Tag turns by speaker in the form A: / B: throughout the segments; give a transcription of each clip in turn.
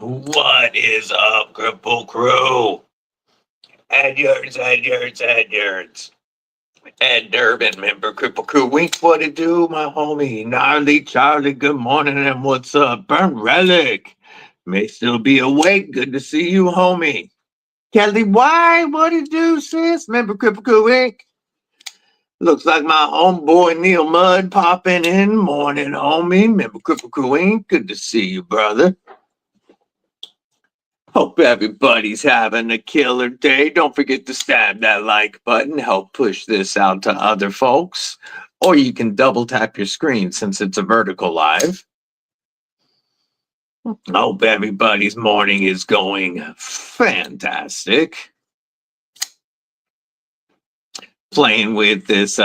A: What is up, Kripple Krew? Edwards. Ed Durbin, member Kripple Krew. Wink, what it do, my homie? Gnarly Charlie, good morning, and what's up? Burn Relic. May still be awake. Good to see you, homie. Kelly Why? What it do, sis? Member Kripple Krew Inc. Looks like my homeboy Neil Mudd popping in. Morning, homie. Member Kripple Krew Inc. Good to see you, brother. Hope everybody's having a killer day. Don't forget to stab that like button. Help push this out to other folks. Or you can double tap your screen since it's a vertical live. Hope everybody's morning is going fantastic. Playing with this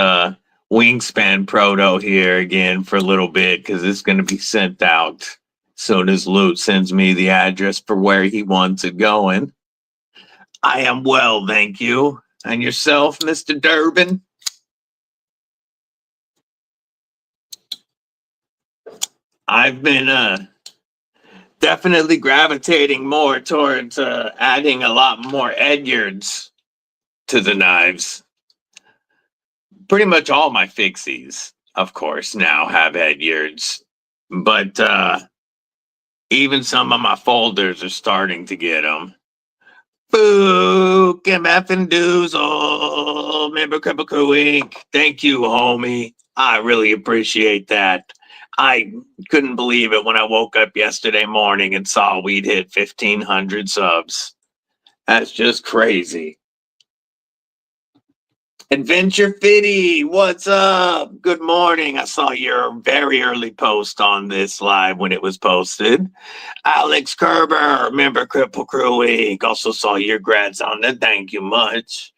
A: Wingspan Proto here again for a little bit because it's going to be sent out. Soon as Loot sends me the address for where he wants it going. I am well, thank you. And yourself, Mr. Durbin? I've been definitely gravitating more towards adding a lot more Edyards to the knives. Pretty much all my fixies, of course, now have Edyards. But even some of my folders are starting to get them. Book and effing doozle, member Kripple Krew Inc. Thank you, homie. I really appreciate that. I couldn't believe it when I woke up yesterday morning and saw we'd hit 1,500 subs. That's just crazy. Adventure Fitty, what's up? Good morning. I saw your very early post on this live when it was posted. Alex Kerber, member Kripple Krew Inc. Also saw your grads on that. Thank you much.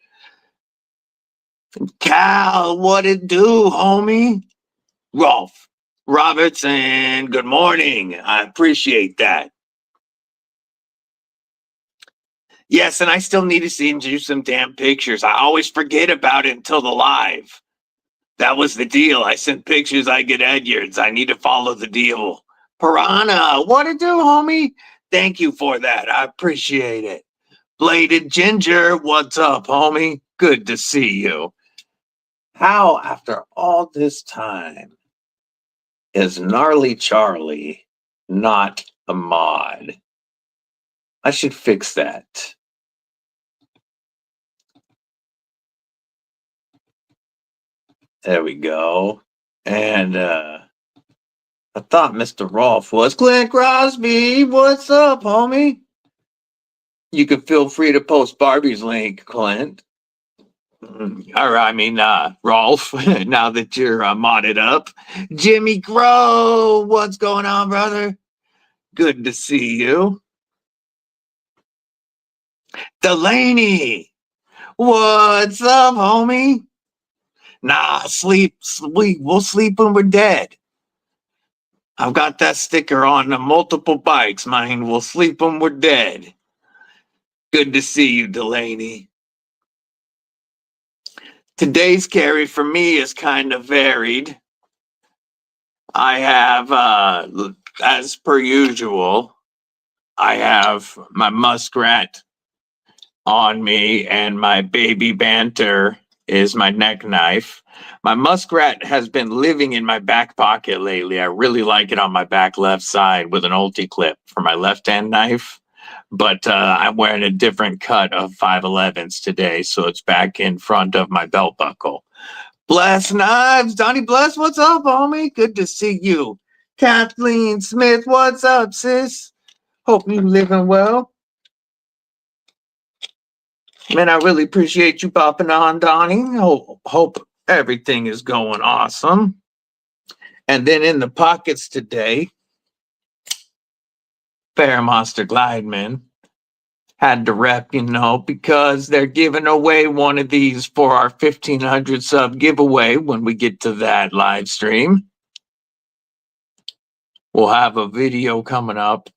A: Cal, what it do, homie? Rolf Robertson, good morning. I appreciate that. Yes, and I still need to send you some damn pictures. I always forget about it until the live. That was the deal. I sent pictures, I get Edyards. I need to follow the deal. Piranha, what it do, homie? Thank you for that. I appreciate it. Bladed Ginger, what's up, homie? Good to see you. How, after all this time, is Gnarly Charlie not a mod? I should fix that. There we go. And I thought Mr. Rolf was. Clint Crosby, what's up, homie? You can feel free to post Barbie's link, Clint. Or I mean, Rolf, now that you're modded up. Jimmy Crow, what's going on, brother? Good to see you. Delaney, what's up, homie? Nah, we'll sleep when we're dead. I've got that sticker on the multiple bikes, man. We'll sleep when we're dead. Good to see you, Delaney. Today's carry for me is kind of varied. I have, as per usual, I have my muskrat on me and my baby banter is my neck knife. My muskrat has been living in my back pocket lately. I really like it on my back left side with an ulti clip for my left hand knife. But I'm wearing a different cut of 511s today, so it's back in front of my belt buckle. Bless Knives, Donnie Bless, what's up, homie? Good to see you. Kathleen Smith, what's up, sis? Hope you living well. Man, I really appreciate you popping on, Donnie. Hope everything is going awesome. And then in the pockets today, FerraMonster Glideman had to rep, because they're giving away one of these for our 1,500 sub giveaway when we get to that live stream. We'll have a video coming up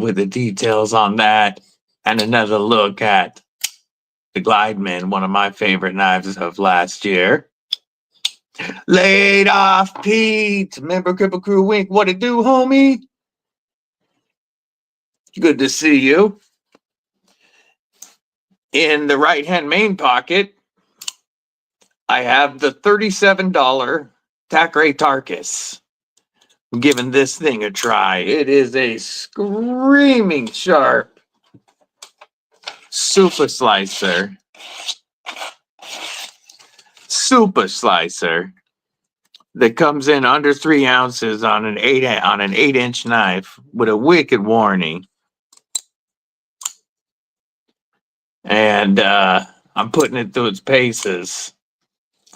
A: with the details on that and another look at the Glideman, one of my favorite knives of last year. Laid off Pete, member Kripple Krew Inc. What it do, homie? Good to see you. In the right-hand main pocket, I have the $37 Thackeray Tarkus. I'm giving this thing a try. It is a screaming sharp super slicer. Super slicer that comes in under 3 ounces on an 8-inch knife with a wicked warning. And I'm putting it through its paces.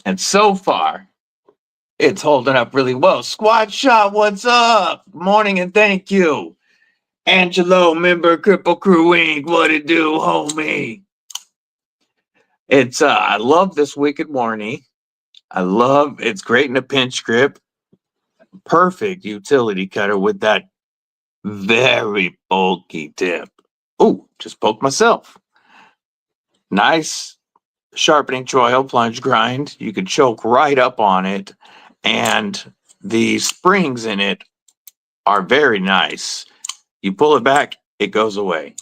A: And so far, it's holding up really well. Squad Shot, what's up? Morning and thank you. Angelo, member Kripple Krew Inc. What it do, homie? It's I love this wicked warning. It's great in a pinch grip. Perfect utility cutter with that very bulky tip. Oh, just poked myself. Nice sharpening choil plunge grind. You could choke right up on it, and the springs in it are very nice. You pull it back, it goes away.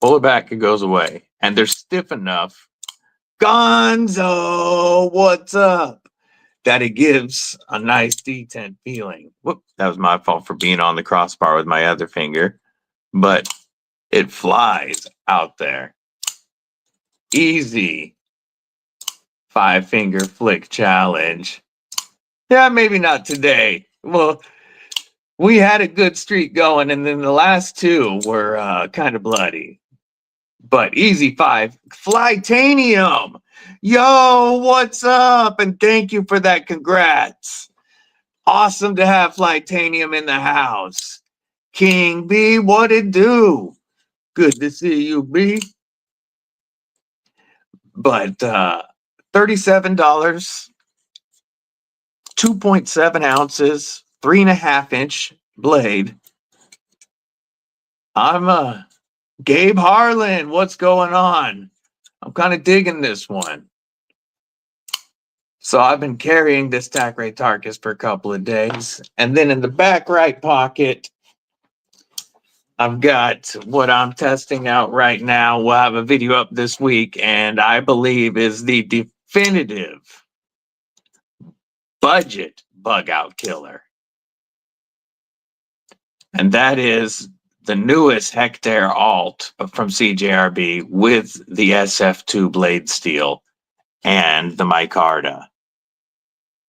A: Pull it back, it goes away. And they're stiff enough. Gonzo, what's up? That it gives a nice detent feeling. Whoop, that was my fault for being on the crossbar with my other finger. But it flies out there. Easy 5-finger flick challenge. Yeah, maybe not today. Well, we had a good streak going, and then the last 2 were kind of bloody. But easy 5. Flytanium. Yo, what's up? And thank you for that. Congrats. Awesome to have Flytanium in the house. King B, what it do? Good to see you, B. But $37, 2.7 ounces, 3.5-inch blade. I'm Gabe Harlan. What's going on? I'm kind of digging this one. So I've been carrying this Thackeray Tarkus for a couple of days. And then in the back right pocket, I've got what I'm testing out right now. We'll have a video up this week, and I believe is the definitive budget bug out killer. And that is the newest Hectare Alt from CJRB with the SF2 blade steel and the micarta.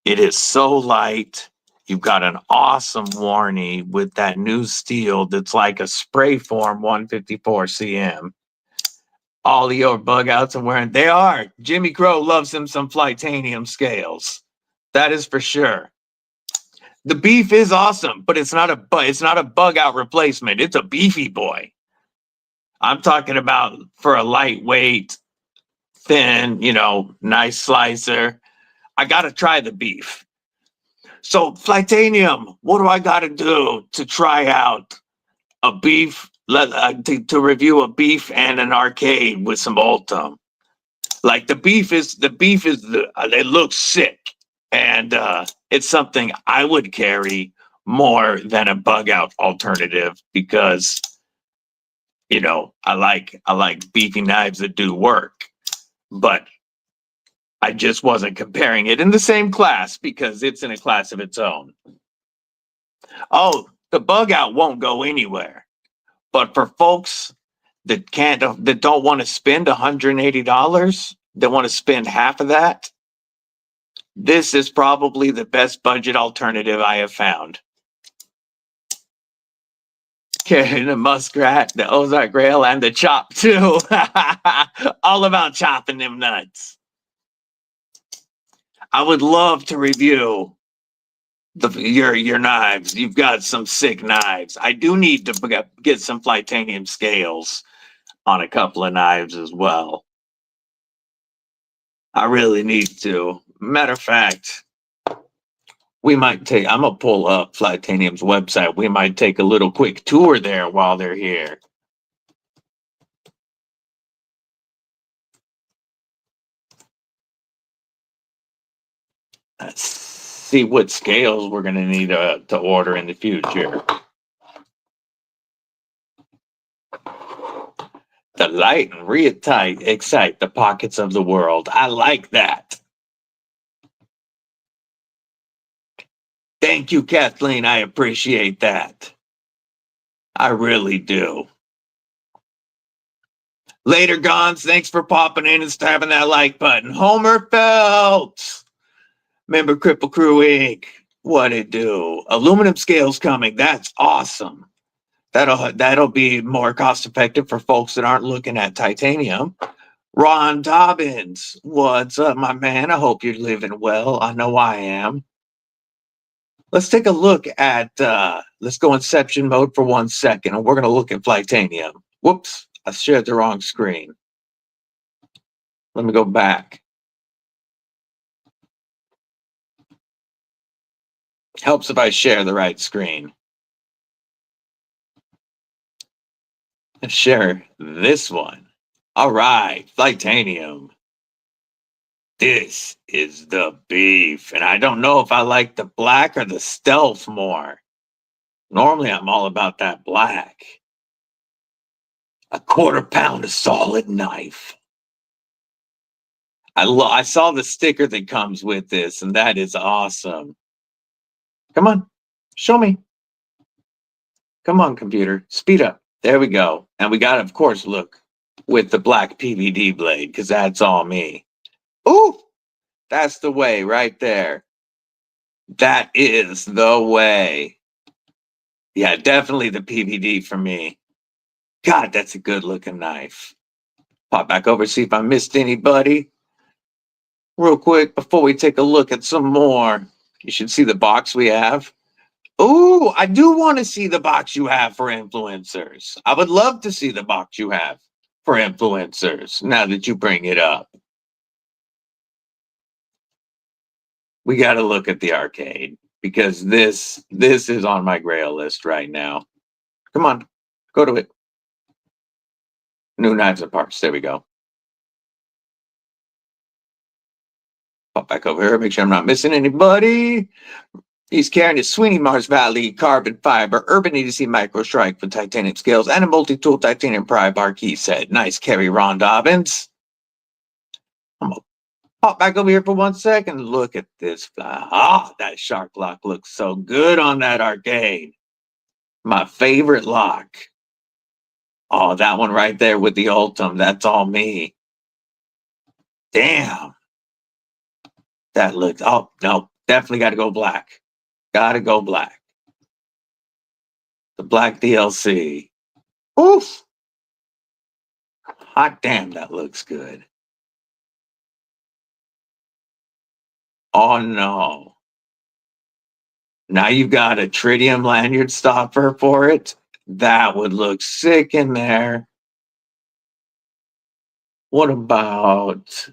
A: It is so light. You've got an awesome warning with that new steel that's like a spray form 154 cm. All your bug outs I'm wearing, they are. Jimmy Crow loves him some Flytanium scales. That is for sure. The beef is awesome, but it's not a bug out replacement. It's a beefy boy. I'm talking about for a lightweight, thin, nice slicer. I gotta try the beef. So Flytanium, what do I gotta do to try out a beef? To review a beef and an arcade with some Ultim. Like the beef is it looks sick, and it's something I would carry more than a bug out alternative because I like beefy knives that do work, but I just wasn't comparing it in the same class because it's in a class of its own. Oh, the bug out won't go anywhere. But for folks that don't want to spend $180, that want to spend half of that, this is probably the best budget alternative I have found. Carrying the muskrat, the Ozark Grail, and the chop too. All about chopping them nuts. I would love to review your knives. You've got some sick knives. I do need to get some Flytanium scales on a couple of knives as well. I really need to. Matter of fact, I'm gonna pull up Flytanium's website. We might take a little quick tour there while they're here. Let's see what scales we're gonna need to order in the future. the light and excite the pockets of the world. I like that. Thank you, Kathleen. I appreciate that. I really do. Later, Gons. Thanks for popping in and stabbing that like button. Homer Phelps. Remember Kripple Krew Inc. What it do? Aluminum scales coming. That's awesome. That'll be more cost effective for folks that aren't looking at titanium. Ron Dobbins. What's up, my man? I hope you're living well. I know I am. Let's take a look at, let's go Inception mode for 1 second, and we're going to look at Flightanium. Whoops, I shared the wrong screen. Let me go back. Helps if I share the right screen. And share this one. All right, Flightanium. This is the beef, and I don't know if I like the black or the stealth more. Normally, I'm all about that black. A 1/4 pound of solid knife. I saw the sticker that comes with this, and that is awesome. Come on, show me. Come on, computer, speed up. There we go. And we got to, of course, look with the black PVD blade, because that's all me. Ooh, that's the way right there. That is the way. Yeah, definitely the PVD for me. God, that's a good looking knife. Pop back over, see if I missed anybody. Real quick, before we take a look at some more, you should see the box we have. Ooh, I do want to see the box you have for influencers. I would love to see the box you have for influencers now that you bring it up. We got to look at the arcade because this is on my grail list right now. Come on, go to it. New knives and parts. There we go. Pop back over here. Make sure I'm not missing anybody. He's carrying his Sweeney Mars Valley carbon fiber urban EDC micro strike with titanium scales and a multi-tool titanium pry bar key set. Nice carry, Ron Dobbins. I'm gonna pop back over here for 1 second. Look at this fly. Ah, that shark lock looks so good on that arcade. My favorite lock. Oh, that one right there with the Ultim. That's all me. Damn. That looks, oh, no, definitely got to go black. Got to go black. The black DLC. Oof. Hot damn, that looks good. Oh, no. Now you've got a tritium lanyard stopper for it. That would look sick in there. What about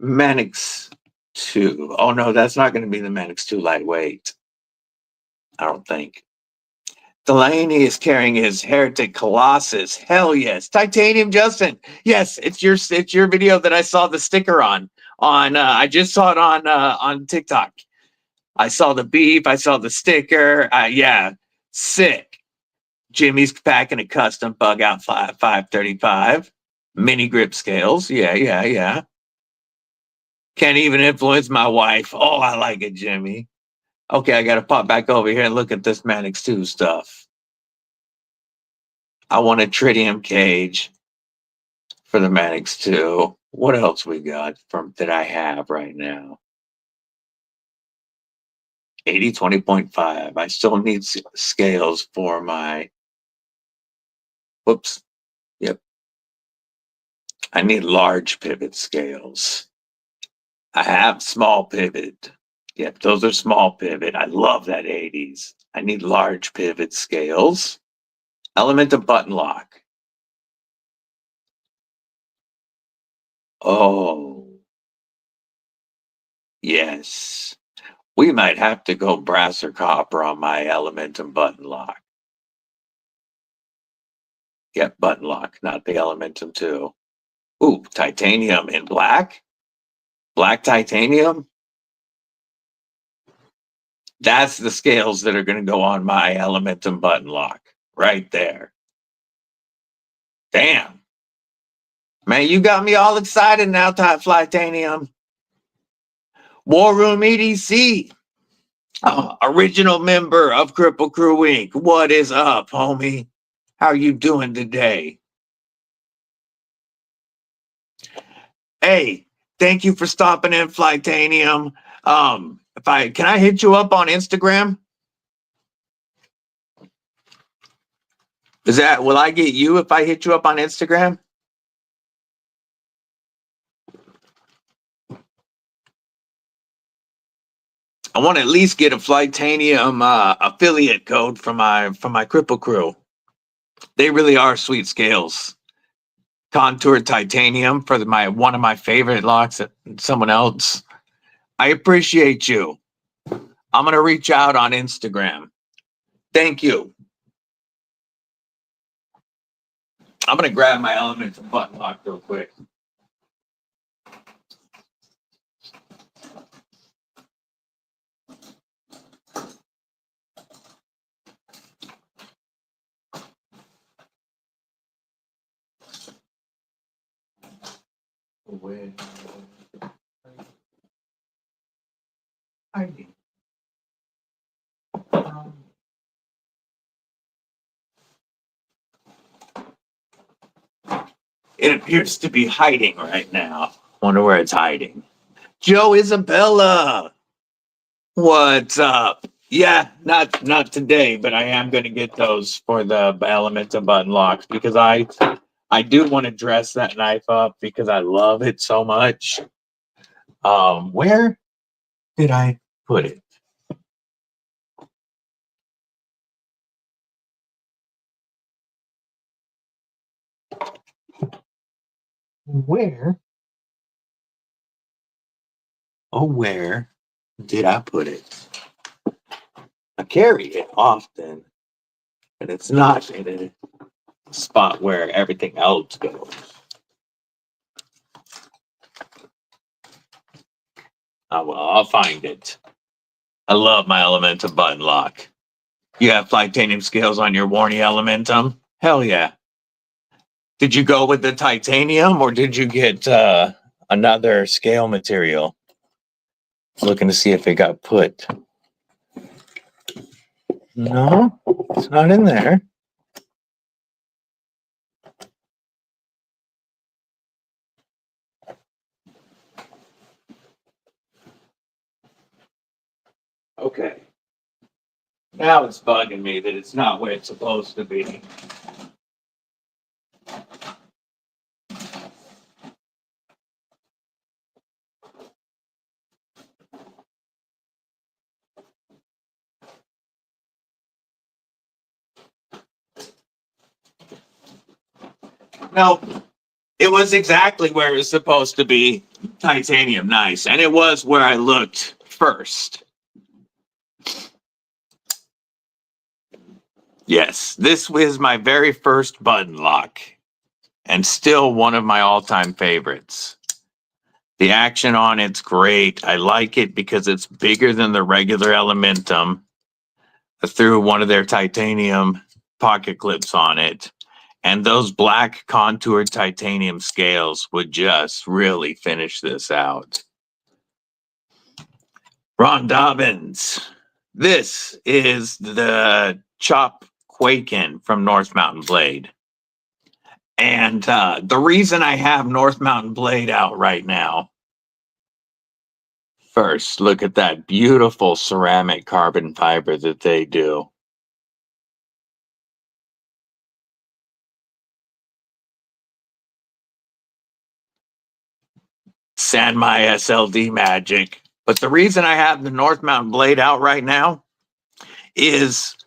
A: Manix 2? Oh, no, that's not going to be the Manix 2 lightweight. I don't think. Delaney is carrying his Heretic Colossus. Hell yes. Titanium Justin. Yes, it's your video that I saw the sticker on. I just saw it on TikTok. I saw the beef. I saw the sticker. Yeah, sick. Jimmy's packing a custom bug out 535. Mini grip scales. Yeah. Can't even influence my wife. Oh, I like it, Jimmy. Okay, I got to pop back over here and look at this Manix 2 stuff. I want a tritium cage for the Manix 2. What else we got that I have right now? 80-20.5. I still need scales for my, whoops. Yep. I need large pivot scales. I have small pivot. Yep, those are small pivot. I love that 80s. I need large pivot scales. Elementum button lock. Oh. Yes. We might have to go brass or copper on my Elementum button lock. Yep, button lock, not the Elementum 2. Ooh, titanium in black? Black titanium? That's the scales that are going to go on my Elementum button lock. Right there. Damn. Man, you got me all excited now, Type Flytanium. War Room EDC. Original member of Kripple Krew Inc. What is up, homie? How you doing today? Hey, thank you for stopping in, Flytanium. Can I hit you up on Instagram? Will I get you if I hit you up on Instagram? I want to at least get a Flytanium affiliate code from my Kripple Krew. They really are sweet scales. Contoured titanium for one of my favorite locks. Someone else. I appreciate you. I'm gonna reach out on Instagram. Thank you. I'm gonna grab my Elementum button lock real quick. It appears to be hiding right now. Wonder where it's hiding. Joe Isabella, what's up? Yeah, not today, but I am going to get those for the Elementum button locks because I do want to dress that knife up because I love it so much. Where did I put it? Where? Oh, where did I put it? I carry it often, but it's not in a spot where everything else goes. Oh, well, I'll find it. I love my Elementum button lock. You have Flytanium scales on your Warney Elementum? Hell yeah. Did you go with the titanium or did you get another scale material? Looking to see if it got put. No, it's not in there. Okay. Now it's bugging me that it's not where it's supposed to be. No, it was exactly where it was supposed to be. Titanium, nice. And it was where I looked first. Yes, this was my very first button lock and still one of my all-time favorites. The action on it's great. I like it because it's bigger than the regular Elementum. I threw one of their titanium pocket clips on it. And those black contoured titanium scales would just really finish this out. Ron Dobbins. This is the Chop Quakin from North Mountain Blade. And the reason I have North Mountain Blade out right now, first, look at that beautiful ceramic carbon fiber that they do. San My SLD magic. But the reason I have the North Mountain Blade out right now is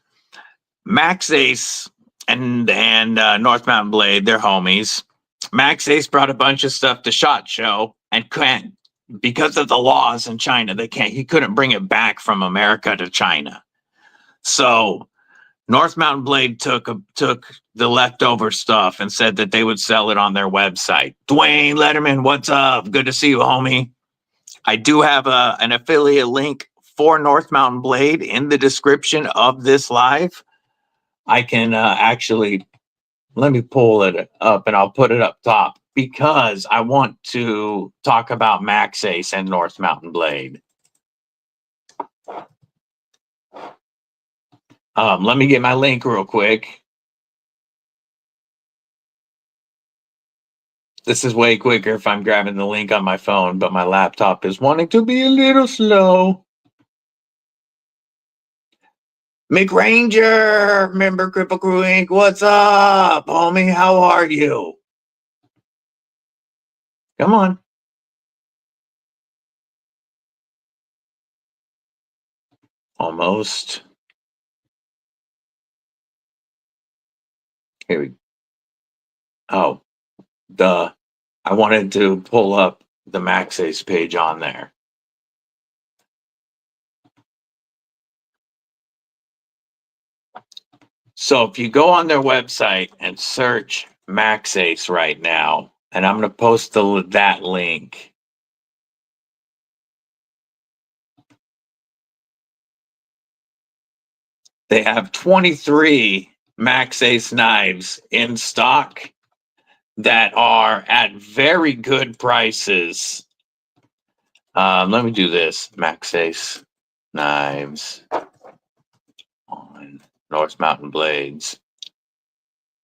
A: Maxace and North Mountain Blade, they're homies. Maxace brought a bunch of stuff to SHOT Show and can't, because of the laws in China, he couldn't bring it back from America to China. So North Mountain Blade took the leftover stuff and said that they would sell it on their website. Dwayne Letterman, what's up? Good to see you, homie. I do have an affiliate link for North Mountain Blade in the description of this live. I can actually let me pull it up and I'll put it up top because I want to talk about Maxace and North Mountain Blade. Let me get my link real quick. This is way quicker if I'm grabbing the link on my phone, but my laptop is wanting to be a little slow. McRanger, member Kripple Krew Inc. What's up, homie? How are you? Come on. Almost. Here we go. Oh, duh. I wanted to pull up the Maxace page on there. So if you go on their website and search Maxace right now, and I'm going to post that link. They have 23 Maxace knives in stock that are at very good prices. Let me do this. Maxace knives on North Mountain Blades.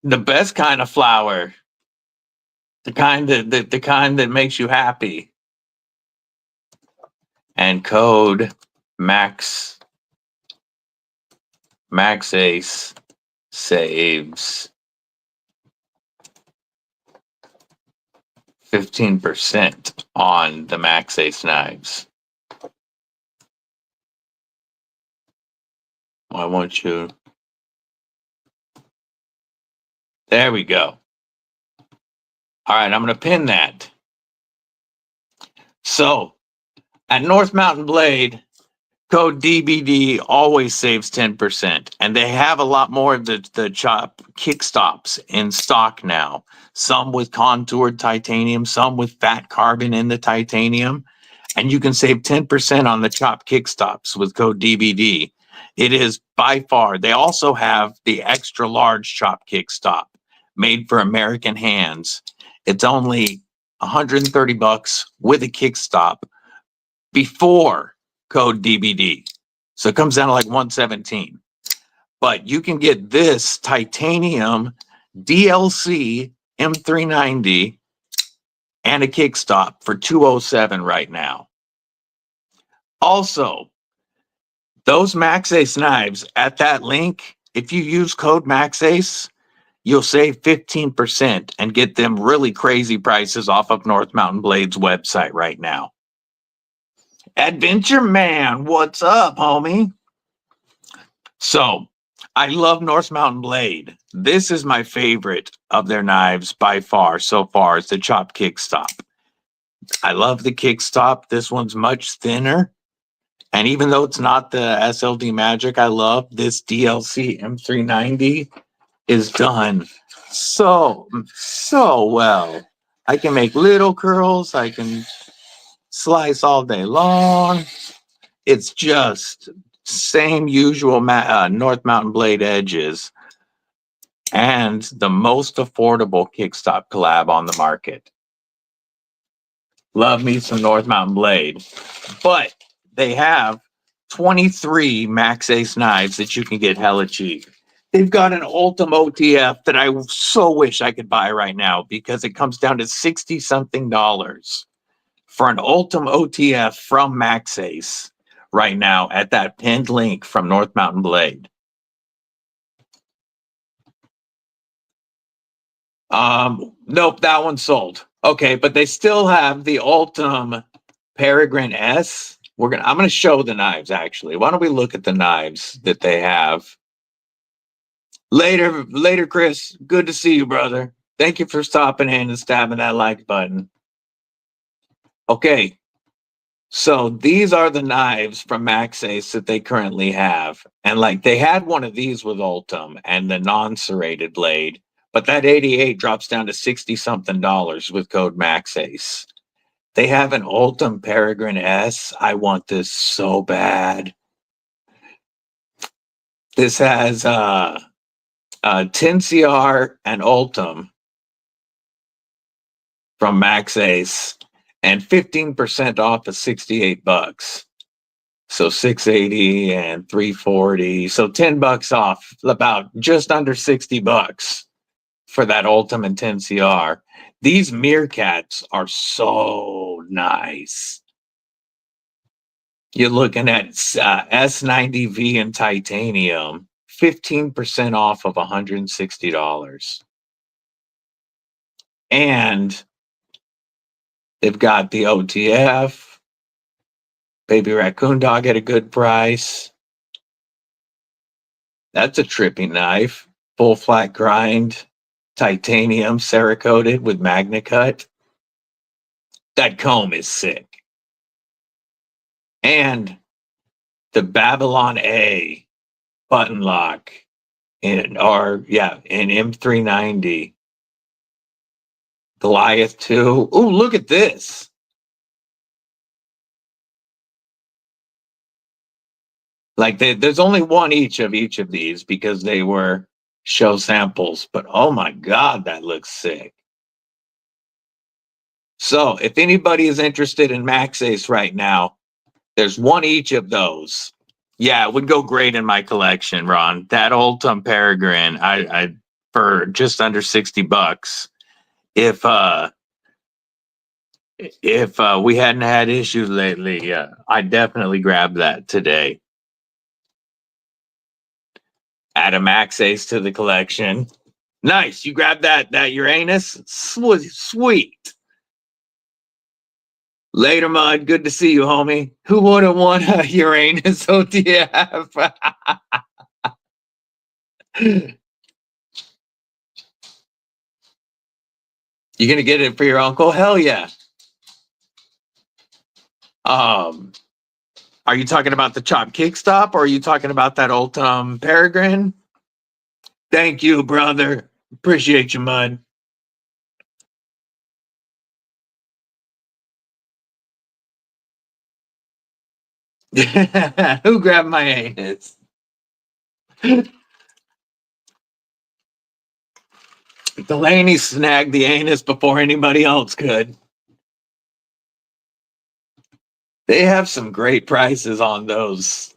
A: The best kind of flour. The kind that makes you happy. And code Maxace saves 15% on the Maxace knives. I want you. There we go. All right, I'm going to pin that. So, at North Mountain Blade, code DBD always saves 10%. And they have a lot more of the chop kickstops in stock now. Some with contoured titanium, some with fat carbon in the titanium. And you can save 10% on the chop kickstops with code DBD. It is by far. They also have the extra large chop kickstop made for American hands. It's only $130 with a kickstop before code DBD. So it comes down to like $117. But you can get this titanium DLC M390 and a kickstop for $207 right now. Also, those Maxace knives at that link, if you use code Maxace, you'll save 15% and get them really crazy prices off of North Mountain Blade's website right now. Adventure Man, what's up, homie? So, I love North Mountain Blade. This is my favorite of their knives by far so far. It's the chop kickstop. I love the kickstop. This one's much thinner. And even though it's not the SLD Magic I love, this DLC M390 is done so well. I can make little curls. I can slice all day long. It's just same usual North Mountain Blade edges and the most affordable kickstop collab on the market. Love me some North Mountain Blade. But they have 23 Maxace knives that you can get hella cheap. They've got an Ultim OTF that I so wish I could buy right now because it comes down to $60-something for an Ultim OTF from Maxace right now at that pinned link from North Mountain Blade. Nope, that one's sold. Okay, but they still have the Ultim Peregrine S. I'm gonna show the knives actually. Why don't we look at the knives that they have? Later, Chris. Good to see you, brother. Thank you for stopping in and stabbing that like button. Okay, so these are the knives from Maxace that they currently have. And like they had one of these with Ultim and the non-serrated blade, but that 88 drops down to $60-something with code Maxace. They have an Ultim Peregrine S. I want this so bad. This has 10CR and Ultim from Maxace, and 15% off of $68. So 680 and 340. So $10 off, about just under $60 for that Ultim and 10CR. These meerkats are so nice. You're looking at S90V in titanium, 15% off of $160. And they've got the OTF, Baby Raccoon Dog at a good price. That's a trippy knife. Full flat grind, titanium, cerakoted with magna cut. That comb is sick. And the Babylon A button lock in M390. Goliath 2. Oh, look at this. Like there's only one each of these because they were show samples, but oh my God, that looks sick. So if anybody is interested in Maxace right now, there's one each of those. Yeah, it would go great in my collection, Ron. That Ultim Peregrine, I for just under $60. If we hadn't had issues lately, I'd definitely grab that today. Add a Maxace to the collection. Nice, you grabbed that Uranus? Sweet. Later, Mud. Good to see you, homie. Who wouldn't want a Uranus OTF? You gonna get it for your uncle? Hell yeah. Are you talking about the Chop Kickstop, or are you talking about that Ultim Peregrine? Thank you, brother. Appreciate you, Mud. Who grabbed my anus? Delaney snagged the anus before anybody else could. They have some great prices on those.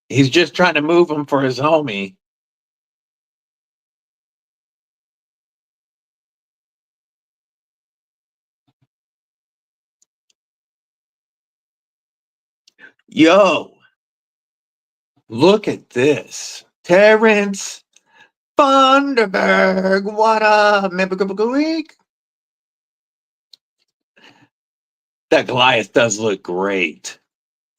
A: He's just trying to move them for his homie. Yo, look at this. Terrence Funderburg, what up? That Goliath does look great.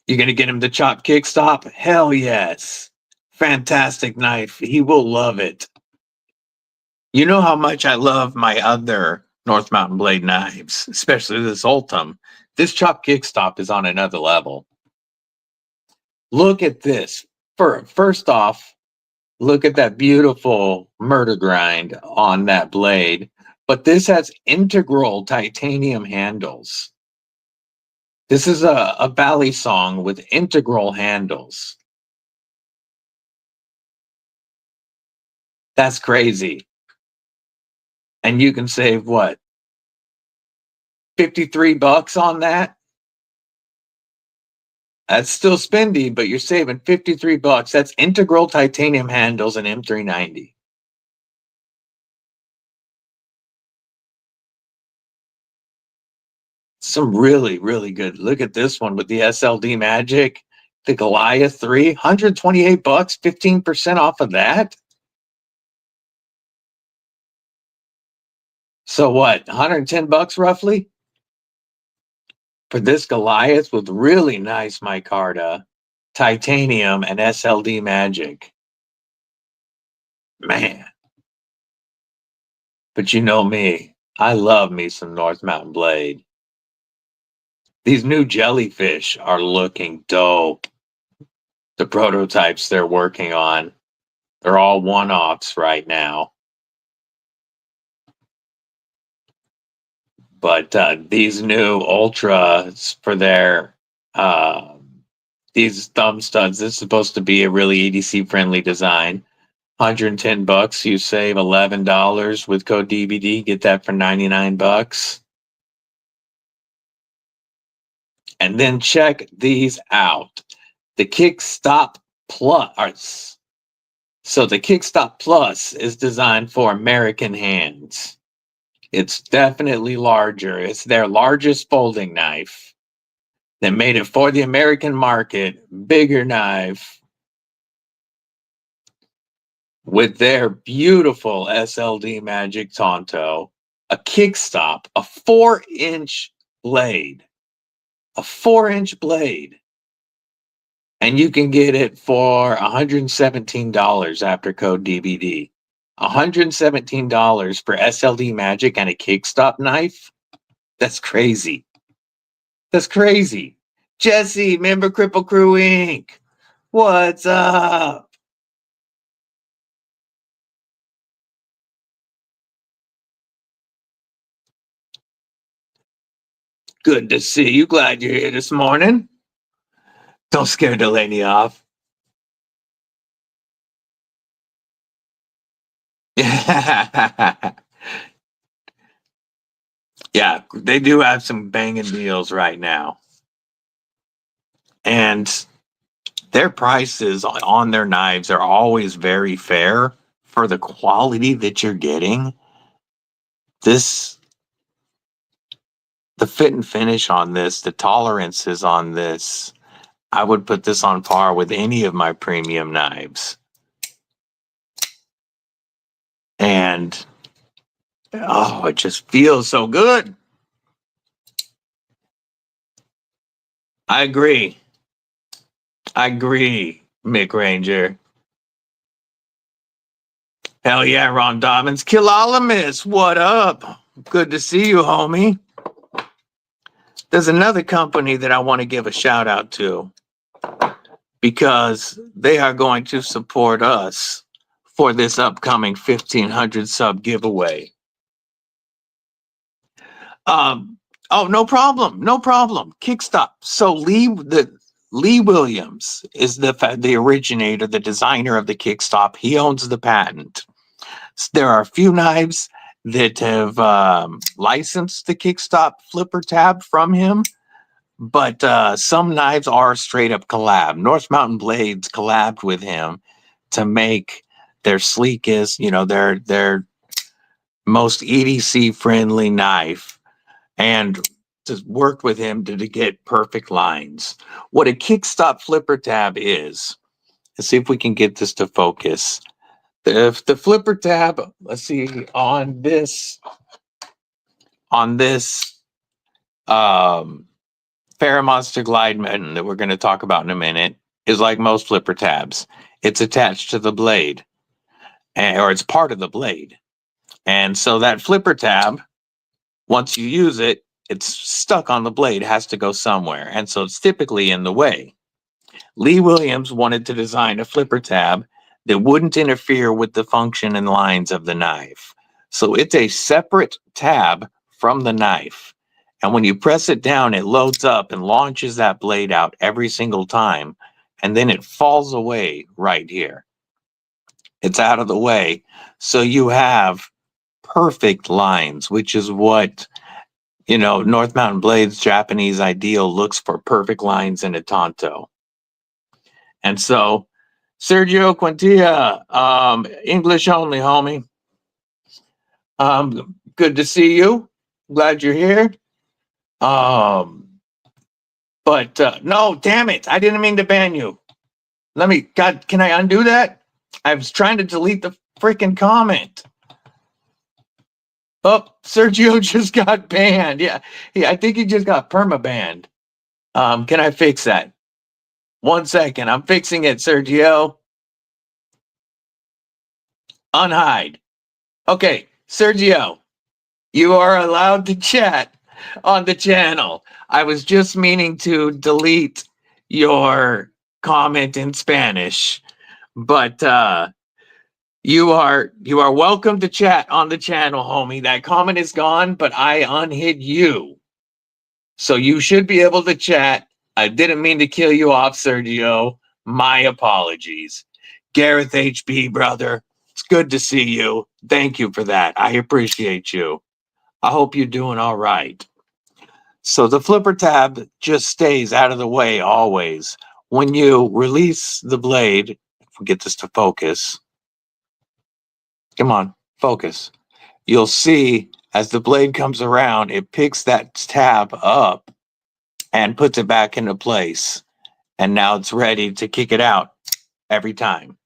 A: You gonna get him to Chop Kickstop? Hell yes. Fantastic knife. He will love it. You know how much I love my other North Mountain Blade knives, especially this Ultim. This Chop Kickstop is on another level. Look at this. First off, look at that beautiful murder grind on that blade. But this has integral titanium handles. This is a Valley Song with integral handles. That's crazy. And you can save what? $53 on that? That's still spendy, but you're saving $53. That's integral titanium handles and M390. Some really, really good. Look at this one with the SLD Magic, the Goliath 3, $128, 15% off of that. So what, $110 roughly? For this Goliath with really nice micarta, titanium, and SLD Magic. Man. But you know me, I love me some North Mountain Blade. These new jellyfish are looking dope. The prototypes they're working on, they're all one-offs right now. But these new ultras for their these thumb studs, this is supposed to be a really EDC friendly design. $110, you save $11 with code DBD. Get that for 99 bucks. And then check these out. The Kickstop Plus. So the Kickstop Plus is designed for American hands. It's definitely larger. It's their largest folding knife. They made it for the American market. Bigger knife. With their beautiful SLD Magic Tonto. A Kickstop. A 4-inch blade. A 4-inch blade. And you can get it for $117 after code DBD. $117 for SLD Magic and a Kickstop knife? That's crazy. That's crazy. Jesse, member Kripple Krew Inc. What's up? Good to see you. Glad you're here this morning. Don't scare Delaney off. Yeah, they do have some banging deals right now. And their prices on their knives are always very fair for the quality that you're getting. The fit and finish on this, the tolerances on this, I would put this on par with any of my premium knives. And, oh, it just feels so good. I agree. Mick Ranger. Hell yeah, Ron Dobbins. Killalamus, what up? Good to see you, homie. There's another company that I want to give a shout out to because they are going to support us for this upcoming 1,500 sub giveaway. Oh, no problem. Kickstop. So Lee Williams is the originator, the designer of the Kickstop. He owns the patent. There are a few knives that have licensed the Kickstop flipper tab from him, but some knives are straight up collab. North Mountain Blades collabed with him to make their sleekest, their most EDC friendly knife, and just worked with him to get perfect lines. What a Kickstop flipper tab is, let's see if we can get this to focus. The flipper tab, let's see, on this Faramonster glide mitten that we're going to talk about in a minute, is like most flipper tabs. It's attached to the blade, or it's part of the blade. And so that flipper tab, once you use it, it's stuck on the blade, has to go somewhere. And so it's typically in the way. Lee Williams wanted to design a flipper tab that wouldn't interfere with the function and lines of the knife. So it's a separate tab from the knife. And when you press it down, it loads up and launches that blade out every single time. And then it falls away right here. It's out of the way. So you have perfect lines, which is what, North Mountain Blades Japanese ideal looks for, perfect lines in a Tonto. And so Sergio Quintilla, English only, homie. Good to see you. Glad you're here. But no, damn it. I didn't mean to ban you. God, can I undo that? I was trying to delete the freaking comment. Oh, Sergio just got banned. Yeah, I think he just got perma-banned. Can I fix that? 1 second. I'm fixing it, Sergio. Unhide. Okay, Sergio, you are allowed to chat on the channel. I was just meaning to delete your comment in Spanish, but you are welcome to chat on the channel, homie. That comment is gone, but I unhid you. So you should be able to chat. I didn't mean to kill you off, Sergio. My apologies. Gareth HB, brother. It's good to see you. Thank you for that. I appreciate you. I hope you're doing all right. So the flipper tab just stays out of the way always. When you release the blade, if we get this to focus, come on, focus. You'll see as the blade comes around, it picks that tab up and puts it back into place. And now it's ready to kick it out every time.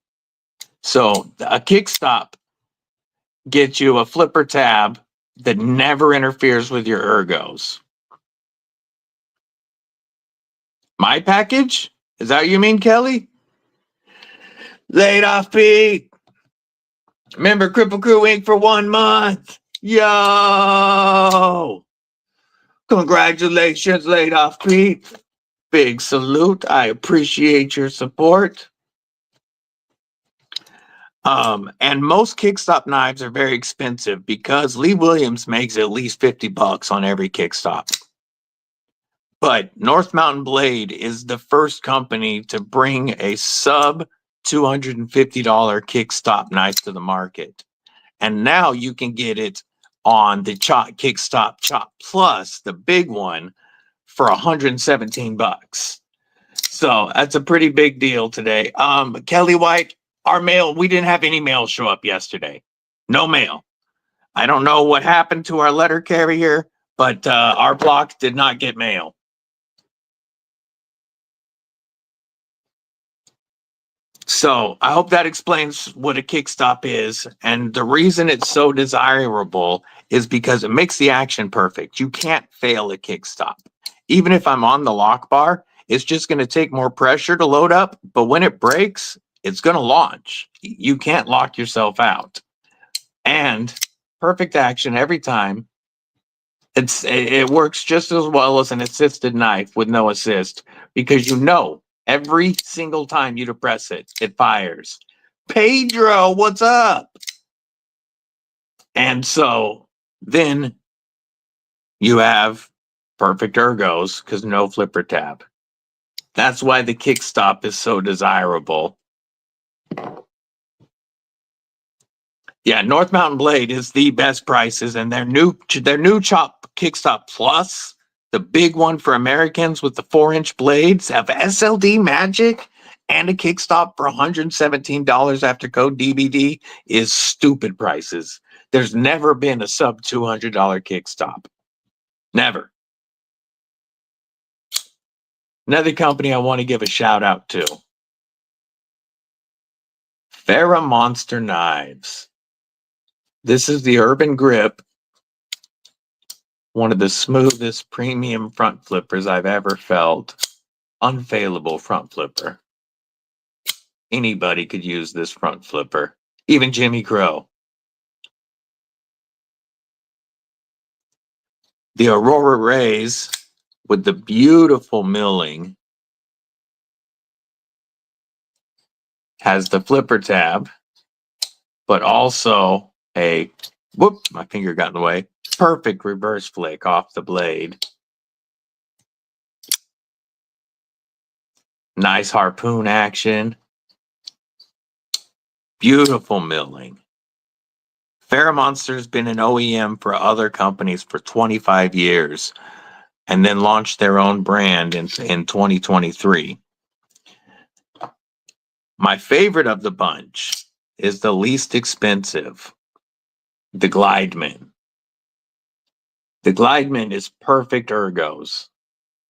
A: So a Kickstop gets you a flipper tab that never interferes with your ergos. My package? Is that what you mean, Kelly? Laid off Pete. Remember Kripple Krew Inc. for 1 month. Yo! Congratulations, laid off Pete. Big salute. I appreciate your support. And most Kickstop knives are very expensive because Lee Williams makes at least $50 on every Kickstop. But North Mountain Blade is the first company to bring a sub $250 Kickstop knife to the market. And now you can get it on the Kickstop Chop Plus, the big one, for $117. So that's a pretty big deal today. Kelly White, our mail, we didn't have any mail show up yesterday. No mail. I don't know what happened to our letter carrier, but our block did not get mail. So I hope that explains what a Kickstop is. And the reason it's so desirable is because it makes the action perfect. You can't fail a Kickstop. Even if I'm on the lock bar, it's just going to take more pressure to load up. But when it breaks, it's going to launch. You can't lock yourself out. And perfect action every time. It works just as well as an assisted knife with no assist, because you know every single time you depress it, it fires. Pedro, what's up? And so then you have perfect ergos because no flipper tab. That's why the Kickstop is so desirable. Yeah, North Mountain Blade is the best prices, and their new Chop Kickstop Plus, the big one for Americans with the 4-inch blades, have SLD magic and a Kickstop for $117 after code DBD is stupid prices. There's never been a sub $200 Kickstop. Never. Another company I want to give a shout out to. FerraMonster knives. This is the Urban Grip. One of the smoothest premium front flippers I've ever felt. Unfailable front flipper. Anybody could use this front flipper. Even Jimmy Crow. The Aurora Rays with the beautiful milling has the flipper tab, but also a, whoop, my finger got in the way, perfect reverse flick off the blade. Nice harpoon action. Beautiful milling. FerraMonster's been an OEM for other companies for 25 years and then launched their own brand in 2023. My favorite of the bunch is the least expensive, the Glideman. The Glideman is perfect ergos.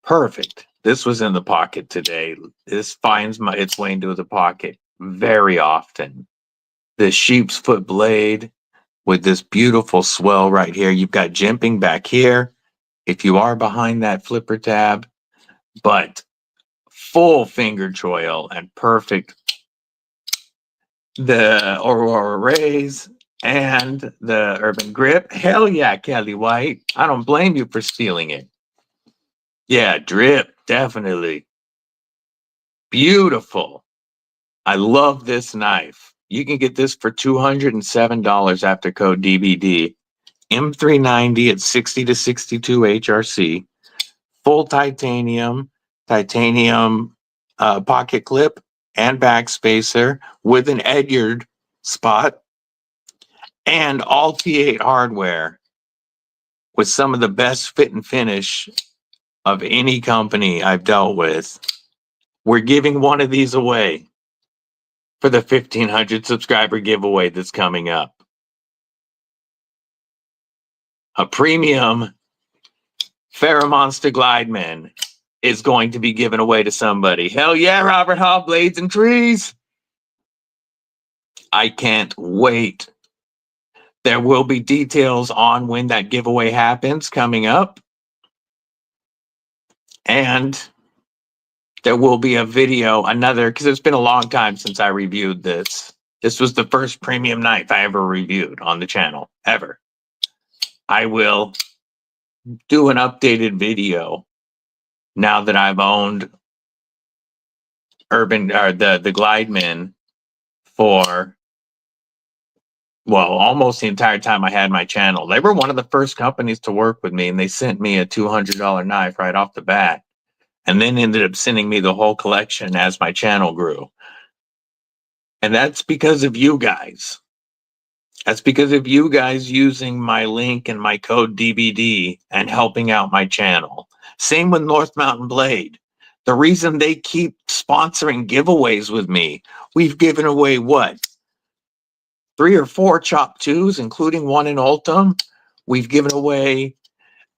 A: Perfect. This was in the pocket today. This finds its way into the pocket very often. The sheep's foot blade with this beautiful swell right here. You've got jimping back here if you are behind that flipper tab, but full finger choil and perfect. The Aurora Rays and the Urban Grip. Hell yeah, Kelly White. I don't blame you for stealing it. Yeah, drip, definitely. Beautiful. I love this knife. You can get this for $207 after code DBD. M390 at 60 to 62 HRC. Full titanium pocket clip. and backspacer with an Edyard spot and all T8 hardware with some of the best fit and finish of any company I've dealt with. We're giving one of these away for the 1,500 subscriber giveaway that's coming up. A premium FerraMonster Glideman is going to be given away to somebody. Hell yeah, Robert Hall, Blades and Trees. I can't wait. There will be details on when that giveaway happens coming up. And there will be a video, because it's been a long time since I reviewed this. This was the first premium knife I ever reviewed on the channel, ever. I will do an updated video now that I've owned the Glideman for, well, almost the entire time I had my channel. They were one of the first companies to work with me, and they sent me a $200 knife right off the bat, and then ended up sending me the whole collection as my channel grew. And that's because of you guys. That's because of you guys using my link and my code DBD and helping out my channel. Same with North Mountain Blade. The reason they keep sponsoring giveaways with me, we've given away what? 3 or 4 Chop 2s, including one in Ultim. We've given away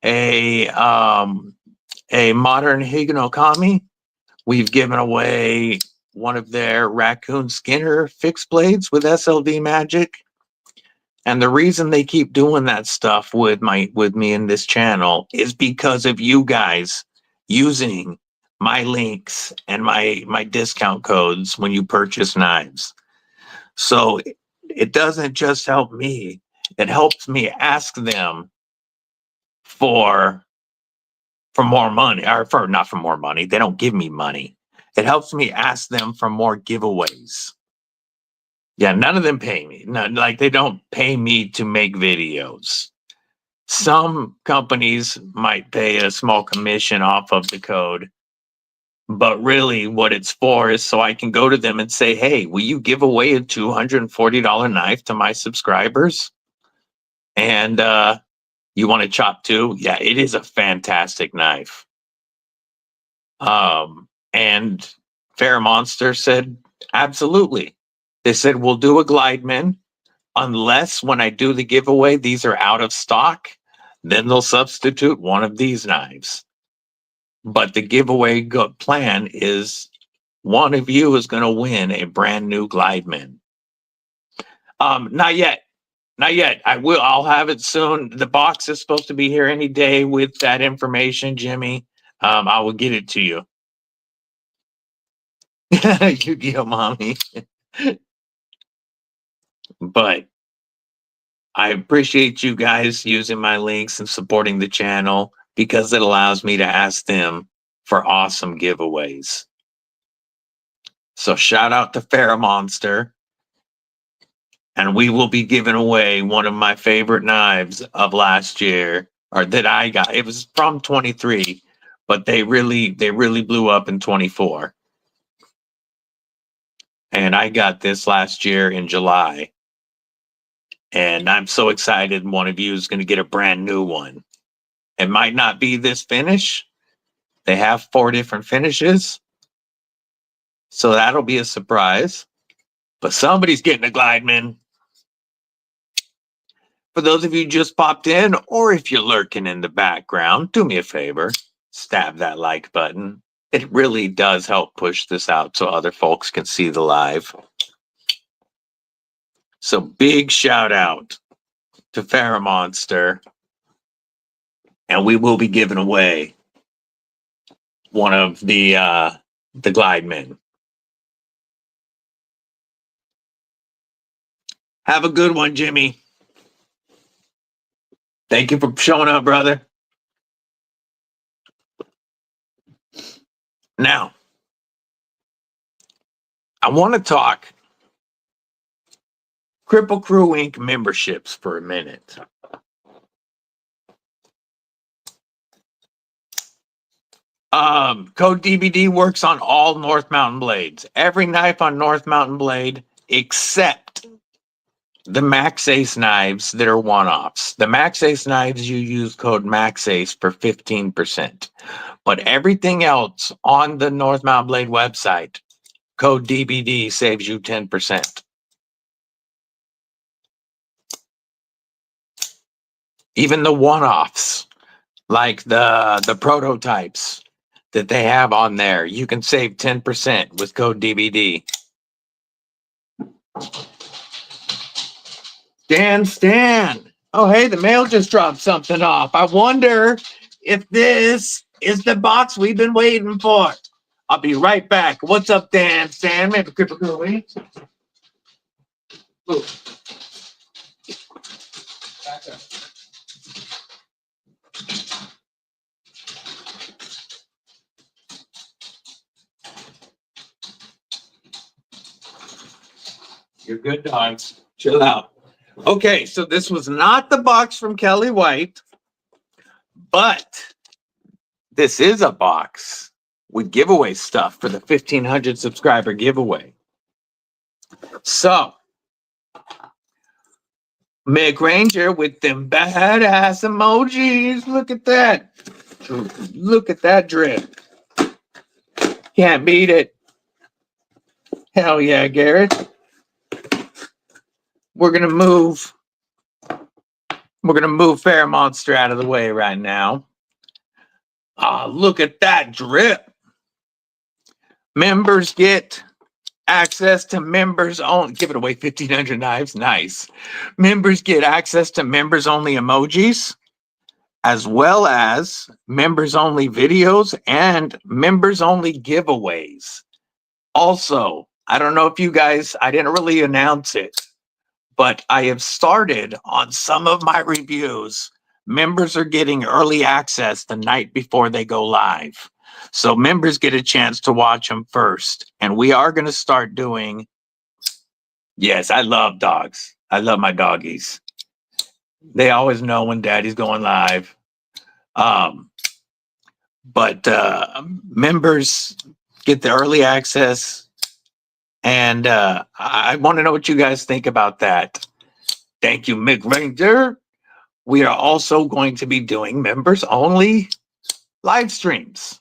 A: a modern Higanokami. We've given away one of their Raccoon Skinner fixed blades with SLD Magic. And the reason they keep doing that stuff with me in this channel is because of you guys using my links and my discount codes when you purchase knives. So it doesn't just help me, it helps me ask them for more money, or for not for more money. They don't give me money. It helps me ask them for more giveaways. Yeah, none of them pay me. Like, they don't pay me to make videos. Some companies might pay a small commission off of the code, but really what it's for is so I can go to them and say, hey, will you give away a $240 knife to my subscribers? And you want to Chop 2? Yeah, it is a fantastic knife. And FerraMonster said, absolutely. They said, we'll do a Glideman unless when I do the giveaway, these are out of stock, then they'll substitute one of these knives. But the giveaway plan is one of you is going to win a brand new Glideman. Not yet. Not yet. I'll have it soon. The box is supposed to be here any day with that information, Jimmy. I will get it to you. Yu-Gi-Oh, mommy. But I appreciate you guys using my links and supporting the channel because it allows me to ask them for awesome giveaways. So shout out to FerraMonster. And we will be giving away one of my favorite knives of last year, or that I got. It was from 23, but they really blew up in 24. And I got this last year in July. And I'm so excited one of you is going to get a brand new one. It might not be this finish. They have 4 different finishes. So that'll be a surprise. But somebody's getting a Glideman. For those of you who just popped in, or if you're lurking in the background, do me a favor, stab that like button. It really does help push this out so other folks can see the live. So big shout out to FerraMonster. And we will be giving away one of the Glidemen. Have a good one, Jimmy. Thank you for showing up, brother. Now, I want to talk Kripple Krew Inc. memberships for a minute. Code DBD works on all North Mountain blades. Every knife on North Mountain blade except the Maxace knives that are one-offs. The Maxace knives, you use code Maxace for 15%. But everything else on the North Mountain Blade website, code DBD saves you 10%. Even the one-offs, like the prototypes that they have on there, you can save 10% with code DBD. Stan. Oh, hey, the mail just dropped something off. I wonder if this is the box we've been waiting for. I'll be right back. What's up, Dan? Stan, maybe Kripple Krew. Back up. You're good, dogs. Chill out. Okay, so this was not the box from Kelly White, but this is a box with giveaway stuff for the 1,500 subscriber giveaway. So, Mick Ranger with them badass emojis. Look at that. Look at that drip. Can't beat it. Hell yeah, Garrett. We're gonna move FerraMonster out of the way right now. Look at that drip. Members get access to members only. Give it away 1,500 knives. Nice. Members get access to members only emojis, as well as members only videos and members only giveaways. Also, I don't know if you guys, I didn't really announce it, but I have started on some of my reviews. Members are getting early access the night before they go live. So members get a chance to watch them first. And we are going to start doing, yes, I love dogs. I love my doggies. They always know when daddy's going live. But members get the early access. And I want to know what you guys think about that. Thank you, Mick Ranger. We are also going to be doing members only live streams.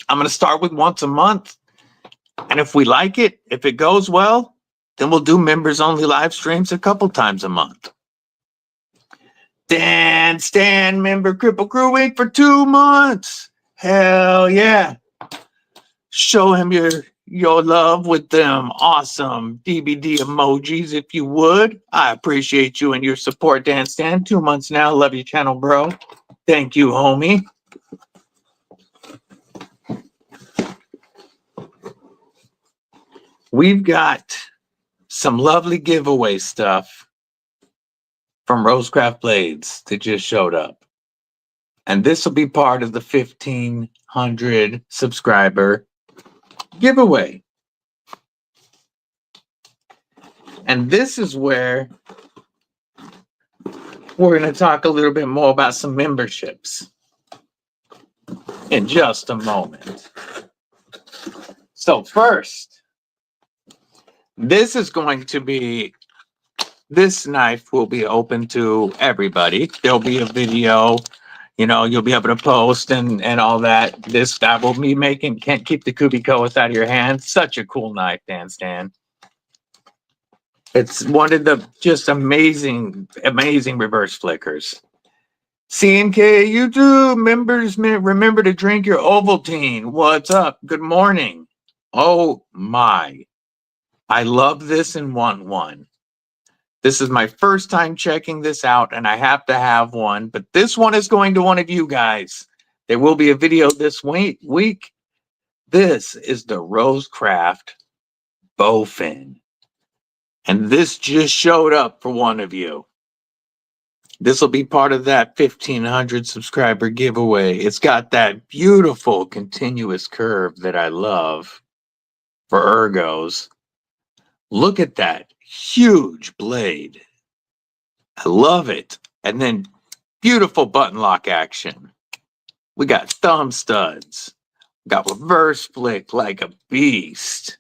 A: I'm going to start with once a month. And if we like it, if it goes well, then we'll do members only live streams a couple times a month. Dan Stan member Kripple Krew Inc. for 2 months. Hell yeah. Show him your love with them awesome DBD emojis, if you would. I appreciate you and your support, Dan Stan. 2 months now. Love your channel, bro. Thank you, homie. We've got some lovely giveaway stuff from Rosecraft Blades that just showed up. And this will be part of the 1,500 subscriber giveaway. And this is where we're going to talk a little bit more about some memberships in just a moment. So first, this is going to be, this knife will be open to everybody. There'll be a video, you know, you'll be able to post and all that. This I will be making. Can't keep the Kubikoas out of your hand. Such a cool knife, Dan Stan. It's one of the just amazing reverse flickers. CNK YouTube members, remember to drink your Ovaltine. What's up? Good morning. Oh my. I love this and want one. This is my first time checking this out, and I have to have one. But this one is going to one of you guys. There will be a video this week. This is the Rosecraft bowfin. And this just showed up for one of you. This will be part of that 1,500 subscriber giveaway. It's got that beautiful continuous curve that I love for ergos. Look at that huge blade. I love it. And then beautiful button lock action. We got thumb studs. We got reverse flick like a beast.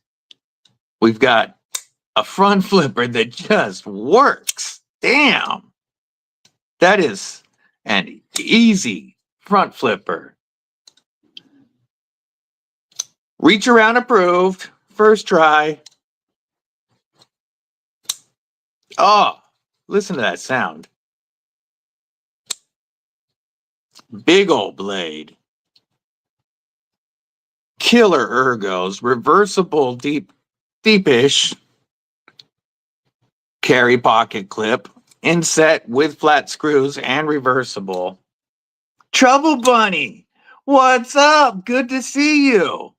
A: We've got a front flipper that just works. Damn. That is an easy front flipper. Reach around approved. First try. Oh, listen to that sound. Big old blade. Killer ergos. Reversible deepish. Carry pocket clip. Inset with flat screws and reversible. Trouble Bunny. What's up? Good to see you.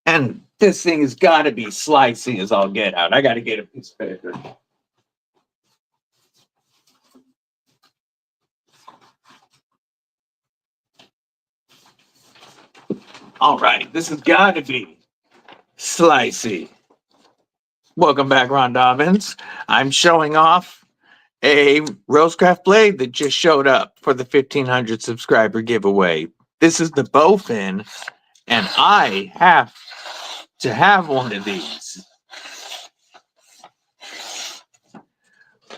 A: And this thing has got to be slicey as all get out. I got to get a piece of paper. All right, this has got to be slicey. Welcome back, Ron Dobbins. I'm showing off a Rosecraft blade that just showed up for the 1,500 subscriber giveaway. This is the bowfin, and I have to have one of these.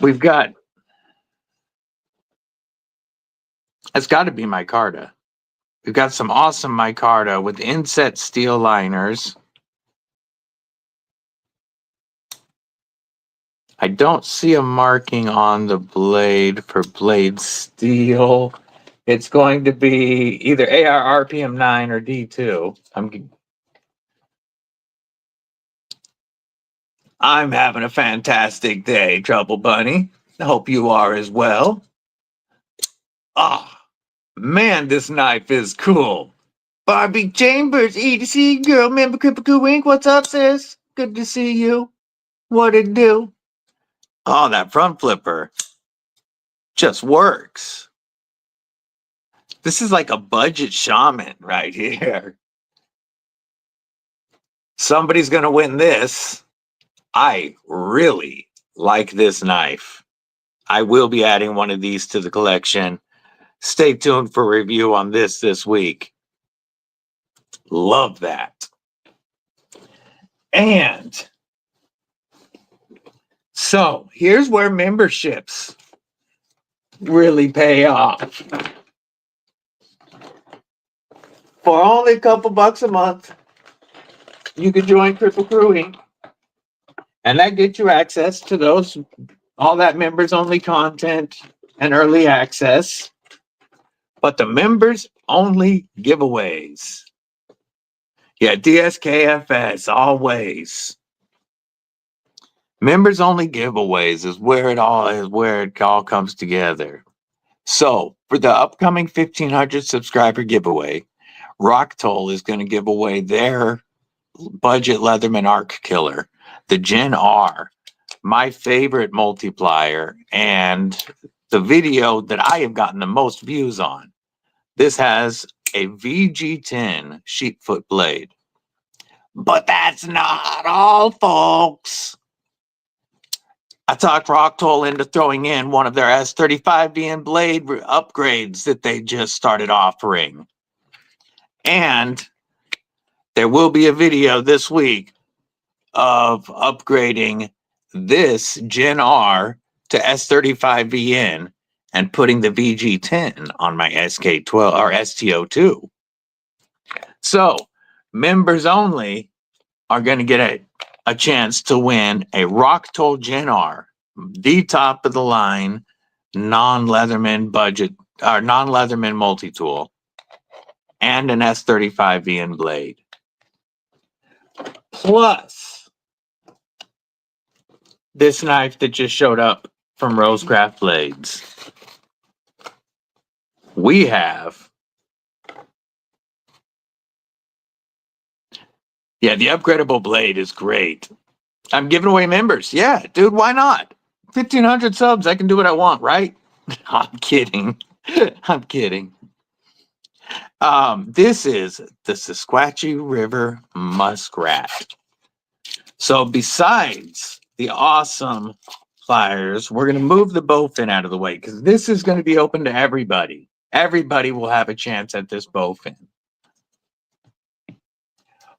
A: We've got, it's got to be micarta. We've got some awesome micarta with inset steel liners. I don't see a marking on the blade for blade steel. It's going to be either AR RPM 9 or D2. I'm having a fantastic day, Trouble Bunny. I hope you are as well. Ah. Man, this knife is cool. Barbie Chambers, EDC girl, member Kripple Krew Inc. What's up, sis? Good to see you. What it do? Oh, that front flipper just works. This is like a budget shaman right here. Somebody's gonna win this. I really like this knife. I will be adding one of these to the collection. Stay tuned for review on this week. Love that. And so here's where memberships really pay off. For only a couple bucks a month, you can join Kripple Krew Inc. And that gets you access to all that members only content and early access. But the members only giveaways. Yeah, DSKFS, always. Members only giveaways is where it all comes together. So for the upcoming 1,500 subscriber giveaway, Rocktoll is going to give away their budget Leatherman Arc Killer, the Gen R, my favorite multiplier, and the video that I have gotten the most views on. This has a VG10 sheepfoot blade. But that's not all, folks. I talked Rocktoll into throwing in one of their S35VN blade upgrades that they just started offering. And there will be a video this week of upgrading this Gen R to S35VN and putting the VG10 on my SK12 or STO2. So members only are going to get a chance to win a Rocktoll Gen R, the top of the line non-Leatherman budget or non-Leatherman multi-tool, and an S35VN blade. Plus this knife that just showed up from Rosecraft Blades. We have, yeah, the upgradable blade is great. I'm giving away members. Yeah, dude, why not? 1,500 subs, I can do what I want, right? I'm kidding. I'm kidding. This is the Sequatchie River Muskrat. So besides the awesome pliers, we're going to move the bowfin out of the way because this is going to be open to everybody. Everybody will have a chance at this bowfin.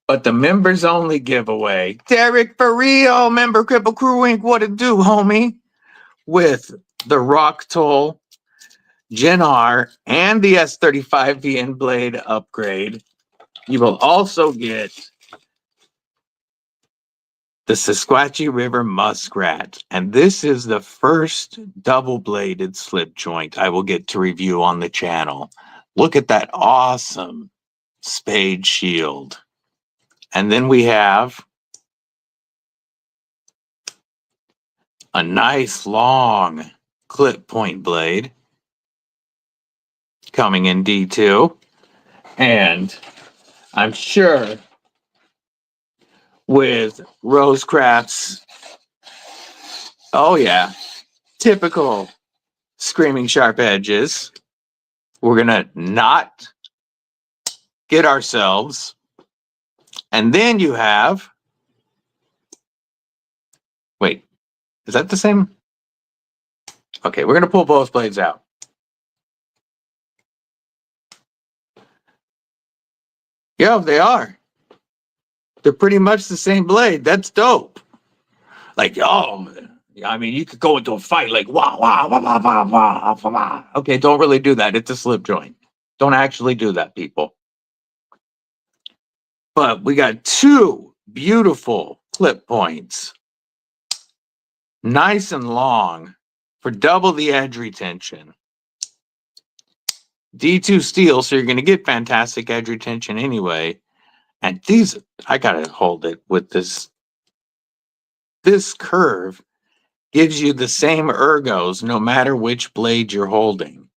A: But the members only giveaway, Derek for real, member Kripple Krew Inc. What it do, homie? With the Rock Toll Gen R and the S35VN blade upgrade, you will also get the Sequatchie River Muskrat. And this is the first double-bladed slip joint I will get to review on the channel. Look at that awesome spade shield. And then we have a nice long clip point blade coming in D2. And I'm sure with Rosecraft's, oh yeah, typical screaming sharp edges, we're gonna not get ourselves. And then you have, wait, is that the same? Okay, we're gonna pull both blades out. Yeah, they are. They're pretty much the same blade. That's dope. Like, oh, I mean, you could go into a fight like, wah, wah, wah, wah, wah, wah, wah, wah. Okay, don't really do that. It's a slip joint. Don't actually do that, people. But we got two beautiful clip points. Nice and long for double the edge retention. D2 steel, so you're going to get fantastic edge retention anyway. And these, I gotta hold it with this. This curve gives you the same ergos no matter which blade you're holding.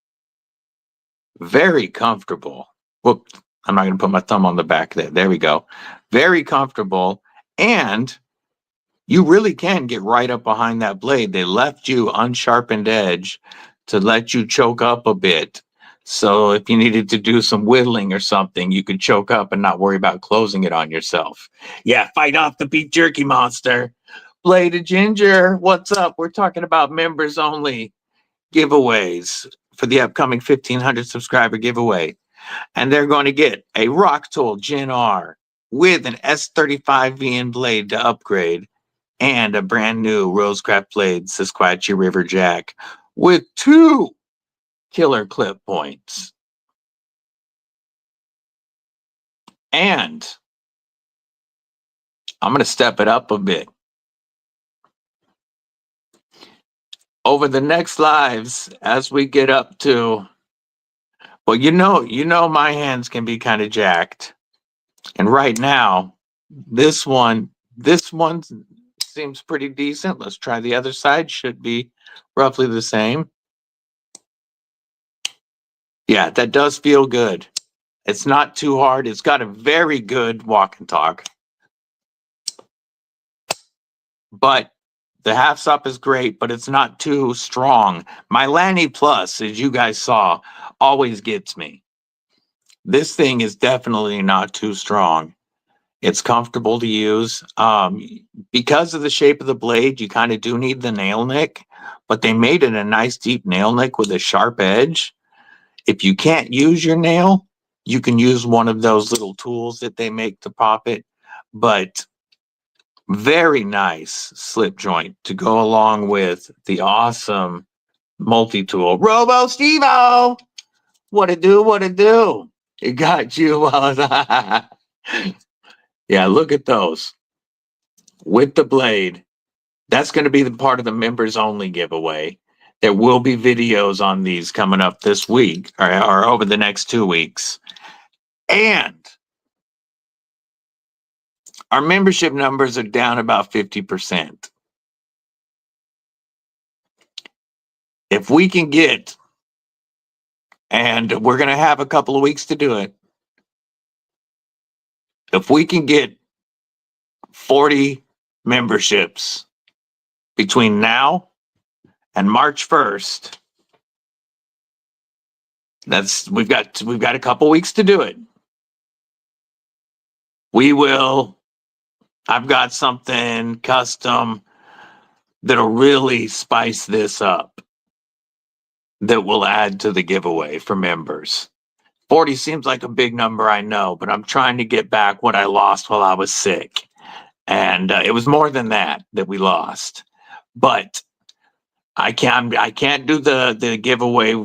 A: Very comfortable. Whoop, I'm not gonna put my thumb on the back there. There we go. Very comfortable. And you really can get right up behind that blade. They left you unsharpened edge to let you choke up a bit. So if you needed to do some whittling or something, you could choke up and not worry about closing it on yourself. Yeah, fight off the beef jerky monster. Blade of Ginger, what's up? We're talking about members only giveaways for the upcoming 1,500 subscriber giveaway. And they're going to get a Rock Tool Gen R with an S35VN blade to upgrade and a brand new Rosecraft blade Sequatchie River Jack with two killer clip points. And I'm going to step it up a bit. Over the next lives, as we get up to, well, you know my hands can be kind of jacked. And right now, this one seems pretty decent. Let's try the other side. Should be roughly the same. Yeah, that does feel good. It's not too hard. It's got a very good walk and talk. But the half stop is great, but it's not too strong. My Lanny Plus, as you guys saw, always gets me. This thing is definitely not too strong. It's comfortable to use. Because of the shape of the blade, you kind of do need the nail nick, but they made it a nice deep nail nick with a sharp edge. If you can't use your nail, you can use one of those little tools that they make to pop it. But very nice slip joint to go along with the awesome multi-tool. Robo Stevo! What it do, what it do? It got you. Yeah, look at those. With the blade. That's going to be the part of the members only giveaway. There will be videos on these coming up this week or over the next 2 weeks. And our membership numbers are down about 50%. If we can get, and we're going to have a couple of weeks to do it, if we can get 40 memberships between now and March 1st, we've got a couple weeks to do it. I've got something custom that'll really spice this up. that we'll add to the giveaway for members. 40 seems like a big number, I know, but I'm trying to get back what I lost while I was sick. And it was more than that we lost. But I can't do the giveaway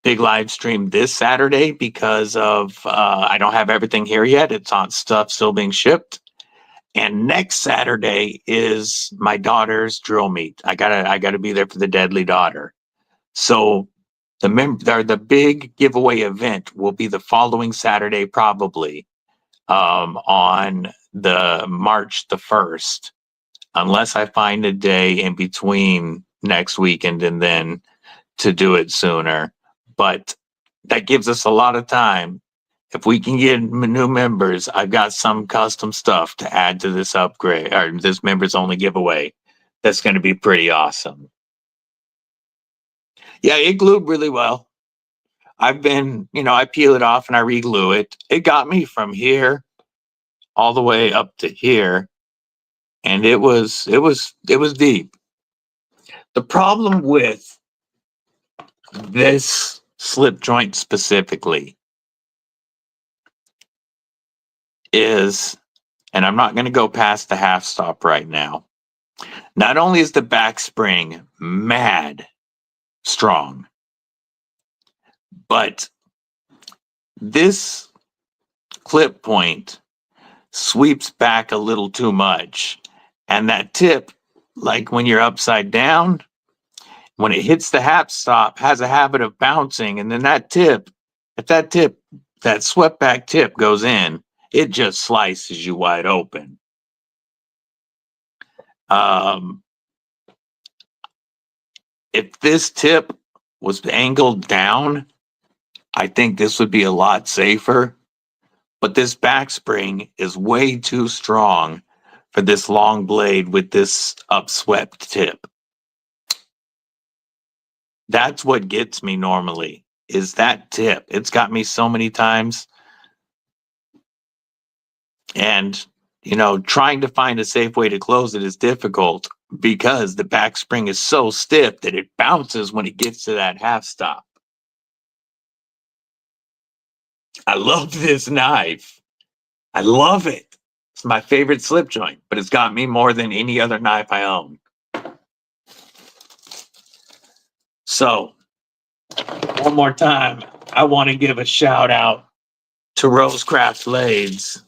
A: big live stream this Saturday because of I don't have everything here yet. It's on stuff still being shipped. And next Saturday is my daughter's drill meet. I gotta be there for the Deadly Daughter. So the big giveaway event will be the following Saturday, probably on the March the 1st, unless I find a day in between next weekend and then to do it sooner. But that gives us a lot of time. If we can get new members, I've got some custom stuff to add to this upgrade or this members only giveaway. That's going to be pretty awesome. Yeah, it glued really well. I've been, I peel it off and I re-glue it. It got me from here all the way up to here, and it was deep. The problem with this slip joint specifically is, and I'm not going to go past the half stop right now. Not only is the back spring mad strong, but this clip point sweeps back a little too much. And that tip, like when you're upside down, when it hits the half stop, has a habit of bouncing. And then that swept back tip goes in, it just slices you wide open. If this tip was angled down, I think this would be a lot safer. But this back spring is way too strong for this long blade with this upswept tip. That's what gets me normally, is that tip. It's got me so many times. And, trying to find a safe way to close it is difficult because the back spring is so stiff that it bounces when it gets to that half stop. I love this knife. I love it. It's my favorite slip joint, but it's got me more than any other knife I own. So, one more time, I want to give a shout out to Rosecraft Blades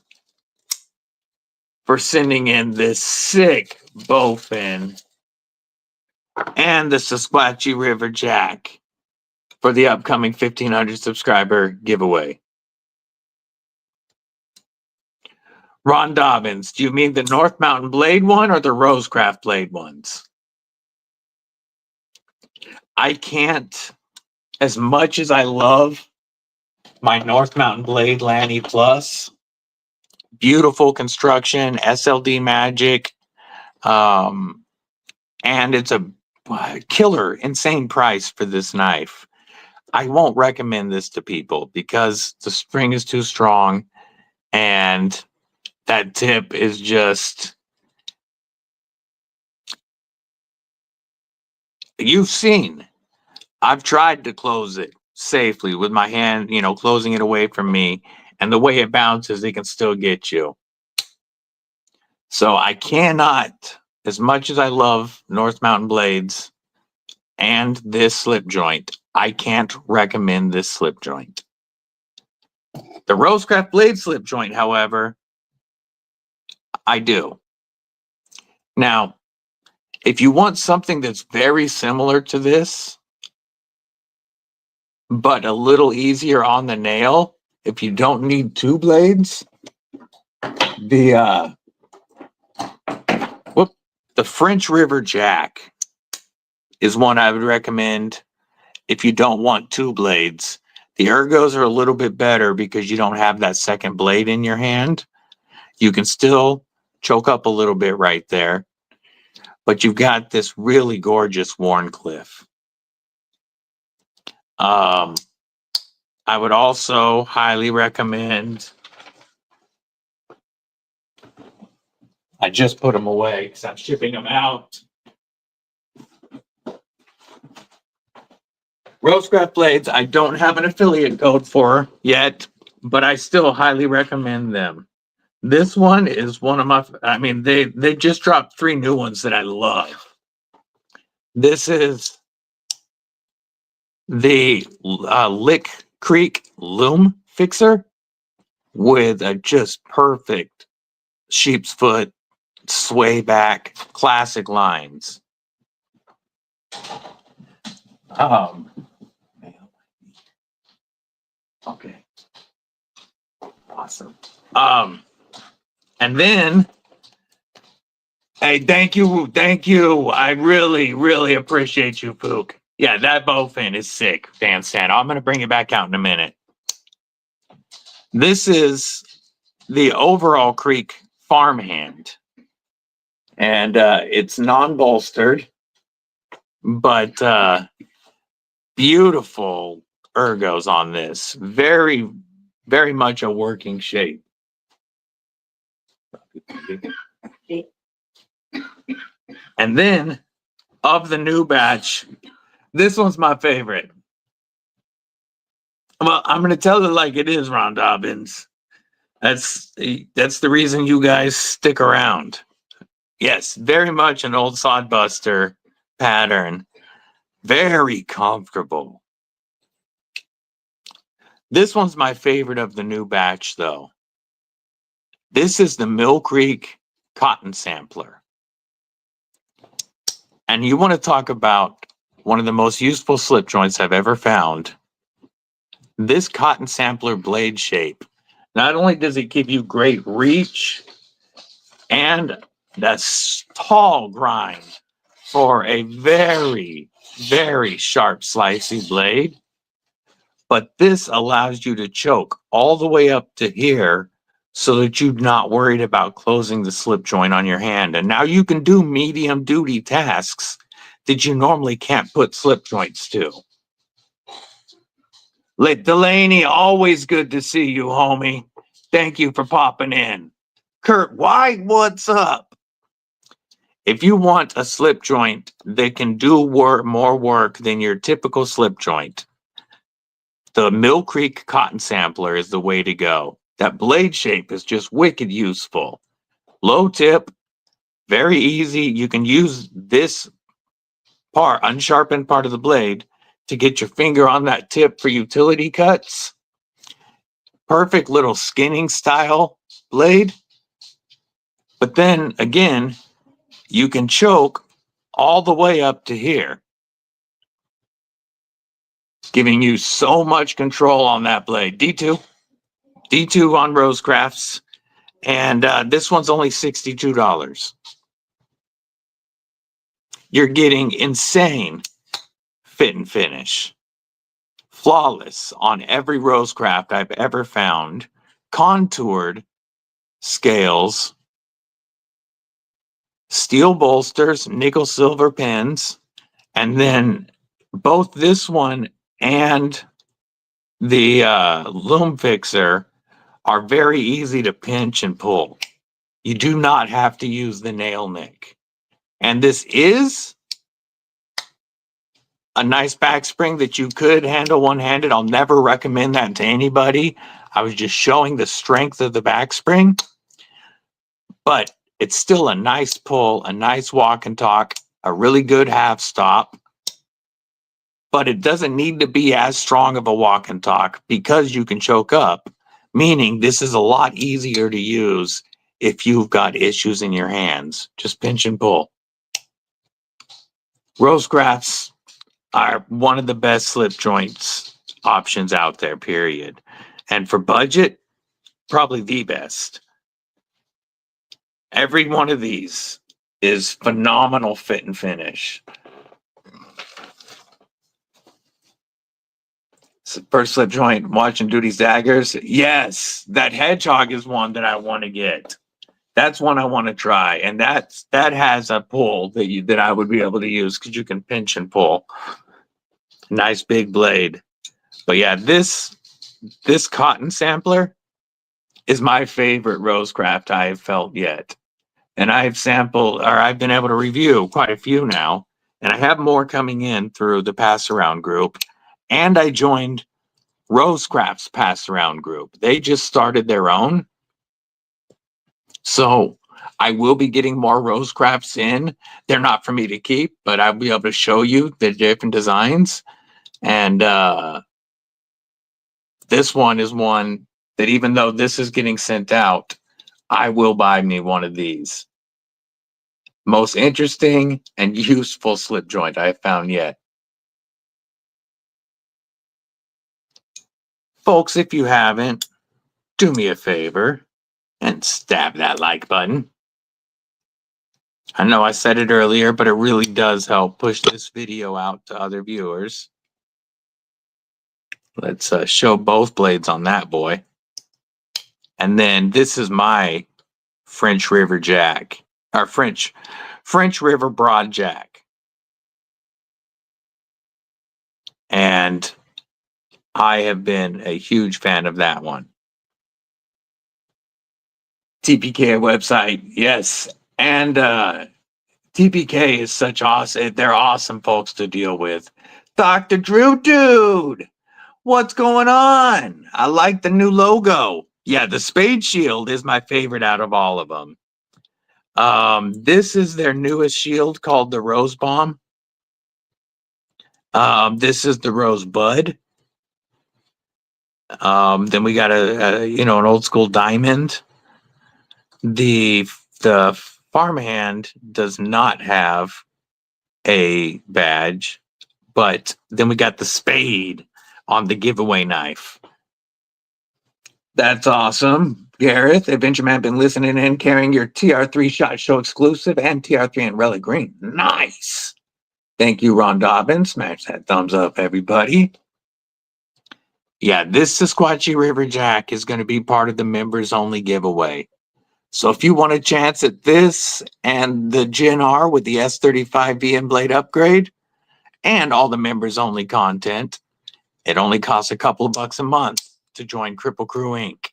A: for sending in this sick bowfin and the Sasquatchy River Jack for the upcoming 1,500 subscriber giveaway. Ron Dobbins, do you mean the North Mountain Blade one or the Rosecraft Blade ones? I can't, as much as I love my North Mountain Blade Lanny Plus, beautiful construction, SLD magic, and it's a killer, insane price for this knife. I won't recommend this to people because the spring is too strong and that tip is just, you've seen, I've tried to close it safely with my hand, closing it away from me, and the way it bounces, it can still get you. So I cannot, as much as I love North Mountain Blades and this slip joint, I can't recommend this slip joint. The Rosecraft Blade slip joint, however, I do. Now, if you want something that's very similar to this, but a little easier on the nail, if you don't need two blades, the French River Jack is one I would recommend if you don't want two blades. The ergos are a little bit better because you don't have that second blade in your hand. You can still choke up a little bit right there, but you've got this really gorgeous Wharncliffe. I would also highly recommend, I just put them away because I'm shipping them out. Rosecraft blades, I don't have an affiliate code for yet, but I still highly recommend them. This one is one of my, I mean, they just dropped 3 new ones that I love. This is the Lick Creek Loom Fixer with a just perfect sheep's foot sway back classic lines. Okay. Awesome. And then, hey, thank you. I really appreciate you, Pook. Yeah, that bowfin is sick, Dan Stan. I'm gonna bring it back out in a minute. This is the Overall Creek Farmhand, and it's non-bolstered, but beautiful ergos on this. Very much a working shape. And then, of the new batch, this one's my favorite. Well, I'm going to tell it like it is, Ron Dobbins. That's the reason you guys stick around. Yes, very much an old sodbuster pattern. Very comfortable. This one's my favorite of the new batch, though. This is the Mill Creek Cotton Sampler. And you want to talk about one of the most useful slip joints I've ever found. This Cotton Sampler blade shape. Not only does it give you great reach and that tall grind for a very sharp slicey blade, but this allows you to choke all the way up to here so that you're not worried about closing the slip joint on your hand. And now you can do medium duty tasks that you normally can't put slip joints to. Delaney, always good to see you, homie. Thank you for popping in. Kurt White, what's up? If you want a slip joint that can do more work than your typical slip joint, the Mill Creek Cotton Sampler is the way to go. That blade shape is just wicked useful. Low tip, very easy. You can use this part, unsharpened part of the blade, to get your finger on that tip for utility cuts. Perfect little skinning style blade. But then again, you can choke all the way up to here, giving you so much control on that blade. D2 on Rosecrafts, and this one's only $62. You're getting insane fit and finish. Flawless on every Rosecraft I've ever found. Contoured scales. Steel bolsters, nickel silver pins, and then both this one and the Loom Fixer are very easy to pinch and pull. You do not have to use the nail nick. And this is a nice back spring that you could handle one-handed. I'll never recommend that to anybody. I was just showing the strength of the back spring. But it's still a nice pull, a nice walk and talk, a really good half stop. But it doesn't need to be as strong of a walk and talk because you can choke up, meaning this is a lot easier to use if you've got issues in your hands. Just pinch and pull. Rosecrafts are one of the best slip joints options out there, period. And for budget, probably the best. Every one of these is phenomenal fit and finish. First slip joint, watching Duty's daggers. Yes, that hedgehog is one that I want to get. That's one I want to try, and that has a pull that I would be able to use because you can pinch and pull. Nice big blade. But yeah, this cotton sampler is my favorite Rosecraft I've felt yet. And I've been able to review quite a few now, and I have more coming in through the pass around group. And I joined Rosecraft's pass around group. They just started their own. So I will be getting more Rosecrafts in. They're not for me to keep, but I'll be able to show you the different designs. And this one is one that, even though this is getting sent out, I will buy me one of these. Most interesting and useful slip joint I have found yet. Folks, if you haven't, do me a favor and stab that like button. I know I said it earlier, but it really does help push this video out to other viewers. Let's show both blades on that boy. And then this is my French River Jack, or French River Broad Jack. And I have been a huge fan of that one. TPK website, yes. And TPK is such awesome. They're awesome folks to deal with. Dr. Drew, dude, what's going on? I like the new logo. Yeah, the Spade Shield is my favorite out of all of them. This is their newest shield called the Rose Bomb. This is the Rose Bud. Then we got an old school diamond. The farmhand does not have a badge, but then we got the spade on the giveaway knife. That's awesome. Gareth, Adventure Man, been listening in, carrying your TR3 Shot Show exclusive and TR3 and Relic Green. Nice. Thank you, Ron Dobbins. Smash that thumbs up, everybody. Yeah, this Sasquatchy River Jack is going to be part of the members only giveaway. So if you want a chance at this and the Gen R with the S35 VN blade upgrade and all the members only content, it only costs a couple of bucks a month to join Kripple Krew Inc.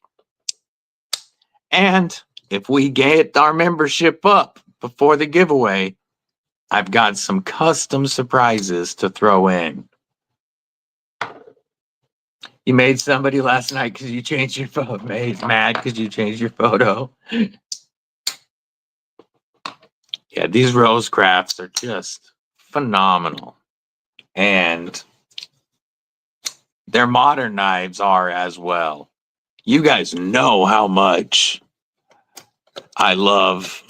A: And if we get our membership up before the giveaway, I've got some custom surprises to throw in. You made somebody last night because you changed your photo. Mad because you changed your photo. Yeah, these Rosecrafts are just phenomenal. And their modern knives are as well. You guys know how much I love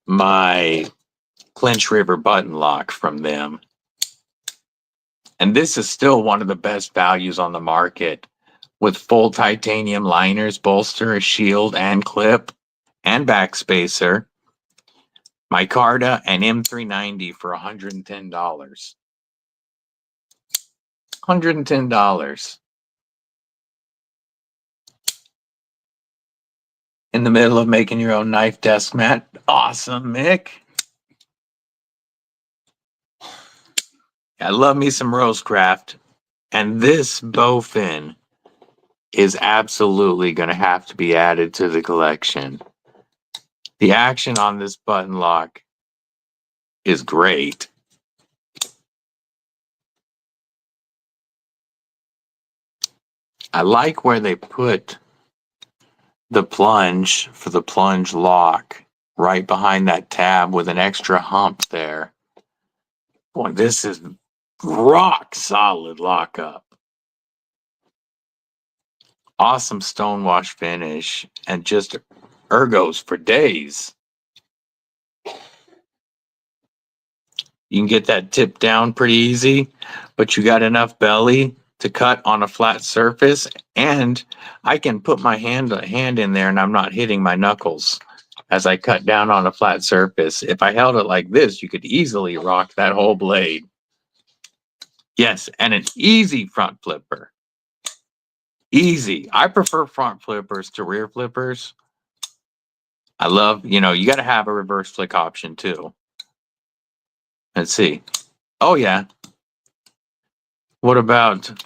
A: my Clinch River button lock from them. And this is still one of the best values on the market, with full titanium liners, bolster, shield, and clip, and backspacer. Micarta and M390 for $110. $110. In the middle of making your own knife desk mat. Awesome, Mick. I love me some Rosecraft. And this bowfin is absolutely going to have to be added to the collection. The action on this button lock is great. I like where they put the plunge for the plunge lock right behind that tab with an extra hump there. Boy, this is rock solid lockup. Awesome stonewash finish and just ergos for days. You can get that tip down pretty easy, but you got enough belly to cut on a flat surface, and I can put my hand in there and I'm not hitting my knuckles as I cut down on a flat surface. If I held it like this, you could easily rock that whole blade. Yes, and an easy front flipper. Easy. I prefer front flippers to rear flippers. I love, you got to have a reverse flick option too. Let's see. Oh yeah. What about,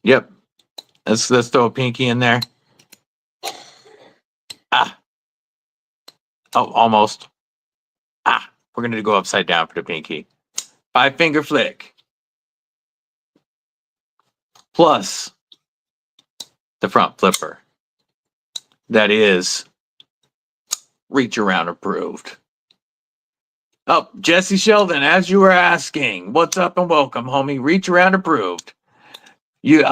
A: yep. Let's throw a pinky in there. Ah. Oh, almost. Ah, we're going to go upside down for the pinky. 5-finger flick. plus the front flipper that is reach around approved. Oh, Jesse Sheldon, as you were asking, what's up and welcome, homie. Reach around approved. You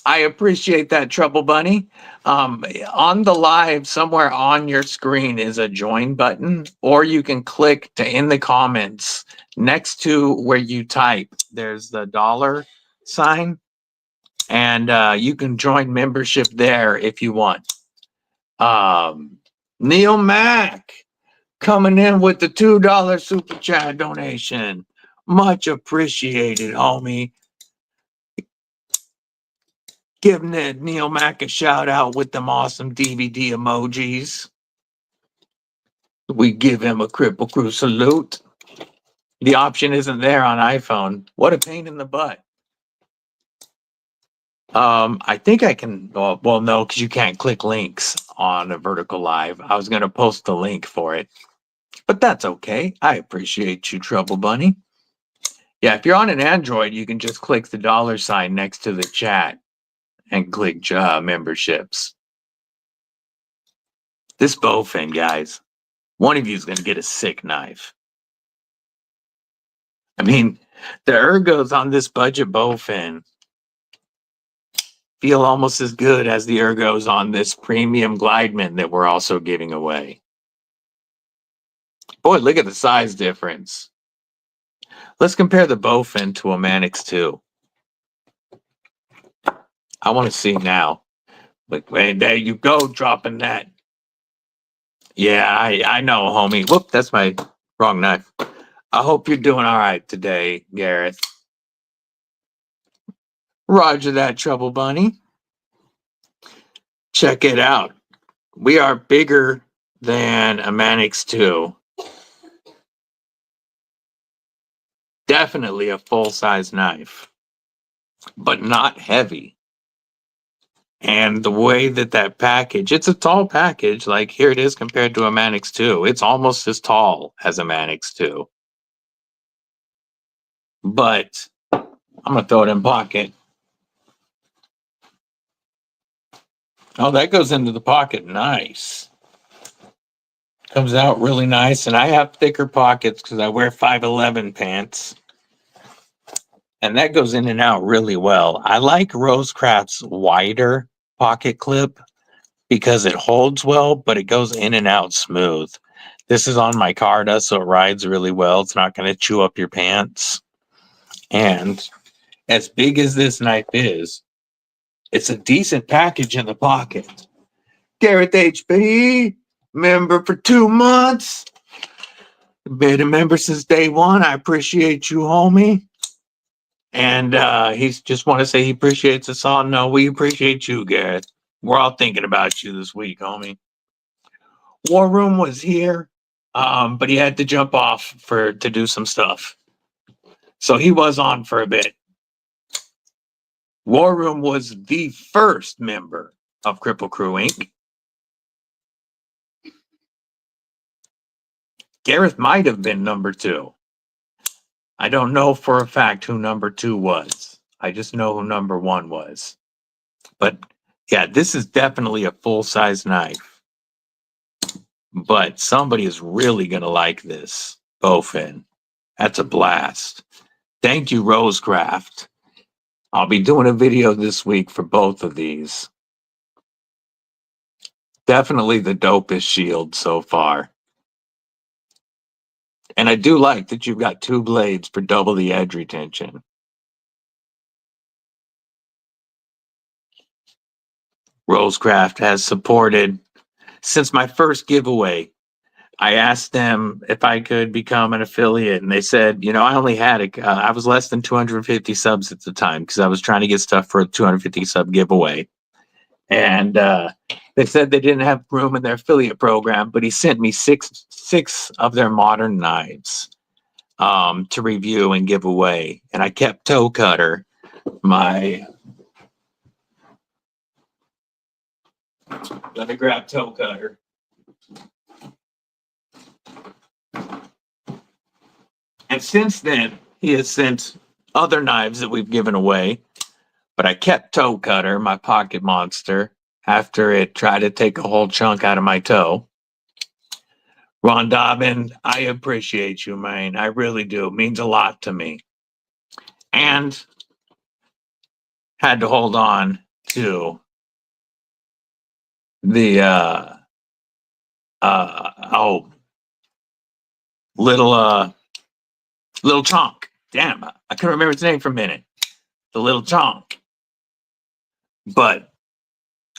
A: I appreciate that, Trouble Bunny. On the live, somewhere on your screen is a join button, or you can click to in the comments next to where you type. There's the dollar sign, and you can join membership there if you want. Neil Mack coming in with the $2 super chat donation. Much appreciated, homie. Giving Neil Mack a shout out with them awesome DVD emojis. We give him a Kripple Krew salute. The option isn't there on iPhone. What a pain in the butt. I think I can, well, no, because you can't click links on a vertical live. I was going to post the link for it, but that's okay. I appreciate you, Trouble Bunny. Yeah, if you're on an Android, you can just click the dollar sign next to the chat and click memberships. This bowfin, guys, one of you is going to get a sick knife. I mean, the ergos on this budget bowfin feel almost as good as the ergos on this premium Glideman that we're also giving away. Boy, look at the size difference. Let's compare the bowfin to a Manix 2. I want to see now. Like, wait, there you go, dropping that. Yeah, I know, homie. Whoop, that's my wrong knife. I hope you're doing all right today, Gareth. Roger that, Trouble Bunny. Check it out. We are bigger than a Manix 2. Definitely a full-size knife, but not heavy. And the way that package, it's a tall package. Like here it is compared to a Manix 2. It's almost as tall as a Manix 2. But I'm going to throw it in pocket. Oh, that goes into the pocket. Nice. Comes out really nice. And I have thicker pockets because I wear 5'11" pants. And that goes in and out really well. I like Rosecraft's wider pocket clip because it holds well, but it goes in and out smooth. This is on my Carta, so it rides really well. It's not going to chew up your pants. And as big as this knife is, it's a decent package in the pocket. Gareth HP, member for 2 months. Been a member since day one. I appreciate you, homie. And he's just want to say he appreciates us all. No, we appreciate you, Gareth. We're all thinking about you this week, homie. War Room was here, but he had to jump off to do some stuff. So he was on for a bit. War Room was the first member of Kripple Krew Inc. Gareth might have been number 2. I don't know for a fact who number 2 was. I just know who number 1 was. But yeah, this is definitely a full-size knife. But somebody is really going to like this bowfin. That's a blast. Thank you, Rosecraft. I'll be doing a video this week for both of these. Definitely the dopest shield so far. And I do like that you've got 2 blades for double the edge retention. Rosecraft has supported since my first giveaway. I asked them if I could become an affiliate, and they said, you know, I only had I was less than 250 subs at the time because I was trying to get stuff for a 250 sub giveaway. And they said they didn't have room in their affiliate program, but he sent me six of their modern knives to review and give away. And I kept Toe Cutter, let me grab Toe Cutter. And since then, he has sent other knives that we've given away. But I kept Toe Cutter, my pocket monster, after it tried to take a whole chunk out of my toe. Ron Dobbin, I appreciate you, man. I really do. It means a lot to me. And had to hold on to the little chonk. Damn, I couldn't remember its name for a minute. The little chonk. But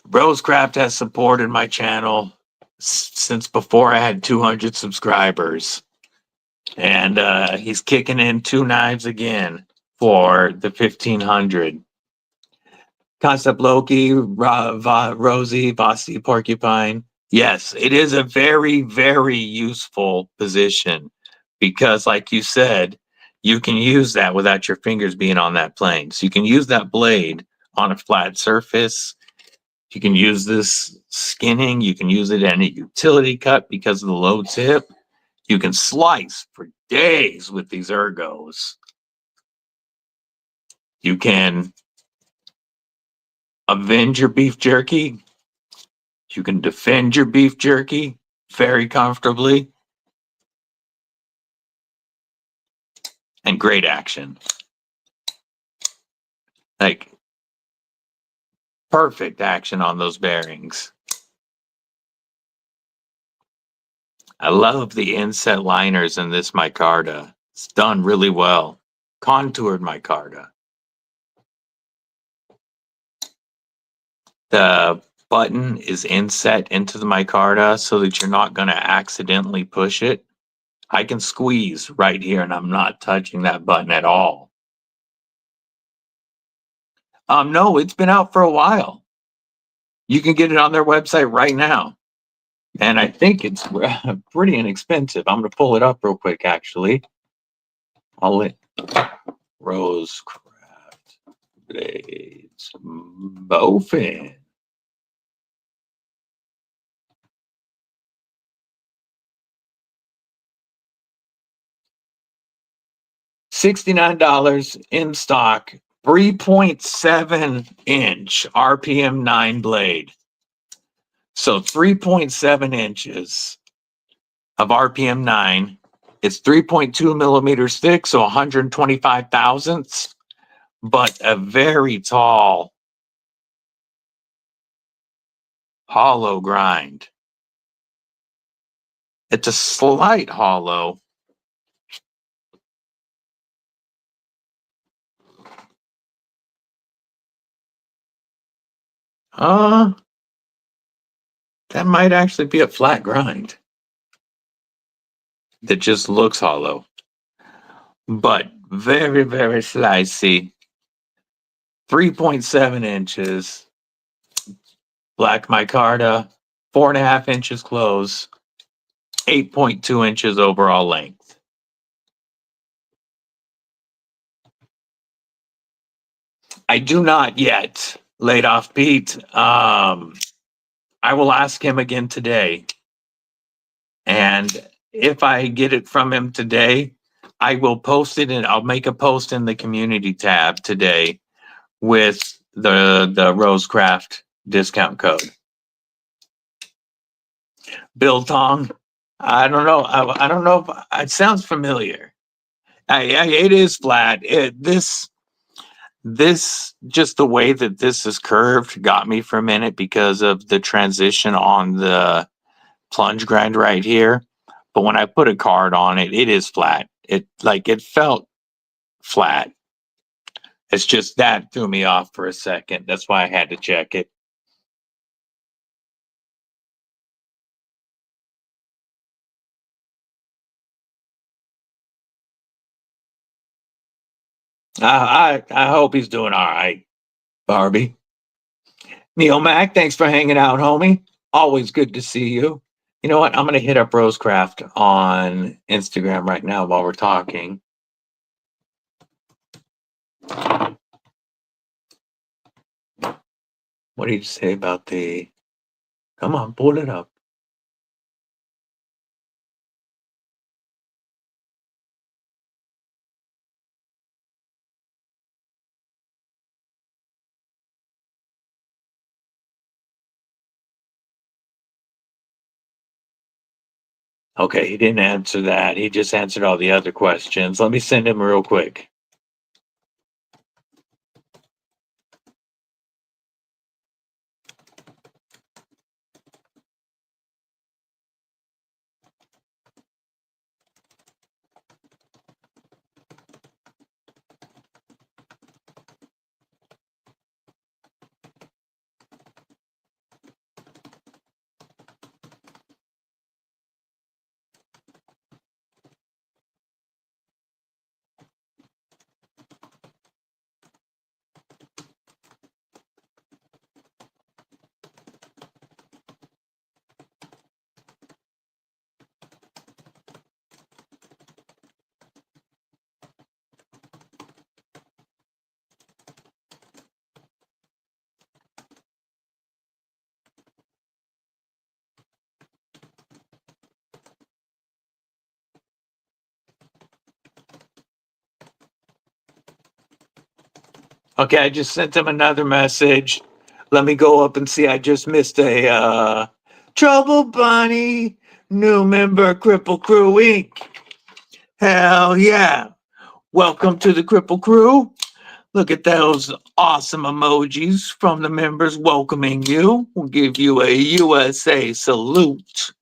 A: Rosecraft has supported my channel since before I had 200 subscribers. And he's kicking in 2 knives again for the 1500. Concept Loki, Rosie, Bossy Porcupine. Yes, it is a very, very useful position because, like you said, you can use that without your fingers being on that plane. So you can use that blade on a flat surface. You can use this skinning. You can use it in a utility cut because of the low tip. You can slice for days with these ergos. You can avenge your beef jerky. You can defend your beef jerky very comfortably. And great action. Like, perfect action on those bearings. I love the inset liners in this micarta. It's done really well. Contoured micarta. The button is inset into the micarta so that you're not going to accidentally push it. I can squeeze right here and I'm not touching that button at all. No, it's been out for a while. You can get it on their website right now. And I think it's pretty inexpensive. I'm going to pull it up real quick, actually. I'll let Rosecraft Blades Bowfin. $69 in stock, 3.7 inch RPM 9 blade. So 3.7 inches of RPM 9. It's 3.2 millimeters thick, so 125 thousandths, but a very tall hollow grind. It's a slight hollow. That might actually be a flat grind that just looks hollow, but very, very slicey. 3.7 inches, black micarta, 4.5 inches close, 8.2 inches overall length. I do not yet, laid off Pete. I will ask him again today. And if I get it from him today, I will post it and I'll make a post in the community tab today with the Rosecraft discount code. Biltong. I don't know. I don't know if it sounds familiar. It is flat. This just the way that this is curved got me for a minute because of the transition on the plunge grind right here. But when I put a card on it, it is flat. It felt flat. It's just that threw me off for a second. That's why I had to check it. I hope he's doing all right, Barbie. Neil Mac, thanks for hanging out, homie. Always good to see you. You know what? I'm going to hit up Rosecraft on Instagram right now while we're talking. What did you say about the... Come on, pull it up. Okay, he didn't answer that. He just answered all the other questions. Let me send him real quick. Okay, I just sent him another message. Let me go up and see. I just missed a Trouble Bunny, new member, Kripple Krew Inc. Hell yeah. Welcome to the Kripple Krew. Look at those awesome emojis from the members welcoming you. We'll give you a USA salute.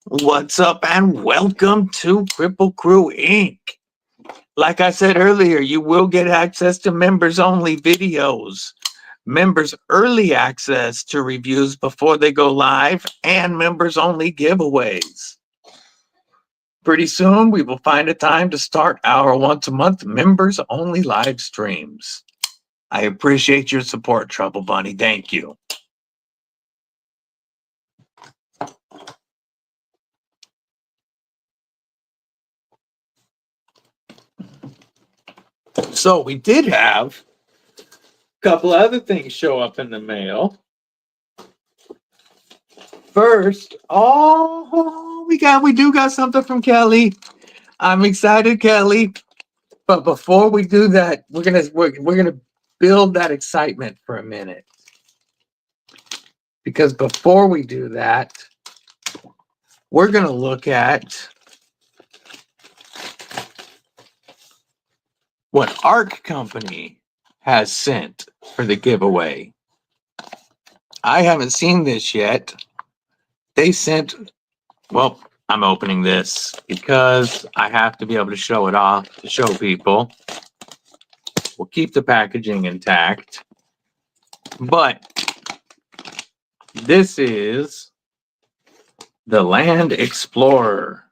A: What's up and welcome to Kripple Krew Inc. Like I said earlier, you will get access to members only videos, members early access to reviews before they go live, and members only giveaways. Pretty soon, we will find a time to start our once a month members only live streams. I appreciate your support, Trouble Bunny. Thank you. So we did have a couple other things show up in the mail. First, we do got something from Kelly. I'm excited, Kelly. But before we do that, we're gonna build that excitement for a minute. Because before we do that, we're gonna look at what Arc Company has sent for the giveaway. I haven't seen this yet. They sent, well, I'm opening this because I have to be able to show it off to show people. We'll keep the packaging intact. But this is the Land Explorer.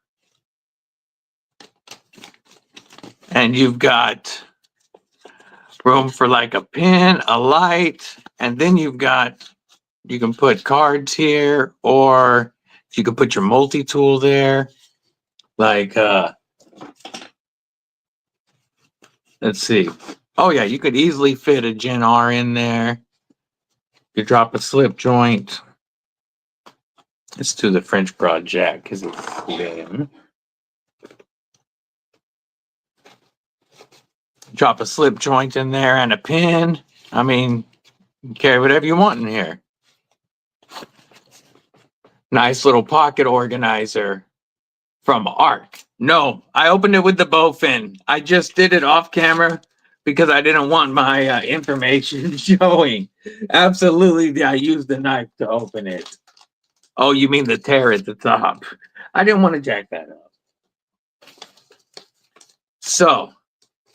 A: And you've got room for like a pin, a light, and then you can put cards here, or you can put your multi-tool there. Like, let's see. Oh yeah, you could easily fit a Gen R in there. You drop a slip joint. Let's do the French broad jack because it's slim. Drop a slip joint in there and a pin. I mean, you carry whatever you want in here. Nice little pocket organizer from Arc. No, I opened it with the bowfin. I just did it off camera because I didn't want my information showing. Absolutely, I used the knife to open it. Oh, you mean the tear at the top. I didn't want to jack that up. So,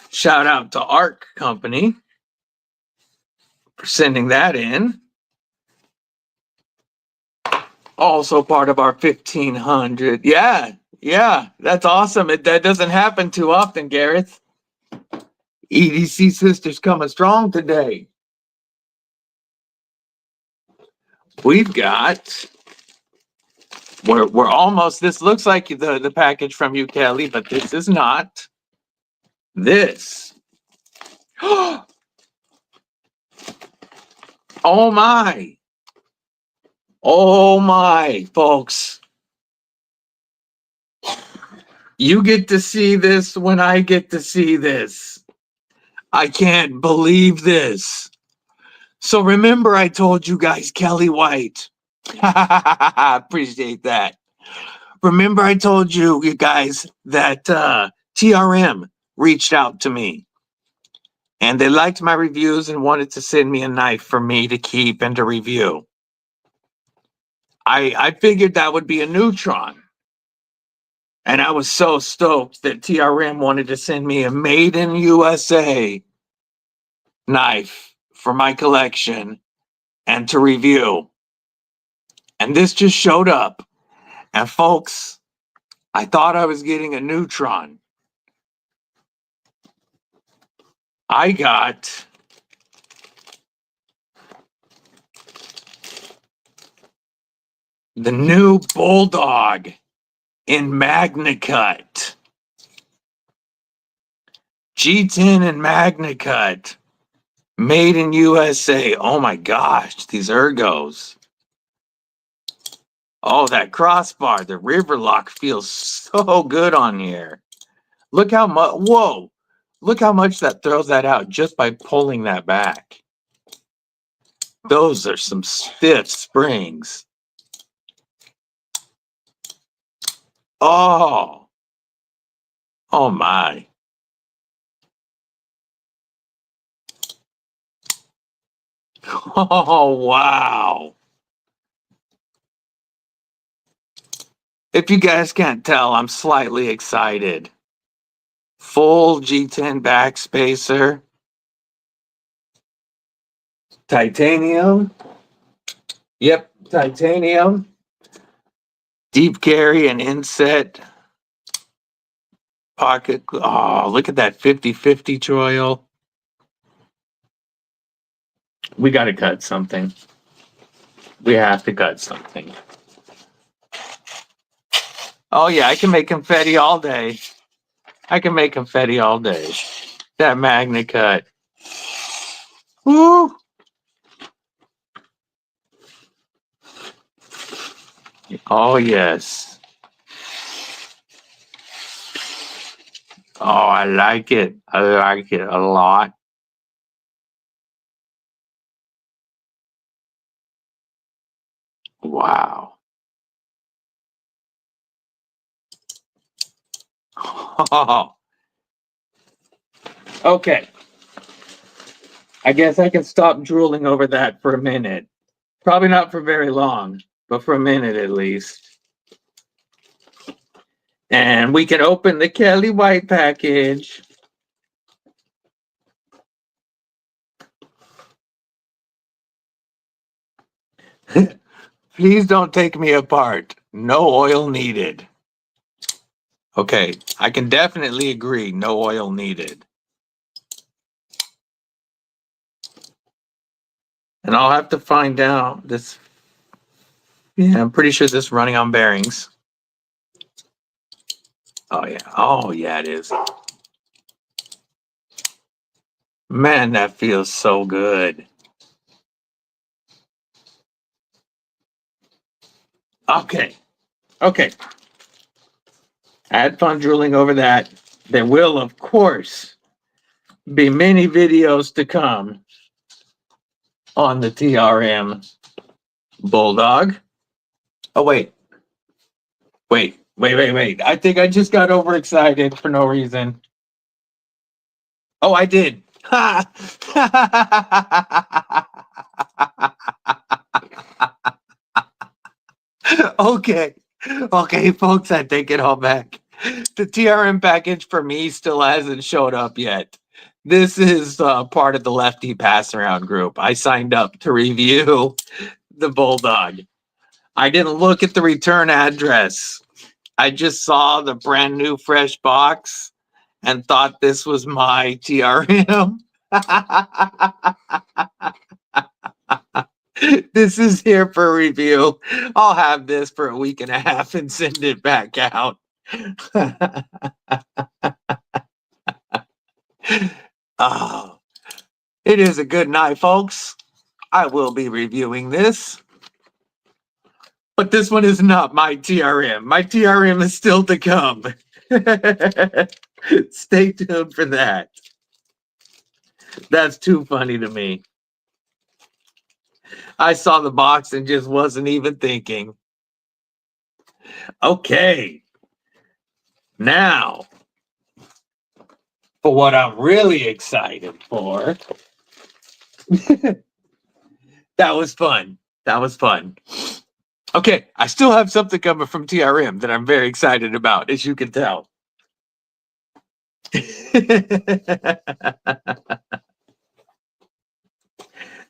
A: shout out to Arc Company for sending that in. Also part of our 1500. Yeah, that's awesome. That doesn't happen too often, Gareth. EDC sisters coming strong today. We've got, we're almost, this looks like the package from you, Kelly, but this is not. This. Oh my. Oh my, folks. You get to see this when I get to see this. I can't believe this. So remember I told you guys Kelly White. Appreciate that. Remember I told you guys that TRM reached out to me and they liked my reviews and wanted to send me a knife for me to keep and to review. I figured that would be a Neutron. And I was so stoked that TRM wanted to send me a made in USA knife for my collection and to review. And this just showed up. And folks, I thought I was getting a Neutron. I got the new Bulldog in MagnaCut. G10 and MagnaCut. Made in USA. Oh my gosh, these ergos. Oh, that crossbar, the river lock feels so good on here. Look how much, whoa. Look how much that throws that out just by pulling that back. Those are some stiff springs. Oh. Oh my. Oh, wow. If you guys can't tell, I'm slightly excited. Full G10 backspacer. Titanium. Yep, titanium. Deep carry and inset. Pocket. Oh, look at that 50/50 choil. We got to cut something. We have to cut something. Oh, yeah, I can make confetti all day. I can make confetti all day. That MagnaCut. Woo! Oh, yes. Oh, I like it. I like it a lot. Wow. Oh. Okay. I guess I can stop drooling over that for a minute. Probably not for very long, but for a minute at least. And we can open the Kelly White package. Please don't take me apart. No oil needed. Okay, I can definitely agree. No oil needed. And I'll have to find out this. Yeah, I'm pretty sure this is running on bearings. Oh, yeah. Oh, yeah, it is. Man, that feels so good. Okay. Okay. I had fun drooling over that. There will, of course, be many videos to come on the TRM Bulldog. Oh, wait. Wait. I think I just got overexcited for no reason. Oh, I did. Okay. Okay, folks, I take it all back. The TRM package for me still hasn't showed up yet. This is part of the Lefty Pass Around group. I signed up to review the Bulldog. I didn't look at the return address. I just saw the brand new fresh box and thought this was my TRM. This is here for review. I'll have this for a week and a half and send it back out. Oh, it is a good night, folks. I will be reviewing this. But this one is not my TRM. My TRM is still to come. Stay tuned for that. That's too funny to me. I saw the box and just wasn't even thinking. Okay. Now, for what I'm really excited for. That was fun. That was fun. Okay, I still have something coming from TRM that I'm very excited about, as you can tell.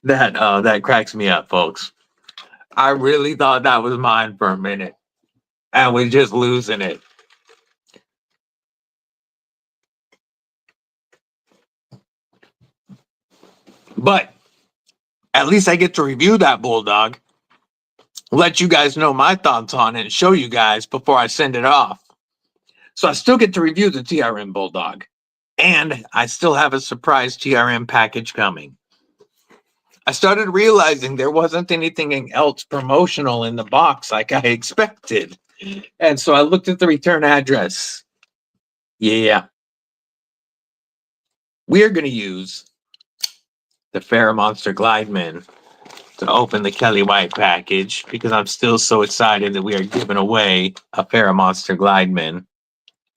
A: That cracks me up, folks. I really thought that was mine for a minute, and we're just losing it. But at least I get to review that Bulldog, let you guys know my thoughts on it, and show you guys before I send it off. So I still get to review the TRM Bulldog, and I still have a surprise TRM package coming. I started realizing there wasn't anything else promotional in the box like I expected. And so I looked at the return address. Yeah. We are going to use the FerraMonster Glideman to open the Kelly White package because I'm still so excited that we are giving away a FerraMonster Glideman.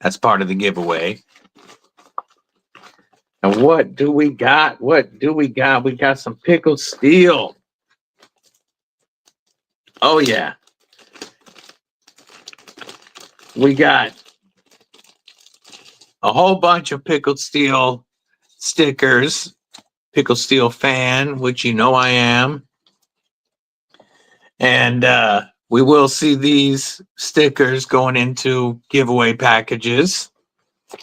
A: That's part of the giveaway. And what do we got? What do we got? We got some Pickled Steel. Oh, yeah. We got a whole bunch of Pickled Steel stickers. Pickled Steel fan, which you know I am. And we will see these stickers going into giveaway packages.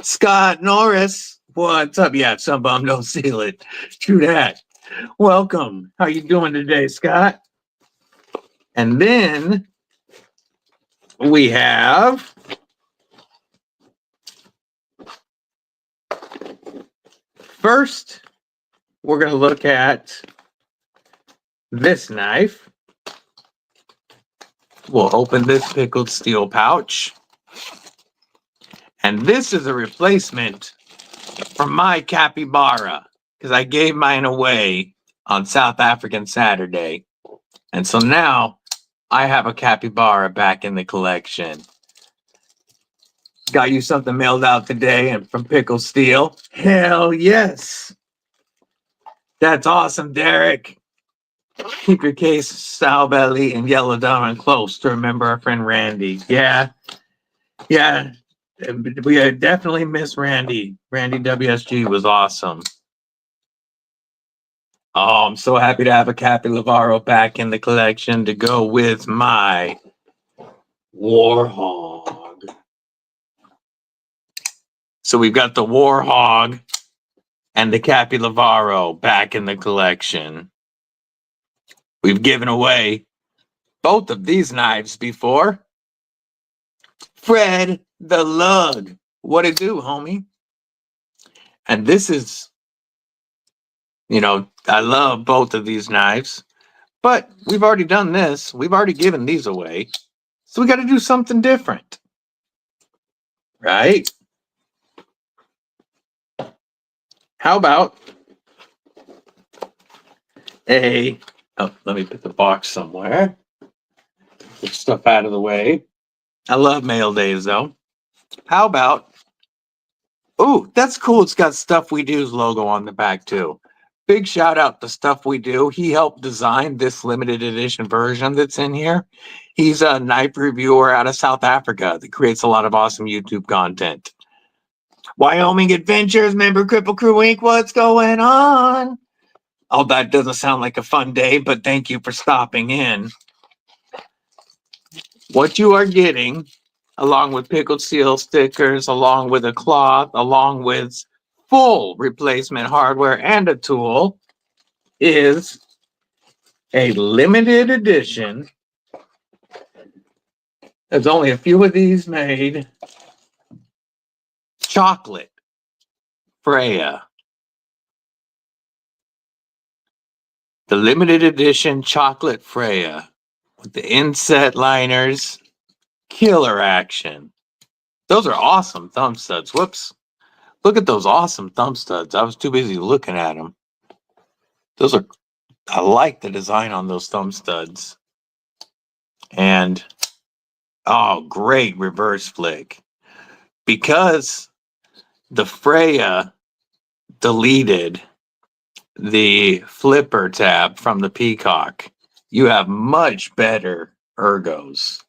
A: Scott Norris, what's up? Yeah, some bum don't seal it. True that. Welcome. How you doing today, Scott? And then we have first, we're going to look at this knife. We'll open this Pickled Steel pouch. And this is a replacement for my capybara because I gave mine away on South African Saturday. And so now I have a capybara back in the collection. Got you something mailed out today and from Pickled Steel. Hell yes. That's awesome, Derek. Keep your case, Sal Belly, and Yellow Diamond close to remember our friend Randy. Yeah. We definitely miss Randy. Randy WSG was awesome. Oh, I'm so happy to have a Cappy Lavaro back in the collection to go with my Warhog. So we've got the Warhog and the Cappy Lavaro back in the collection. We've given away both of these knives before. Fred the Lug. What it do, homie? And this is, you know, I love both of these knives, but we've already done this. We've already given these away. So we got to do something different. Right? How about let me put the box somewhere. Get stuff out of the way. I love mail days though. How about, oh, that's cool. It's got Stuff We Do's logo on the back too. Big shout out to Stuff We Do. He helped design this limited edition version that's in here. He's a knife reviewer out of South Africa that creates a lot of awesome YouTube content. Wyoming Adventures, member Kripple Krew Inc. What's going on? Oh, that doesn't sound like a fun day, but thank you for stopping in. What you are getting, along with Pickled Steel stickers, along with a cloth, along with full replacement hardware and a tool, is a limited edition. There's only a few of these made. Chocolate Freya. The limited edition Chocolate Freya with the inset liners. Killer action. Those are awesome thumb studs. Whoops. Look at those awesome thumb studs. I was too busy looking at them. I like the design on those thumb studs. And Oh, great reverse flick. Because the Freya deleted the flipper tab from the Peacock, you have much better ergos.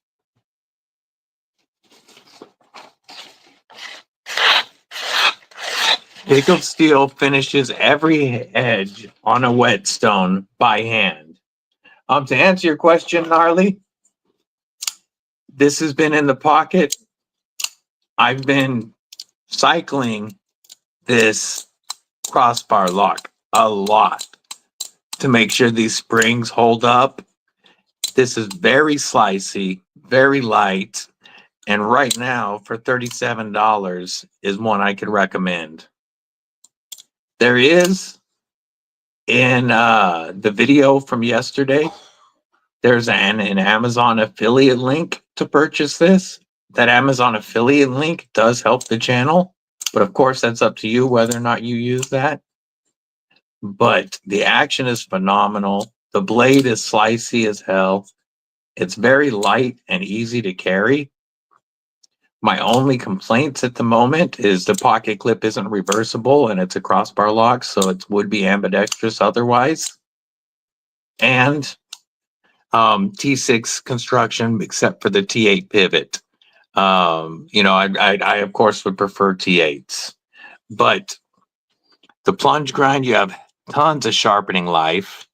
A: Pickled Steel finishes every edge on a whetstone by hand. To answer your question, Gnarly, this has been in the pocket. I've been cycling this crossbar lock a lot to make sure these springs hold up. This is very slicey, very light, and right now for $37 is one I could recommend. There is in the video from yesterday, there's an Amazon affiliate link to purchase this. That Amazon affiliate link does help the channel, but of course that's up to you whether or not you use that. But the action is phenomenal. The blade is slicey as hell. It's very light and easy to carry. My only complaints at the moment is the pocket clip isn't reversible and it's a crossbar lock, so it would be ambidextrous otherwise. And T6 construction, except for the T8 pivot. I of course would prefer T8s, but the plunge grind, you have tons of sharpening life.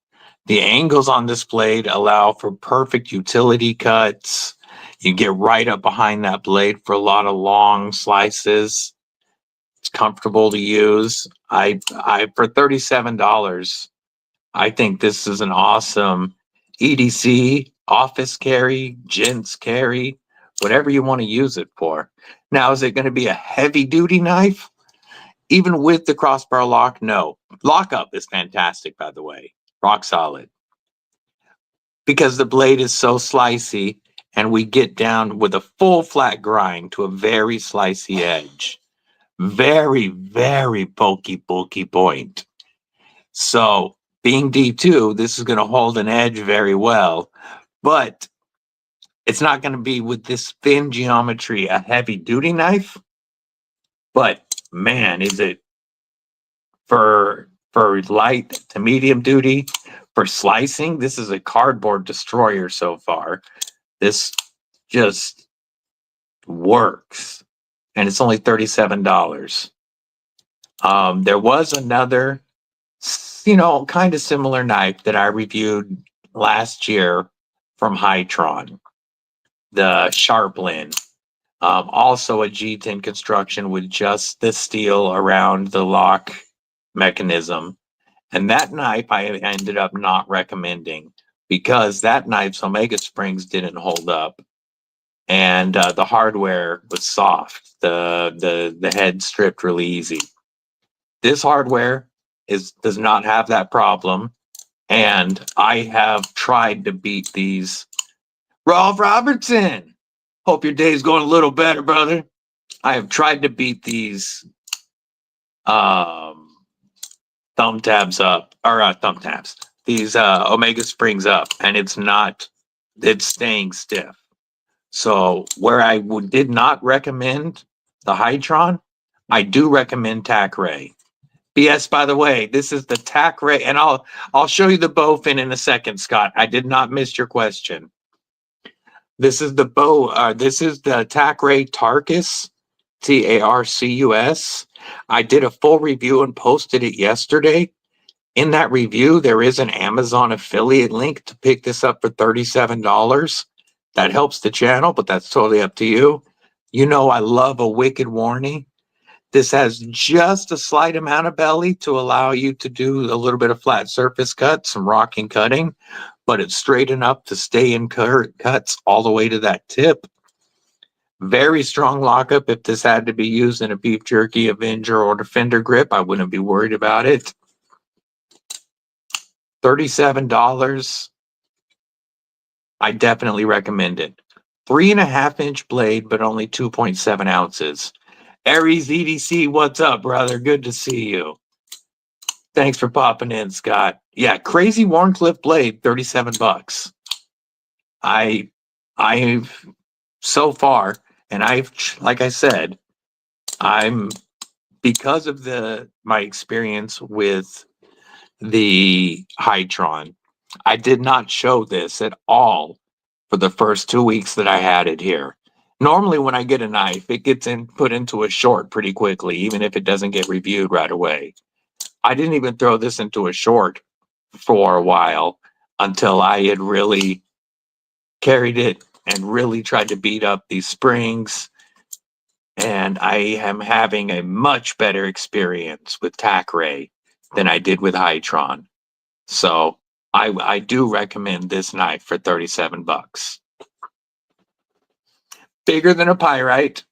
A: The angles on this blade allow for perfect utility cuts. You get right up behind that blade for a lot of long slices. It's comfortable to use. I for $37, I think this is an awesome EDC, office carry, gents carry, whatever you want to use it for. Now, is it going to be a heavy duty knife? Even with the crossbar lock, no. Lockup is fantastic, by the way. Rock solid. Because the blade is so slicey and we get down with a full flat grind to a very slicey edge. Very, very bulky point. So being D2, this is going to hold an edge very well, but it's not going to be with this thin geometry a heavy duty knife. But man, is it for light to medium duty, for slicing. This is a cardboard destroyer so far. This just works, and it's only $37. There was another, kind of similar knife that I reviewed last year from Hytron, the Sharplin. Also a G10 construction with just the steel around the lock mechanism. And that knife I ended up not recommending because that knife's omega springs didn't hold up. And the hardware was soft. The head stripped really easy. This hardware does not have that problem. And I have tried to beat these. Rolf Robertson, hope your day's going a little better, brother. I have tried to beat these thumb tabs up, or thumb tabs, these omega springs up, and it's staying stiff. So where I did not recommend the Hytron, I do recommend TAC-Ray. Yes, by the way, this is the TAC-Ray, and I'll show you the bowfin in a second, Scott. I did not miss your question. This is the this is the TAC-Ray Tarkus, Tarcus. I did a full review and posted it yesterday. In that review, there is an Amazon affiliate link to pick this up for $37. That helps the channel, but that's totally up to you. You know I love a wicked warning. This has just a slight amount of belly to allow you to do a little bit of flat surface cut, some rocking cutting, but it's straight enough to stay in cuts all the way to that tip. Very strong lockup. If this had to be used in a beef jerky, Avenger, or Defender grip, I wouldn't be worried about it. $37. I definitely recommend it. 3.5-inch blade, but only 2.7 ounces. Aries EDC, what's up, brother? Good to see you. Thanks for popping in, Scott. Yeah, crazy Warncliffe blade, $37. so far, and like I said, because of my experience with the Hytron, I did not show this at all for the first 2 weeks that I had it here. Normally when I get a knife, it gets put into a short pretty quickly, even if it doesn't get reviewed right away. I didn't even throw this into a short for a while until I had really carried it and really tried to beat up these springs. And I am having a much better experience with Tack Ray than I did with Hytron. So I do recommend this knife for 37 bucks. Bigger than a pyrite.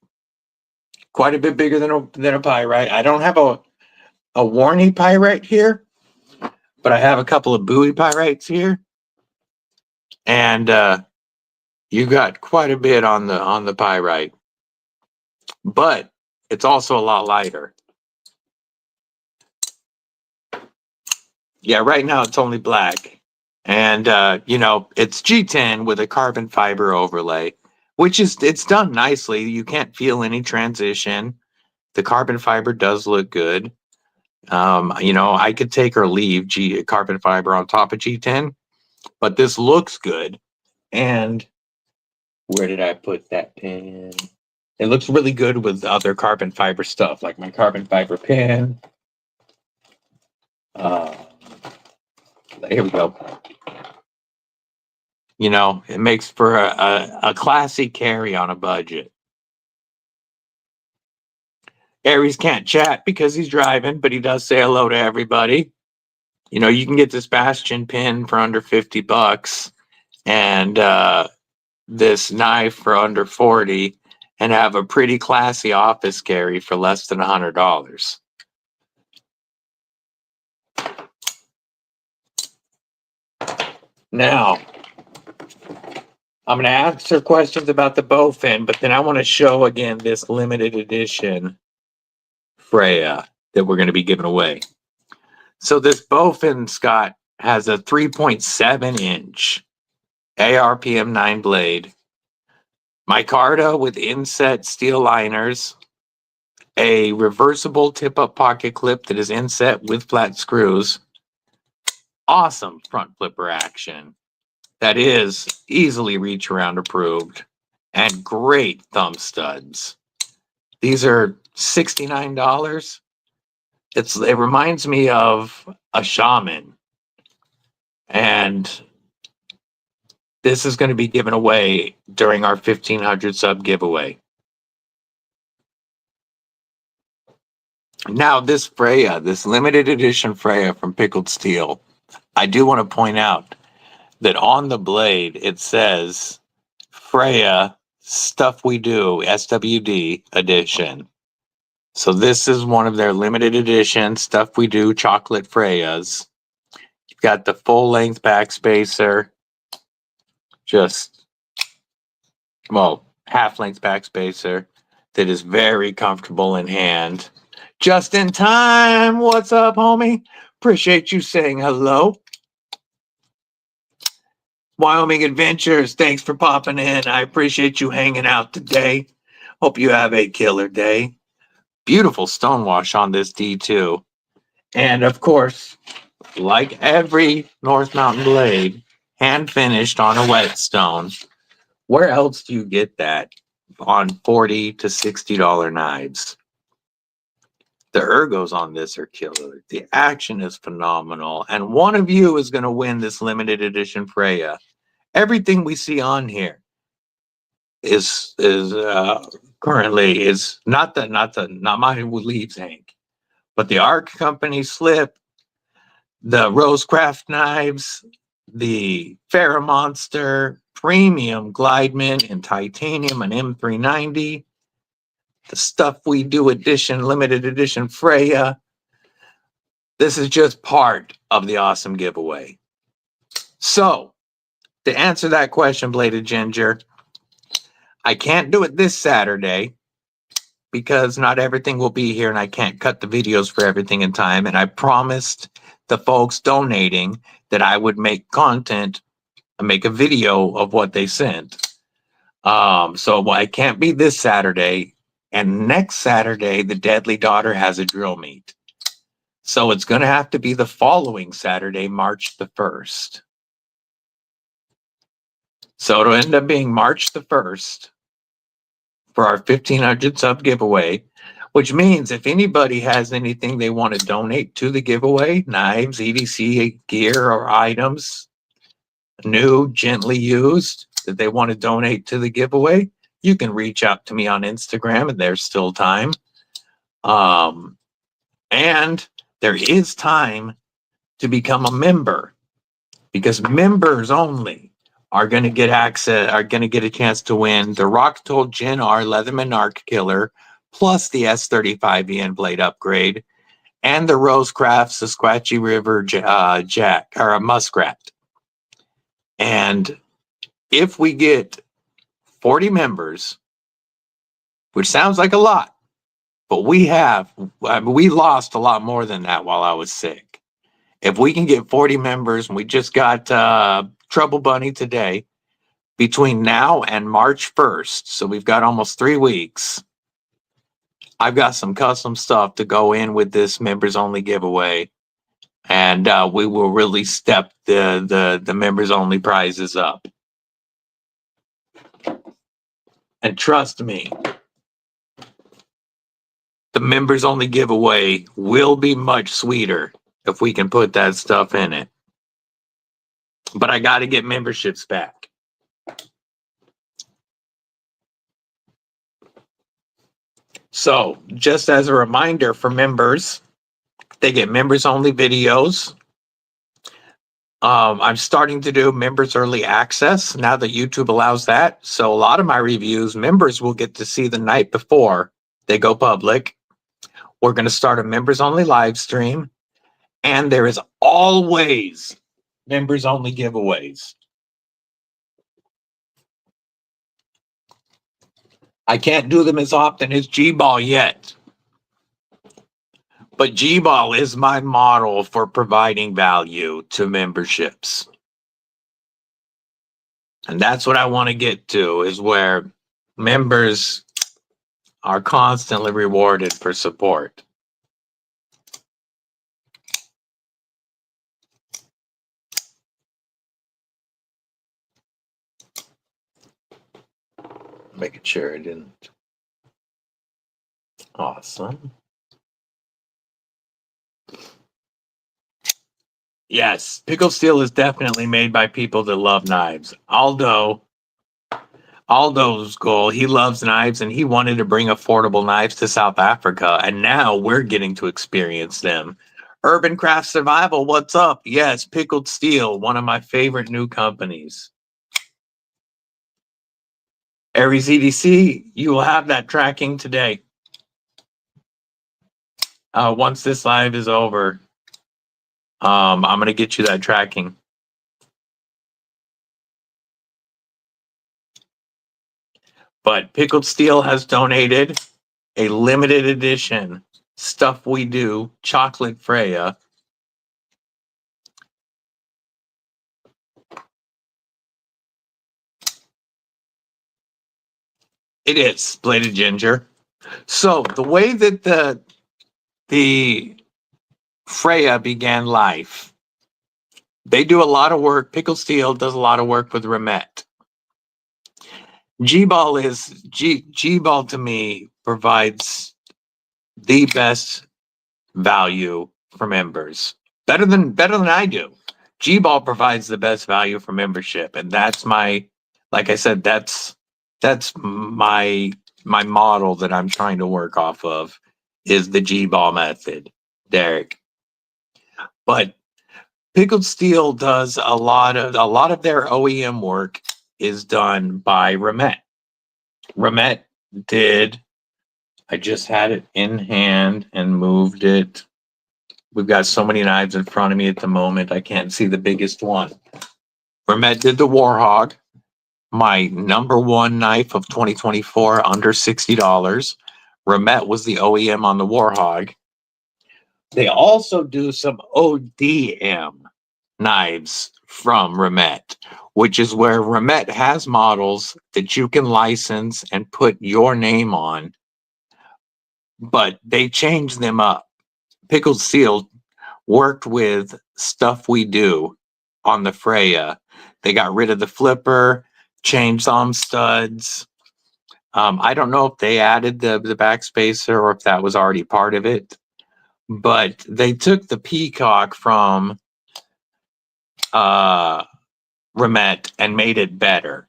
A: Quite a bit bigger than a pyrite. I don't have a Warney pyrite here, but I have a couple of Bowie pyrites here. And you got quite a bit on the pyrite. But it's also a lot lighter. Yeah, right now it's only black. And, it's G10 with a carbon fiber overlay, which it's done nicely. You can't feel any transition. The carbon fiber does look good. I could take or leave carbon fiber on top of G10, but this looks good. And where did I put that pin? It looks really good with other carbon fiber stuff, like my carbon fiber pin. Here we go. It makes for a classy carry on a budget. Aries can't chat because he's driving, but he does say hello to everybody. You can get this Bastion pin for under 50 bucks and this knife for under 40 and have a pretty classy office carry for less than $100. Now, I'm going to answer questions about the bowfin, but then I want to show again this limited edition Freya that we're going to be giving away. So this bowfin, Scott, has a 3.7 inch ARPM 9 blade, micarta with inset steel liners, a reversible tip-up pocket clip that is inset with flat screws, awesome front flipper action that is easily reach around approved, and great thumb studs. These are $69. It reminds me of a Shaman, and this is going to be given away during our 1,500 sub giveaway. Now, this Freya, this limited edition Freya from Pickled Steel, I do want to point out that on the blade, it says Freya Stuff We Do, SWD edition. So this is one of their limited edition Stuff We Do chocolate Freyas. You've got the full length back spacer, half length back spacer that is very comfortable in hand. Just in time. What's up, homie? Appreciate you saying hello. Wyoming Adventures, thanks for popping in. I appreciate you hanging out today. Hope you have a killer day. Beautiful stonewash on this D2. And of course, like every North Mountain blade, hand finished on a whetstone. Where else do you get that on $40 to $60 knives? The ergos on this are killer. The action is phenomenal. And one of you is going to win this limited edition Freya. Everything we see on here is currently is not my leaves, Hank, but the Arc Company slip, the Rosecraft knives, the FerraMonster premium Glideman in titanium and M390, the Stuff We Do edition, limited edition Freya. This is just part of the awesome giveaway. So, to answer that question, Bladed Ginger, I can't do it this Saturday because not everything will be here and I can't cut the videos for everything in time. And I promised the folks donating that I would make content and make a video of what they sent. So well, it can't be this Saturday. And next Saturday, the Deadly Daughter has a drill meet. So it's going to have to be the following Saturday, March the 1st. So it'll end up being March the 1st for our 1,500 sub giveaway, which means if anybody has anything they want to donate to the giveaway, knives, EDC gear, or items, new, gently used, that they want to donate to the giveaway, you can reach out to me on Instagram, and there's still time. And there is time to become a member, because members only are going to get access, are going to get a chance to win the Rock Told Gen R Leatherman Arc Killer, plus the S35 EN Blade upgrade, and the Rosecraft Sasquatchy River Jack, or a Muskrat. And if we get 40 members, which sounds like a lot, but we lost a lot more than that while I was sick. If we can get 40 members, and we just got Trouble Bunny today, between now and March 1st, so we've got almost 3 weeks, I've got some custom stuff to go in with this members only giveaway, and we will really step the members only prizes up. And trust me, the members only giveaway will be much sweeter if we can put that stuff in it. But I got to get memberships back. So just as a reminder for members, they get members only videos. I'm starting to do members early access now that YouTube allows that. So a lot of my reviews, members will get to see the night before they go public. We're going to start a members only live stream, and there is always members only giveaways. I can't do them as often as G-Ball yet, but G-Ball is my model for providing value to memberships. And that's what I want to get to, is where members are constantly rewarded for support. Making sure I didn't. Awesome. Yes, Pickled Steel is definitely made by people that love knives. Aldo's goal, he loves knives, and he wanted to bring affordable knives to South Africa, and now we're getting to experience them. Urban Craft Survival, what's up? Yes, Pickled Steel, one of my favorite new companies. Aries EDC, you will have that tracking today. Once this live is over, I'm going to get you that tracking. But Pickled Steel has donated a limited edition Stuff We Do chocolate Freya. It is bladed ginger. So the way that the Freya began life, they do a lot of work. Pickled Steel does a lot of work with Remet. G-Ball to me provides the best value for members. Better than I do. G-Ball provides the best value for membership, and that's my, like I said, that's my model that I'm trying to work off of, is the G-Ball method, Derek. But Pickled Steel does a lot of their OEM work is done by Remet. Remet did, I just had it in hand and moved it. We've got so many knives in front of me at the moment, I can't see the biggest one. Remet did the Warhog, my #1 knife of 2024, under $60. Remet was the OEM on the Warhog. They also do some ODM knives from Remet, which is where Remet has models that you can license and put your name on, but they changed them up. Pickled Steel worked with Stuff We Do on the Freya. They got rid of the flipper, changed some studs. I don't know if they added the backspacer or if that was already part of it, but they took the Peacock from Remet and made it better.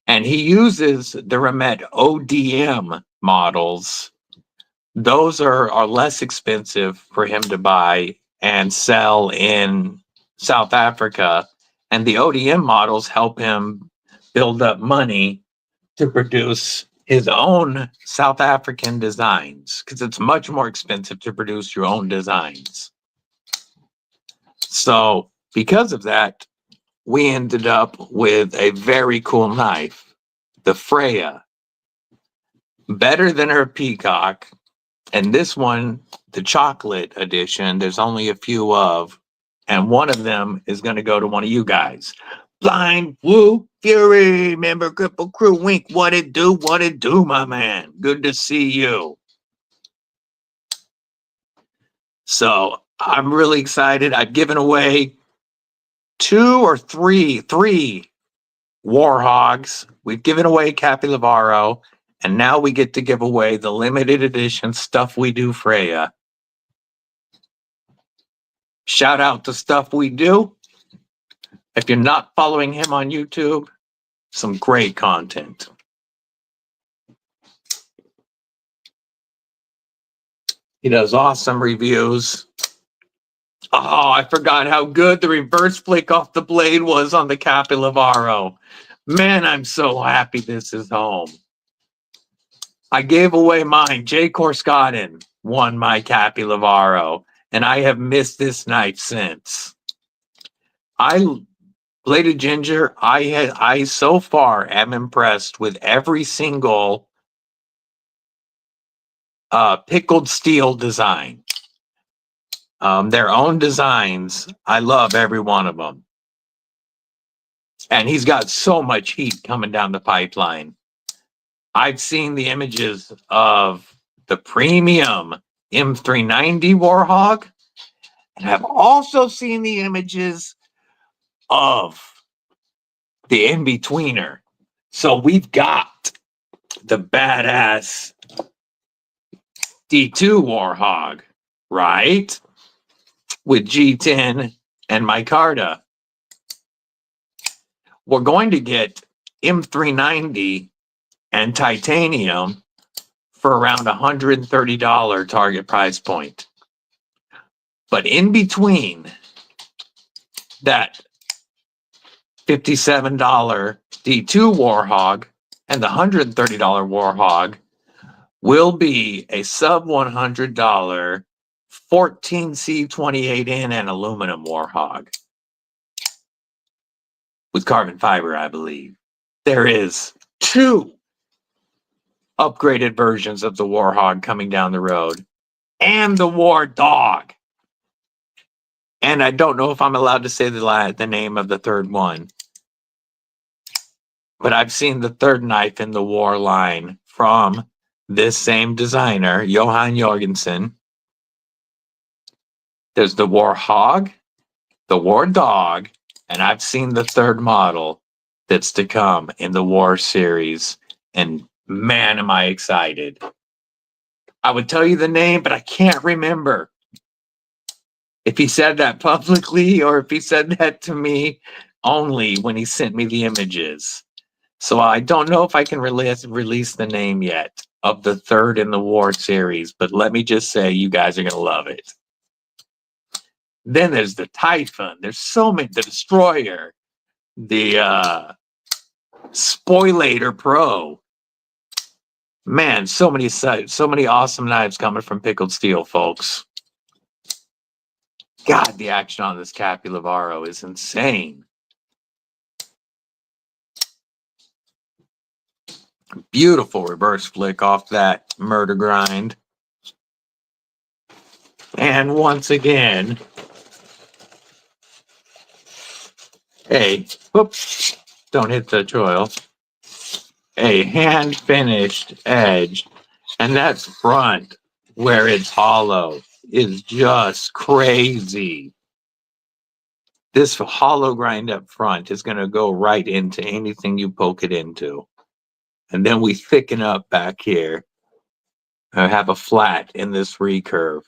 A: And he uses the Remet ODM models. Those are less expensive for him to buy and sell in South Africa. And the ODM models help him build up money to produce his own South African designs, because it's much more expensive to produce your own designs. So because of that, we ended up with a very cool knife, the Freya. Better than her Peacock. And this one, the chocolate edition, there's only a few of, and one of them is going to go to one of you guys. Blind Woo Fury, remember Kripple Krew, wink, what it do, my man. Good to see you. So I'm really excited. I've given away three Warhogs. We've given away Capilevaro, and now we get to give away the limited edition Stuff We Do Freya. Shout out to Stuff We Do. If you're not following him on YouTube, some great content. He does awesome reviews. Oh, I forgot how good the reverse flick off the blade was on the Capilevaro. Man, I'm so happy this is home. I gave away mine. Jay Korskodin won my Capilevaro, and I have missed this knife since. Bladed Ginger, I so far am impressed with every single Pickled Steel design. Their own designs. I love every one of them. And he's got so much heat coming down the pipeline. I've seen the images of the premium M390 Warhog, and I've also seen the images of the in-betweener. So we've got the badass D2 Warhog, right? With G10 and micarta. We're going to get M390 and titanium for around $130 target price point. But in between that $57 D2 Warhog and the $130 Warhog will be a sub $100 14C28N and aluminum Warhog with carbon fiber, I believe. There is 2 upgraded versions of the Warhog coming down the road, and the War Dog. And I don't know if I'm allowed to say the name of the third one, but I've seen the third knife in the War line from this same designer, Johan Jorgensen. There's the Warhog, the War Dog, and I've seen the third model that's to come in the War series. And man, am I excited. I would tell you the name, but I can't remember if he said that publicly or if he said that to me only when he sent me the images. So I don't know if I can release the name yet of the third in the War series, but let me just say you guys are going to love it. Then there's the Typhon. There's so many, the Destroyer, the Spoilator Pro. Man, so many awesome knives coming from Pickled Steel, folks. God, the action on this Capilevaro is insane. Beautiful reverse flick off that murder grind. And once again, a, whoops, don't hit the oil, a hand finished edge. And that front where it's hollow is just crazy. This hollow grind up front is going to go right into anything you poke it into. And then we thicken up back here. I have a flat in this recurve.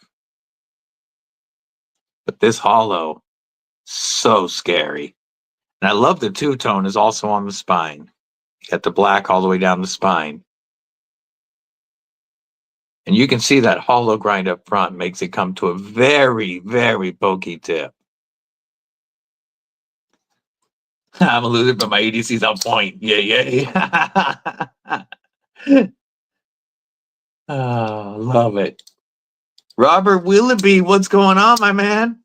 A: But this hollow, so scary. And I love the two-tone is also on the spine. You got the black all the way down the spine. And you can see that hollow grind up front makes it come to a very, very pokey tip. I'm a loser, but my EDC's on point. Yay. Oh, love it. Robert Willoughby, what's going on, my man?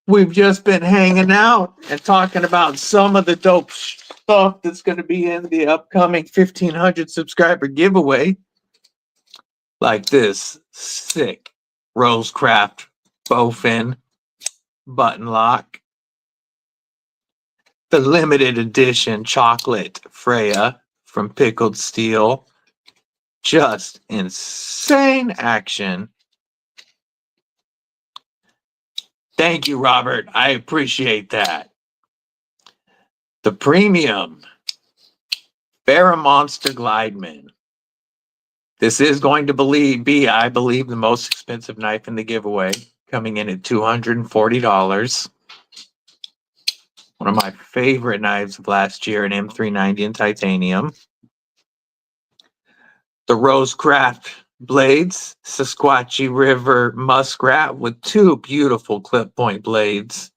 A: We've just been hanging out and talking about some of the dope stuff that's going to be in the upcoming 1,500 subscriber giveaway. Like this sick Rosecraft bowfin button lock. The limited edition chocolate Freya from Pickled Steel. Just insane action. Thank you, Robert. I appreciate that. The premium FerraMonster Glideman. This is going to be, I believe, the most expensive knife in the giveaway, coming in at $240. One of my favorite knives of last year, an M390 in titanium. The Rosecraft blades, Sasquatchy River Muskrat with two beautiful clip point blades,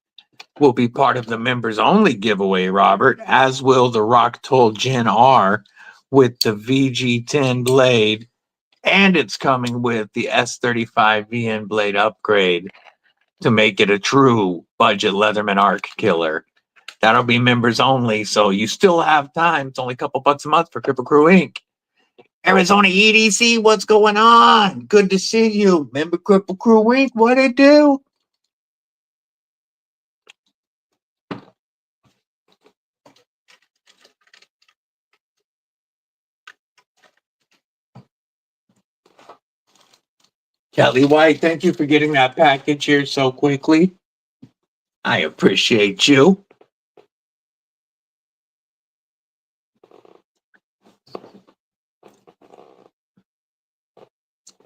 A: will be part of the members only giveaway, Robert, as will the Rock Toll Gen R with the VG10 blade, and it's coming with the S35 VN blade upgrade to make it a true budget Leatherman arc killer. That'll be members only, so you still have time. It's only a couple bucks a month for Kripple Krew Inc. Arizona EDC, what's going on? Good to see you. Member Kripple Krew Inc., what it do? Kelly White, thank you for getting that package here so quickly. I appreciate you.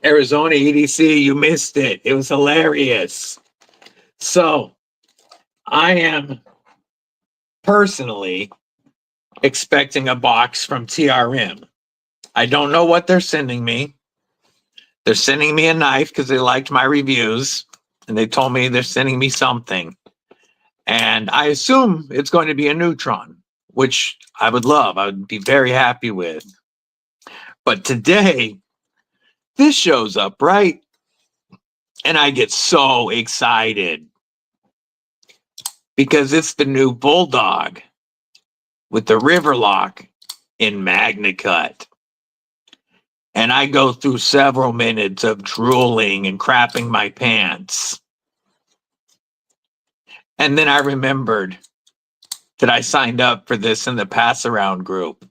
A: Arizona EDC, you missed it. It was hilarious. So, I am personally expecting a box from TRM. I don't know what they're sending me. They're sending me a knife because they liked my reviews, and they told me they're sending me something. And I assume it's going to be a Neutron, which I would love. I would be very happy with. But today, this shows up, right? And I get so excited because it's the new Bulldog with the River Lock in Magna Cut. And I go through several minutes of drooling and crapping my pants. And then I remembered that I signed up for this in the pass around group.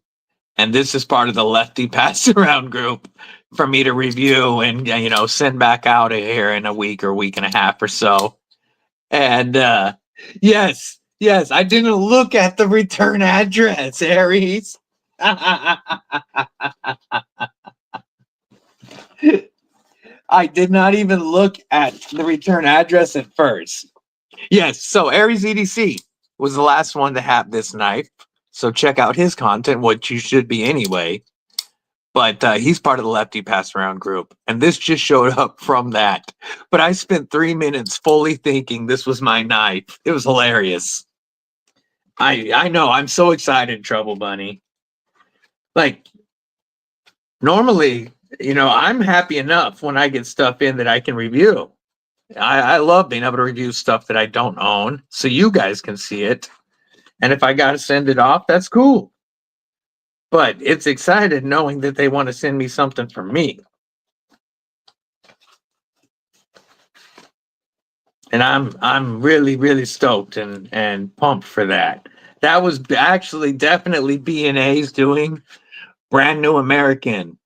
A: And this is part of the lefty pass around group for me to review and, you know, send back out of here in a week or week and a half or so. And yes, I didn't look at the return address, Aries. I did not even look at the return address at first. Yes, so Aries EDC was the last one to have this knife. So check out his content, which you should be anyway. But he's part of the Lefty Pass Around group. And this just showed up from that. But I spent 3 minutes fully thinking this was my knife. It was hilarious. I know. I'm so excited, Trouble Bunny. Like, normally, you know, I'm happy enough when I get stuff in that I can review. I love being able to review stuff that I don't own so you guys can see it. And if I got to send it off, that's cool. But it's excited knowing that they want to send me something for me. And I'm really, really stoked and pumped for that. That was actually definitely B&A's doing. Brand New American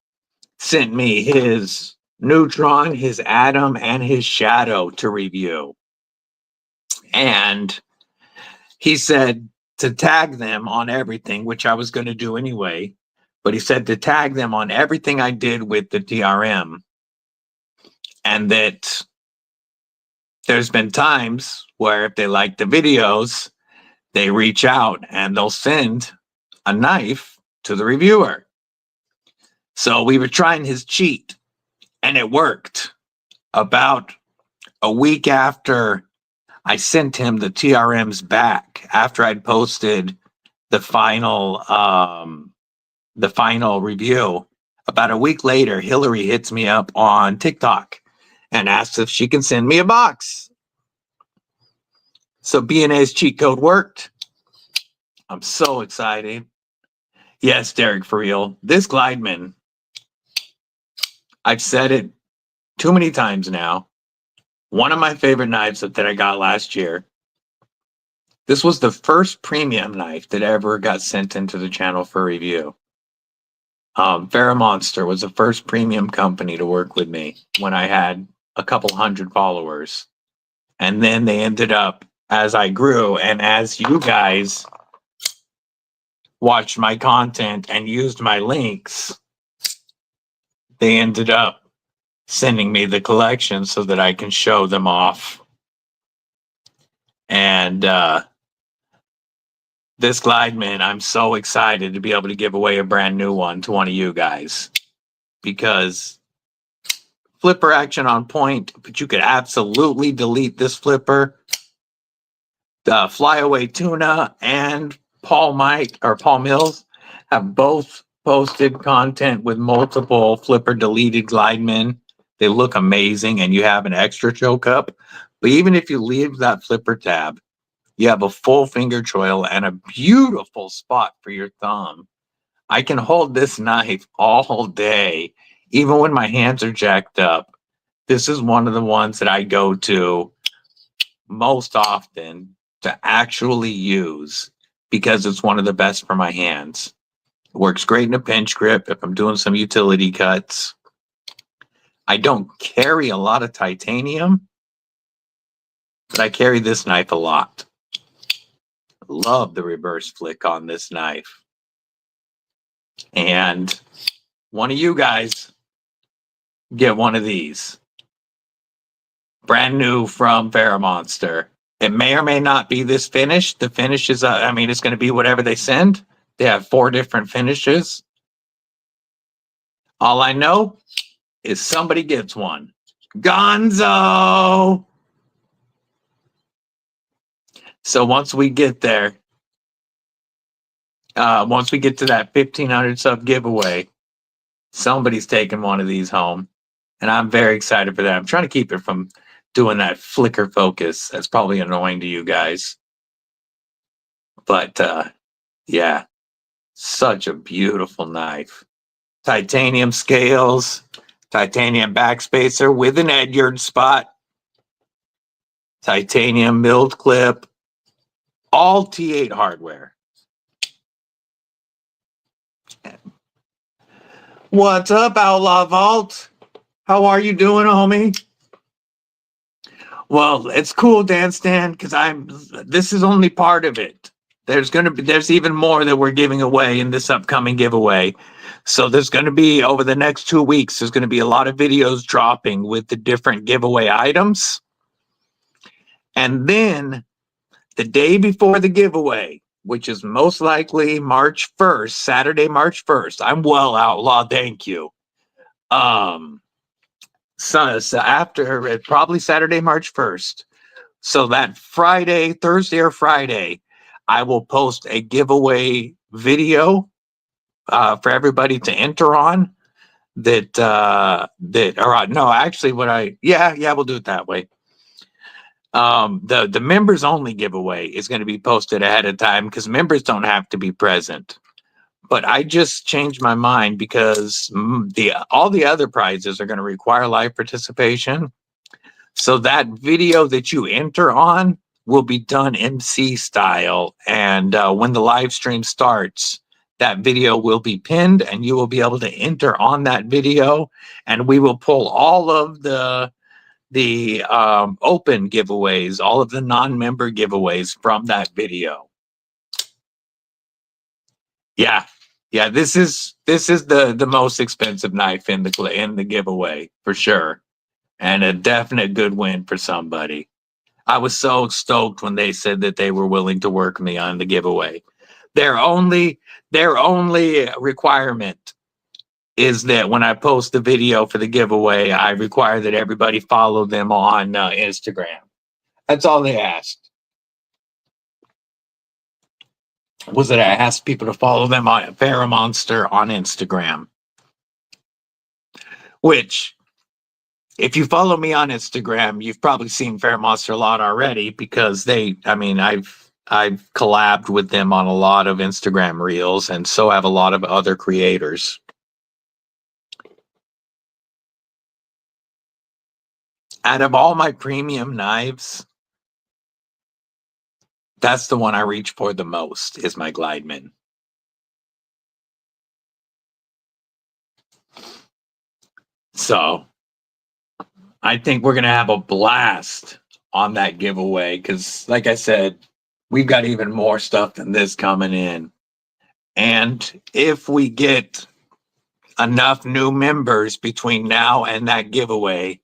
A: sent me his Neutron, his Atom, and his Shadow to review. And he said to tag them on everything, which I was going to do anyway. But he said to tag them on everything I did with the TRM. And that there's been times where if they like the videos, they reach out and they'll send a knife to the reviewer. So we were trying his cheat, and it worked. About a week after I sent him the TRMs back, after I'd posted the final review, about a week later, Hillary hits me up on TikTok and asks if she can send me a box. So B&A's cheat code worked. I'm so excited. Yes, Derek, for real. This Glideman, I've said it too many times now. One of my favorite knives that I got last year. This was the first premium knife that ever got sent into the channel for review. FerraMonster was the first premium company to work with me when I had a couple hundred followers. And then they ended up, as I grew and as you guys watched my content and used my links, they ended up sending me the collection so that I can show them off. And this Glideman, I'm so excited to be able to give away a brand new one to one of you guys, because flipper action on point, but you could absolutely delete this flipper. The Flyaway Tuna and Paul Mills have both posted content with multiple flipper deleted Glidemen. They look amazing, and you have an extra choke up. But even if you leave that flipper tab, you have a full finger choil and a beautiful spot for your thumb. I can hold this knife all day, even when my hands are jacked up. This is one of the ones that I go to most often to actually use, because it's one of the best for my hands. It works great in a pinch grip if I'm doing some utility cuts. I don't carry a lot of titanium, but I carry this knife a lot. Love the reverse flick on this knife. And one of you guys get one of these. Brand new from FerraMonster. It may or may not be this finish. The finish is, it's going to be whatever they send. They have 4 different finishes. All I know is somebody gets one. Gonzo! So once we get there, once we get to that 1,500 sub giveaway, somebody's taking one of these home. And I'm very excited for that. I'm trying to keep it from doing that flicker focus. That's probably annoying to you guys. But yeah, such a beautiful knife. Titanium scales, titanium backspacer with an Edyard spot, titanium milled clip, all T8 hardware. What's up, Outlaw Vault? How are you doing, homie? Well, it's cool, Dan Stan, because this is only part of it. There's even more that we're giving away in this upcoming giveaway. So there's going to be, over the next 2 weeks, there's going to be a lot of videos dropping with the different giveaway items. And then the day before the giveaway, which is most likely March 1st, Saturday, March 1st. I'm well, Outlaw, thank you. So after, probably Saturday, March 1st. So that Friday, Thursday or Friday, I will post a giveaway video for everybody to enter on. We'll do it that way. The members only giveaway is going to be posted ahead of time, because members don't have to be present. But I just changed my mind, because all the other prizes are going to require live participation. So that video that you enter on will be done MC style. And when the live stream starts, that video will be pinned and you will be able to enter on that video. And we will pull all of the open giveaways, all of the non-member giveaways from that video. Yeah. Yeah, this is the most expensive knife in the giveaway for sure. And a definite good win for somebody. I was so stoked when they said that they were willing to work me on the giveaway. Their only requirement is that when I post the video for the giveaway, I require that everybody follow them on Instagram. That's all they asked. Was that I asked people to follow them on FerraMonster on Instagram. Which, if you follow me on Instagram, you've probably seen FerraMonster a lot already because I've collabed with them on a lot of Instagram reels, and so have a lot of other creators. Out of all my premium knives, that's the one I reach for the most, is my Glideman. So I think we're going to have a blast on that giveaway because, like I said, we've got even more stuff than this coming in. And if we get enough new members between now and that giveaway,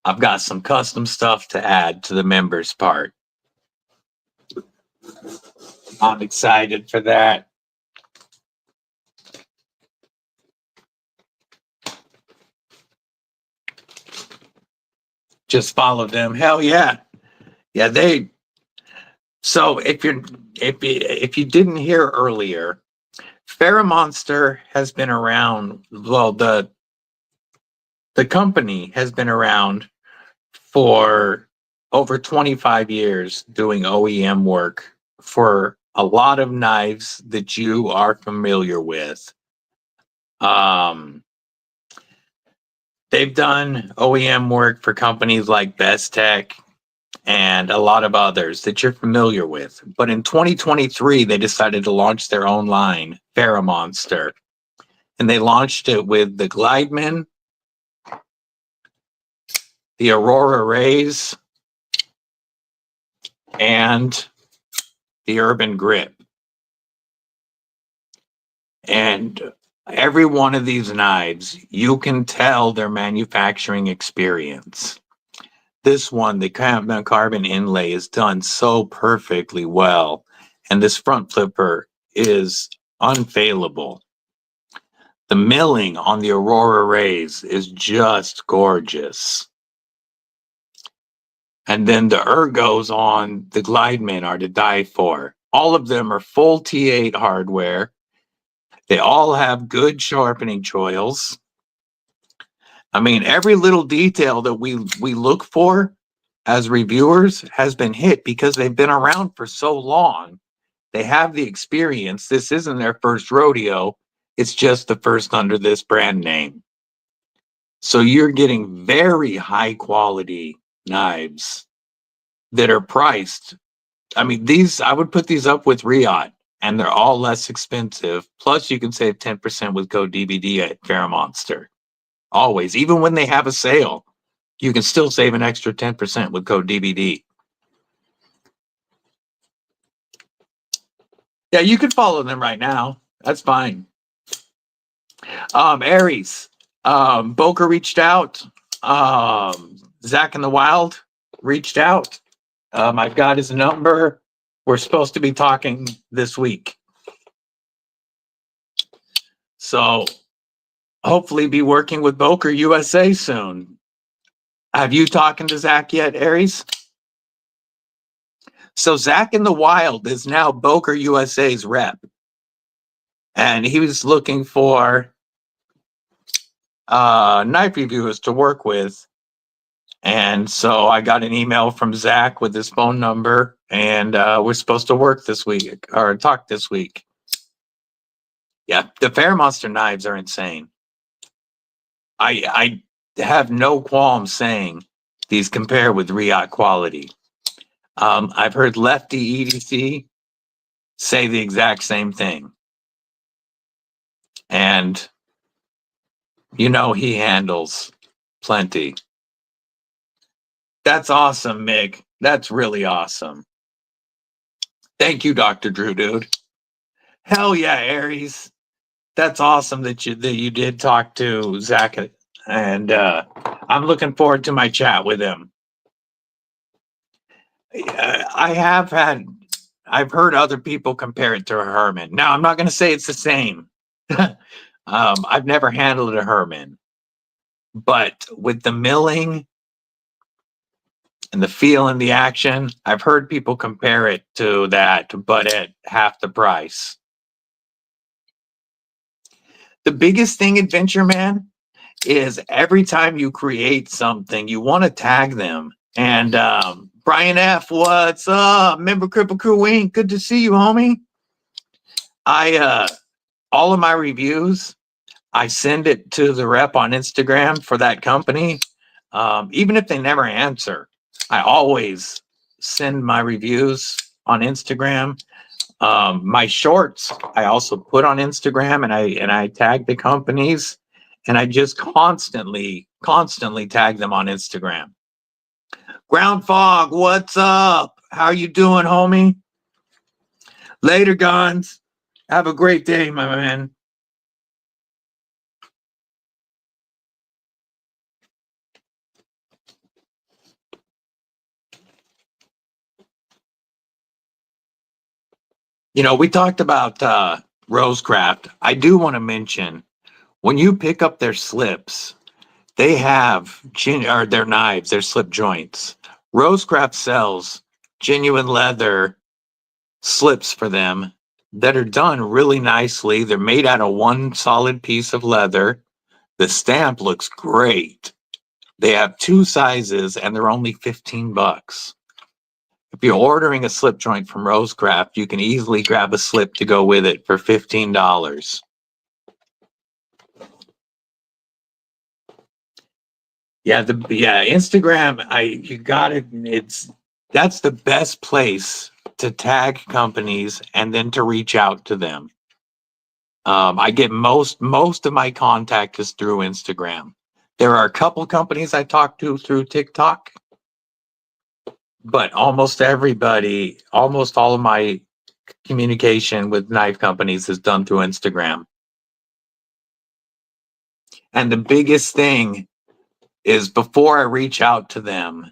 A: I've got some custom stuff to add to the members part. I'm excited for that. Just follow them. Hell yeah. Yeah, so if you didn't hear earlier, FerraMonster has been around, well, the company has been around for over 25 years doing OEM work for a lot of knives that you are familiar with. They've done OEM work for companies like Best Tech and a lot of others that you're familiar with. But in 2023, they decided to launch their own line, FerraMonster. And they launched it with the Glideman, the Aurora Rays, and the Urban Grip. And every one of these knives, you can tell their manufacturing experience. This one, the carbon inlay is done so perfectly well. And this front flipper is unfailable. The milling on the Aurora Rays is just gorgeous. And then the ergos on the Glideman are to die for. All of them are full T8 hardware. They all have good sharpening choils. I mean, every little detail that we look for as reviewers has been hit because they've been around for so long. They have the experience. This isn't their first rodeo. It's just the first under this brand name. So you're getting very high quality knives that are priced. I mean, I would put these up with Riot, and they're all less expensive. Plus, you can save 10% with code DBD at FerraMonster. Always, even when they have a sale, you can still save an extra 10% with code DBD. Yeah, you can follow them right now. That's fine. Aries, Boca reached out. Zach in the Wild reached out. I've got his number. We're supposed to be talking this week. So hopefully be working with Boca USA soon. Have you talking to Zach yet, Aries? So Zach in the Wild is now Boca USA's rep. And he was looking for knife reviewers to work with. And so I got an email from Zach with his phone number, and we're supposed to work this week, or talk this week. Yeah, the FerraMonster knives are insane. I have no qualms saying these compare with Riot quality. I've heard Lefty EDC say the exact same thing. And you know he handles plenty. That's awesome, Mick. That's really awesome. Thank you, Dr. Drew, dude. Hell yeah, Aries. That's awesome that you did talk to Zach, and I'm looking forward to my chat with him. I've heard other people compare it to a Herman. Now, I'm not going to say it's the same. I've never handled a Herman, but with the milling and the feel and the action, I've heard people compare it to that, but at half the price. The biggest thing, Adventure Man, is every time you create something, you want to tag them. And Brian F., what's up? Member Kripple Krew Inc. Good to see you, homie. All of my reviews, I send it to the rep on Instagram for that company. Even if they never answer, I always send my reviews on Instagram. My shorts, I also put on Instagram, and I tag the companies, and I just constantly tag them on Instagram. Ground Fog, what's up? How you doing, homie? Later, Guns. Have a great day, my man. You know, we talked about Rosecraft. I do want to mention, when you pick up their slips, they have their knives, their slip joints. Rosecraft sells genuine leather slips for them that are done really nicely. They're made out of one solid piece of leather. The stamp looks great. They have 2 sizes, and they're only $15. If you're ordering a slip joint from Rosecraft, you can easily grab a slip to go with it for $15. Yeah, Instagram, you got it. That's the best place to tag companies and then to reach out to them. I get most of my contact is through Instagram. There are a couple companies I talk to through TikTok, but almost all of my communication with knife companies is done through Instagram. And the biggest thing is, before I reach out to them,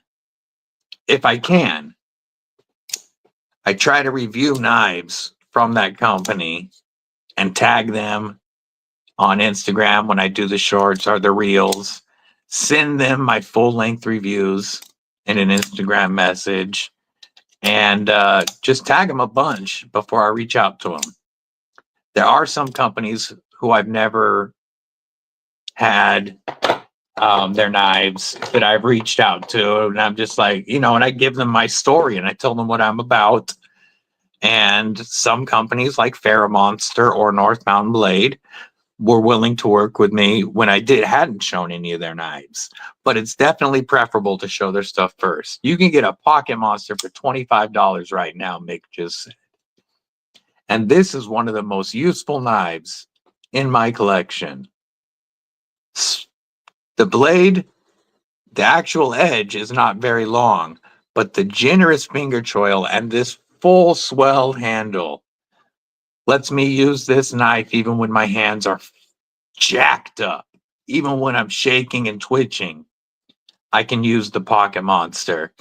A: if I can, I try to review knives from that company and tag them on Instagram when I do the shorts or the reels, send them my full length reviews in an Instagram message, and just tag them a bunch before I reach out to them. There are some companies who I've never had their knives that I've reached out to, and I'm just like, and I give them my story and I tell them what I'm about. And some companies like FerraMonster or North Mountain Blade were willing to work with me when I hadn't shown any of their knives. But it's definitely preferable to show their stuff first. You can get a Pocket Monster for $25 right now, Mick just said. And this is one of the most useful knives in my collection. The blade, the actual edge is not very long, but the generous finger choil and this full swell handle lets me use this knife even when my hands are jacked up. Even when I'm shaking and twitching, I can use the Pocket Monster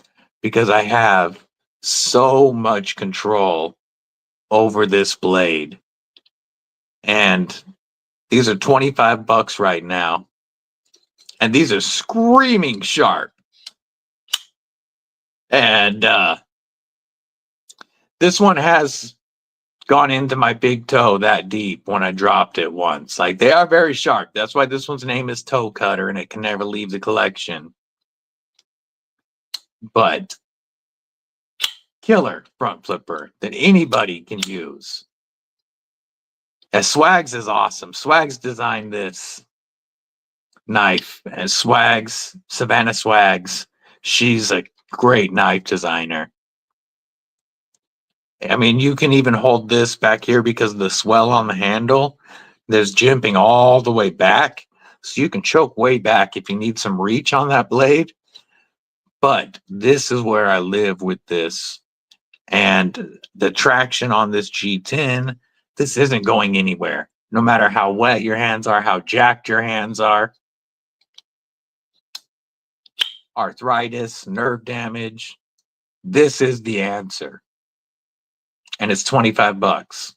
A: because I have so much control over this blade. And these are $25 right now. And these are screaming sharp. And this one has gone into my big toe that deep when I dropped it once. Like, they are very sharp. That's why this one's name is Toe Cutter, and it can never leave the collection. But killer front flipper that anybody can use. And Swags is awesome. Swags designed this knife, and Savannah Swags She's a great knife designer. I mean, you can even hold this back here because of the swell on the handle. There's jimping all the way back. So you can choke way back if you need some reach on that blade. But this is where I live with this. And the traction on this G10, this isn't going anywhere. No matter how wet your hands are, how jacked your hands are. Arthritis, nerve damage. This is the answer. And it's 25 bucks.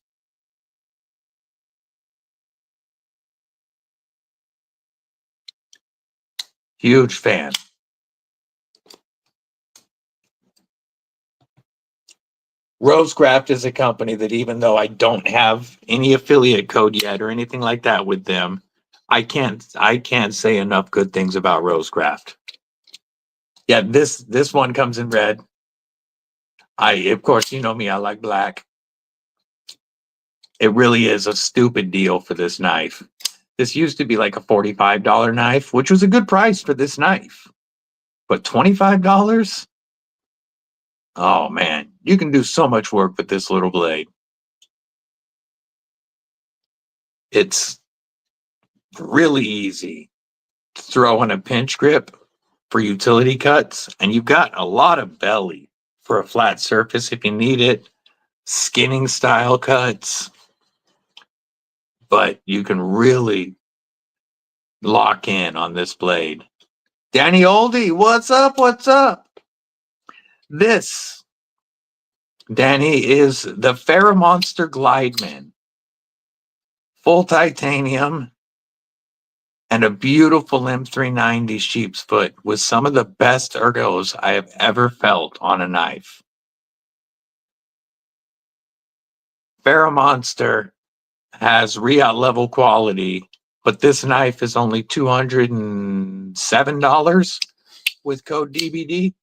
A: Huge fan. Rosecraft is a company that, even though I don't have any affiliate code yet or anything like that with them, I can't say enough good things about Rosecraft. Yeah, this one comes in red. Of course, you know me, I like black. It really is a stupid deal for this knife. This used to be like a $45 knife, which was a good price for this knife. But $25? Oh man, you can do so much work with this little blade. It's really easy to throw in a pinch grip for utility cuts, and you've got a lot of belly for a flat surface if you need it. Skinning style cuts, but you can really lock in on this blade. Danny Oldie, what's up? What's up? This, Danny, is the FerraMonster Glideman. Full titanium and a beautiful M390 sheep's foot with some of the best ergos I have ever felt on a knife. FerraMonster has Riot level quality, but this knife is only $207 with code DBD.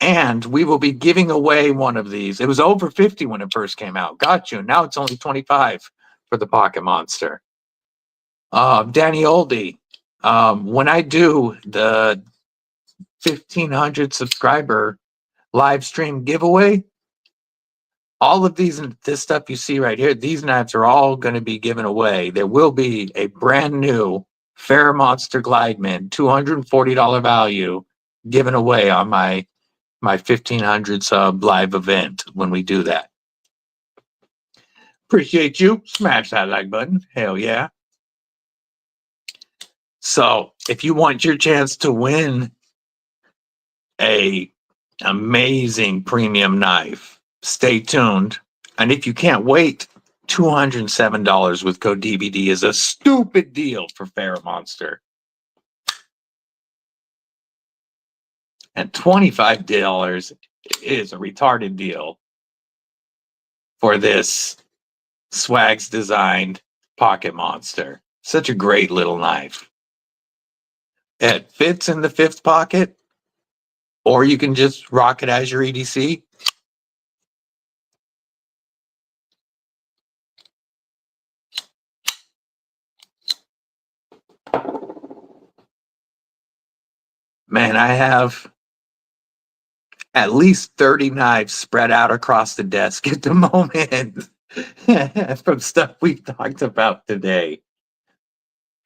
A: And we will be giving away one of these. It was over 50 when it first came out. Got you. Now it's only 25 for the Pocket Monster. Danny Oldie, when I do the 1,500 subscriber live stream giveaway, all of this stuff you see right here, these knives are all going to be given away. There will be a brand new FerraMonster Glideman, $240 value, given away on my 1,500 sub live event when we do that. Appreciate you. Smash that like button. Hell yeah. So if you want your chance to win a amazing premium knife, stay tuned. And if you can't wait, $207 with code DBD is a stupid deal for FerraMonster. And $25 is a retarded deal for this Swags designed Pocket Monster. Such a great little knife. It fits in the fifth pocket, or you can just rock it as your EDC. Man, I have at least 30 knives spread out across the desk at the moment from stuff we've talked about today.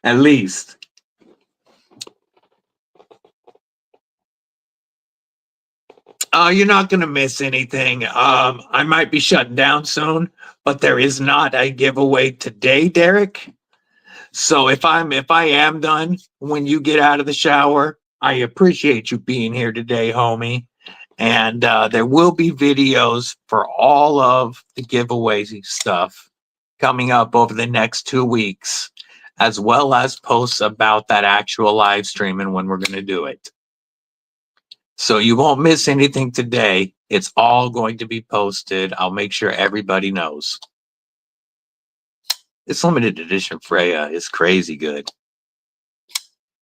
A: At least. You're not going to miss anything. I might be shutting down soon, but there is not a giveaway today, Derek. So if I am done when you get out of the shower, I appreciate you being here today, homie. And there will be videos for all of the giveaway stuff coming up over the next 2 weeks, as well as posts about that actual live stream and when we're going to do it. So you won't miss anything today. It's all going to be posted. I'll make sure everybody knows. This limited edition Freya is crazy good.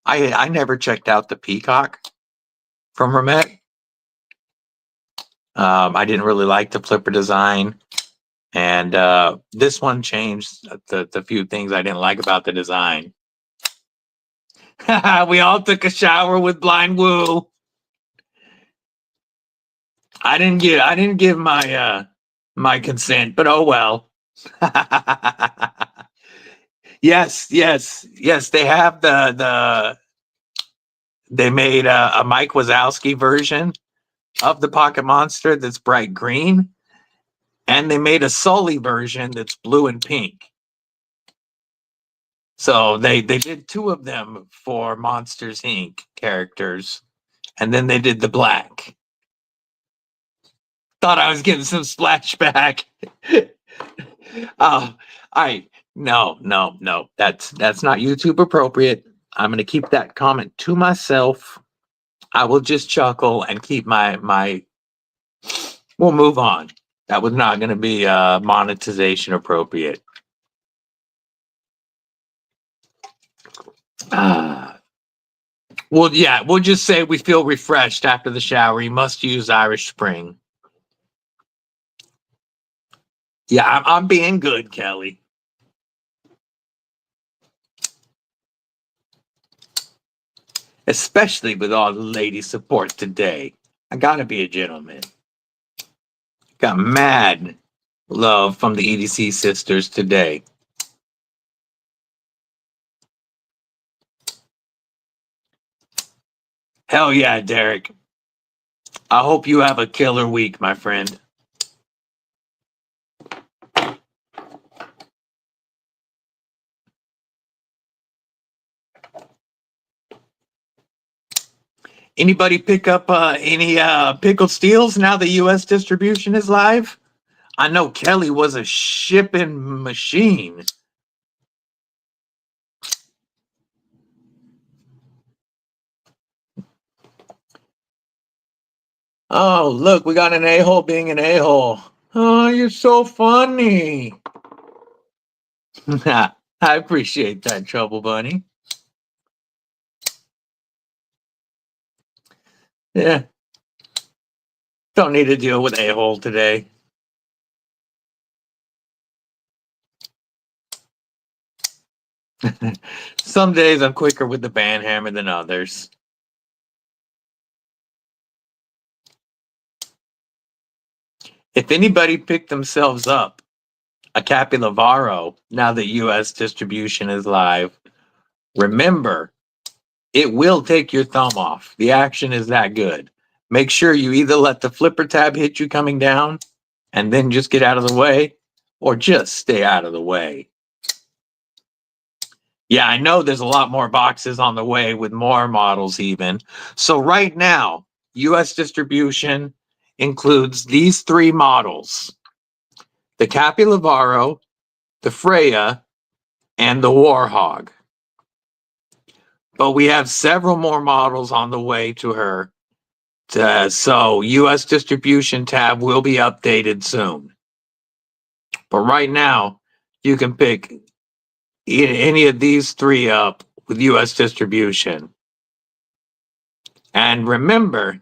A: I never checked out the Peacock from Hermet. I didn't really like the flipper design. And this one changed the few things I didn't like about the design. We all took a shower with Blind Woo. I didn't give my my consent, but oh well. Yes, yes, yes. They have they made a Mike Wazowski version of the Pocket Monster that's bright green, and they made a Sully version that's blue and pink. So they did two of them for Monsters Inc. characters, and then they did the black. Thought I was getting some splashback. No. That's not YouTube appropriate. I'm gonna keep that comment to myself. I will just chuckle and keep my. We'll move on. That was not gonna be monetization appropriate. Well, yeah, we'll just say we feel refreshed after the shower. You must use Irish Spring. Yeah, I'm being good, Kelly. Especially with all the lady support today. I gotta be a gentleman. Got mad love from the EDC sisters today. Hell yeah, Derek. I hope you have a killer week, my friend. Anybody pick up any pickled steels now the US distribution is live? I know Kelly was a shipping machine. Oh, look, we got an a-hole being an a-hole. Oh, you're so funny. I appreciate that, Trouble Bunny. Yeah. Don't need to deal with a-hole today. Some days I'm quicker with the band hammer than others. If anybody picked themselves up a Capilavaro now that US distribution is live, remember, it will take your thumb off. The action is that good. Make sure you either let the flipper tab hit you coming down and then just get out of the way, or just stay out of the way. Yeah, I know there's a lot more boxes on the way with more models even. So right now, US distribution includes these three models: the Capilavaro, the Freya, and the Warhog. But we have several more models on the way to her. So US distribution tab will be updated soon. But right now, you can pick any of these three up with US distribution. And remember,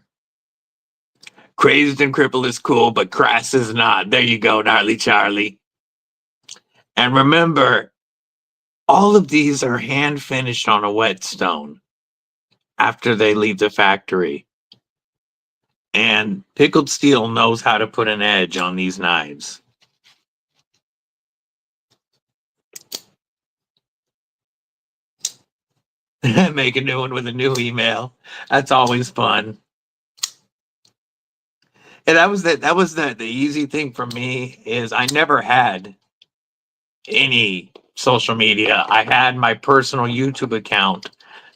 A: Crazed and Cripple is cool, but Crass is not. There you go, Gnarly Charlie. And remember, all of these are hand finished on a whetstone after they leave the factory. And Pickled Steel knows how to put an edge on these knives. Make a new one with a new email. That's always fun. And that was the easy thing for me is I never had any social media. I had my personal YouTube account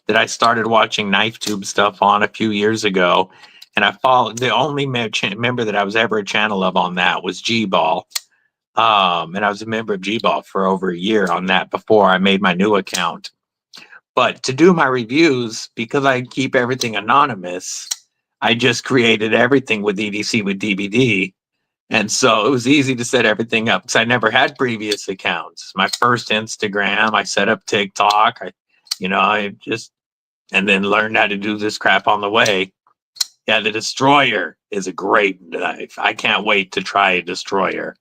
A: that I started watching Knife Tube stuff on a few years ago. And I followed the only member that I was ever a channel of on that was G-Ball. And I was a member of G-Ball for over a year on that before I made my new account. But to do my reviews, because I keep everything anonymous, I just created everything with EDC with DBD. And so it was easy to set everything up because I never had previous accounts. My first Instagram, I set up TikTok, and then learned how to do this crap on the way. Yeah, the Destroyer is a great knife. I can't wait to try a Destroyer.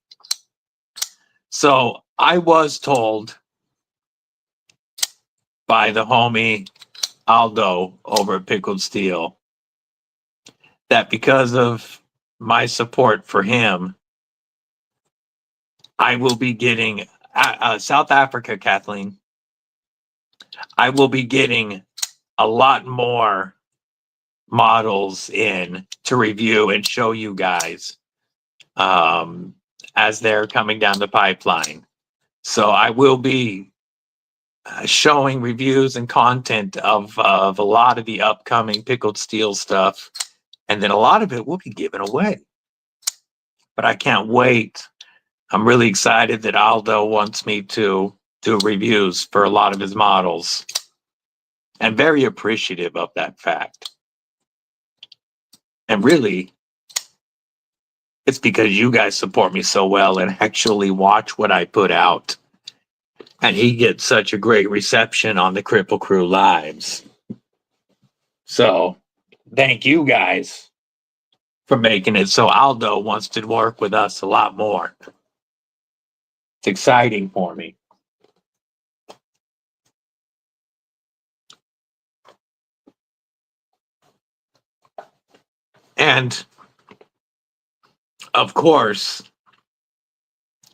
A: So I was told by the homie Aldo over at Pickled Steel that because of my support for him, I will be getting South Africa, Kathleen. I will be getting a lot more models in to review and show you guys as they're coming down the pipeline. So I will be showing reviews and content of a lot of the upcoming Pickled Steel stuff, and then a lot of it will be given away. But I can't wait. I'm really excited that Aldo wants me to do reviews for a lot of his models, and very appreciative of that fact. And really, it's because you guys support me so well and actually watch what I put out. And he gets such a great reception on the Kripple Krew lives. So thank you guys for making it so Aldo wants to work with us a lot more. It's exciting for me. And of course,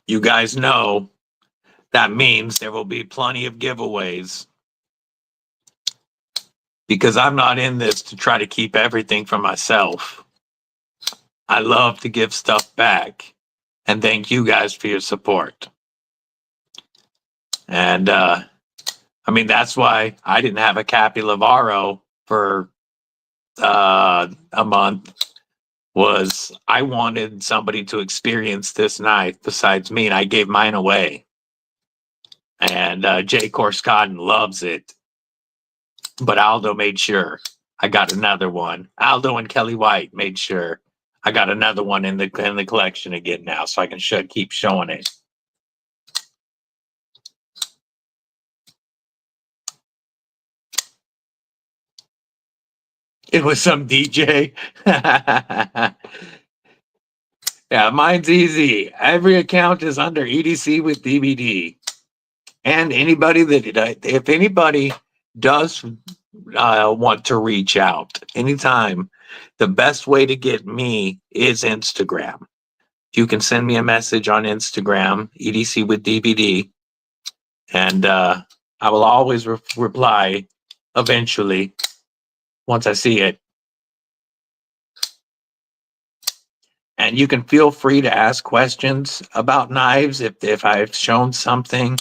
A: you guys know that means there will be plenty of giveaways, because I'm not in this to try to keep everything for myself. I love to give stuff back, and thank you guys for your support. And I mean, that's why I didn't have a Cappy Lavaro for a month. Was I wanted somebody to experience this knife besides me, and I gave mine away. And Jay Corscotton loves it, but Aldo made sure I got another one. Aldo and Kelly White made sure I got another one in the collection again now, so I can keep showing it. It was some DJ. Yeah, mine's easy. Every account is under EDCwithDBD. And anybody that, if anybody does want to reach out anytime, the best way to get me is Instagram. You can send me a message on Instagram, EDCwithDBD, and I will always reply eventually once I see it. And you can feel free to ask questions about knives. If I've shown something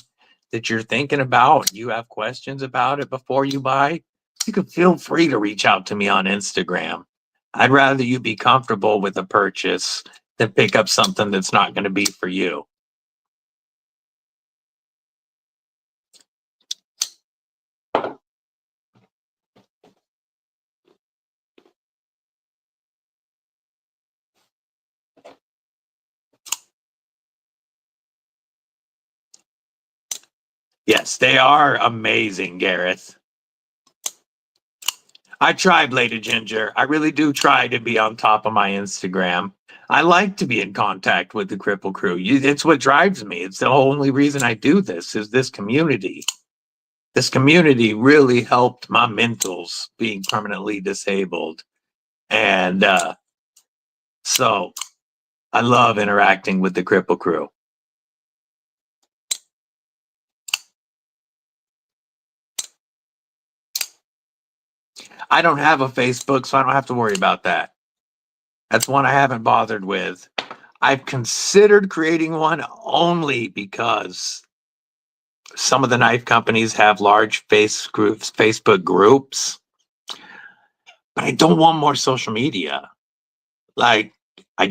A: that you're thinking about, you have questions about it before you buy, you can feel free to reach out to me on Instagram. I'd rather you be comfortable with a purchase than pick up something that's not going to be for you. Yes, they are amazing, Gareth. I try, Bladed Ginger. I really do try to be on top of my Instagram. I like to be in contact with the Kripple Krew. It's what drives me. It's the only reason I do this, is this community. This community really helped my mentals being permanently disabled. And so I love interacting with the Kripple Krew. I don't have a Facebook, so I don't have to worry about that. That's one I haven't bothered with. I've considered creating one only because some of the knife companies have large Facebook groups, but I don't want more social media. Like, I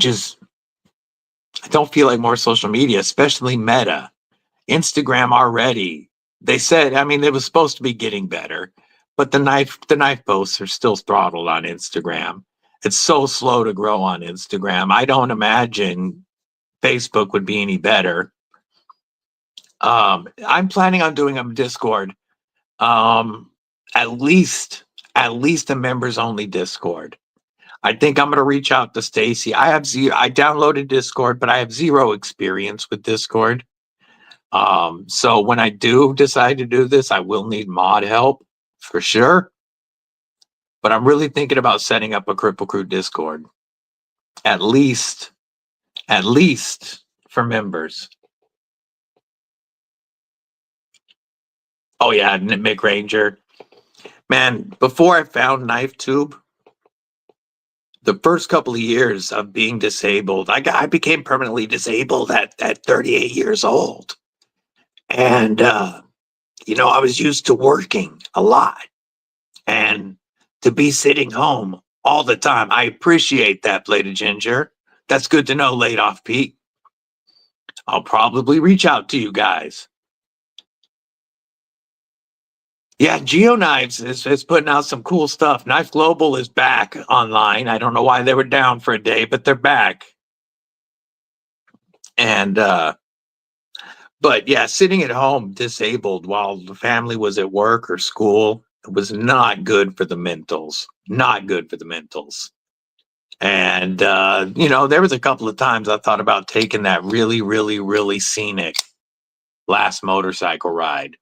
A: don't feel like more social media, especially Meta. Instagram already, they said, I mean, it was supposed to be getting better, but the knife posts are still throttled on Instagram. It's so slow to grow on Instagram. I don't imagine Facebook would be any better. I'm planning on doing a Discord, at least a members only Discord. I think I'm going to reach out to Stacy. I downloaded Discord, but I have zero experience with Discord. So when I do decide to do this, I will need mod help for sure. But I'm really thinking about setting up a Kripple Krew Discord. At least for members. Oh yeah, Mick Ranger. Man, before I found Knife Tube, the first couple of years of being disabled, I became permanently disabled at 38 years old. And, you know, I was used to working a lot. And to be sitting home all the time, I appreciate that, Bladed Ginger. That's good to know, Laid Off Pete. I'll probably reach out to you guys. Yeah, GeoKnives is putting out some cool stuff. Knife Global is back online. I don't know why they were down for a day, but they're back. And but yeah, sitting at home disabled while the family was at work or school, it was not good for the mentals. Not good for the mentals. And you know, there was a couple of times I thought about taking that really, really, really scenic last motorcycle ride.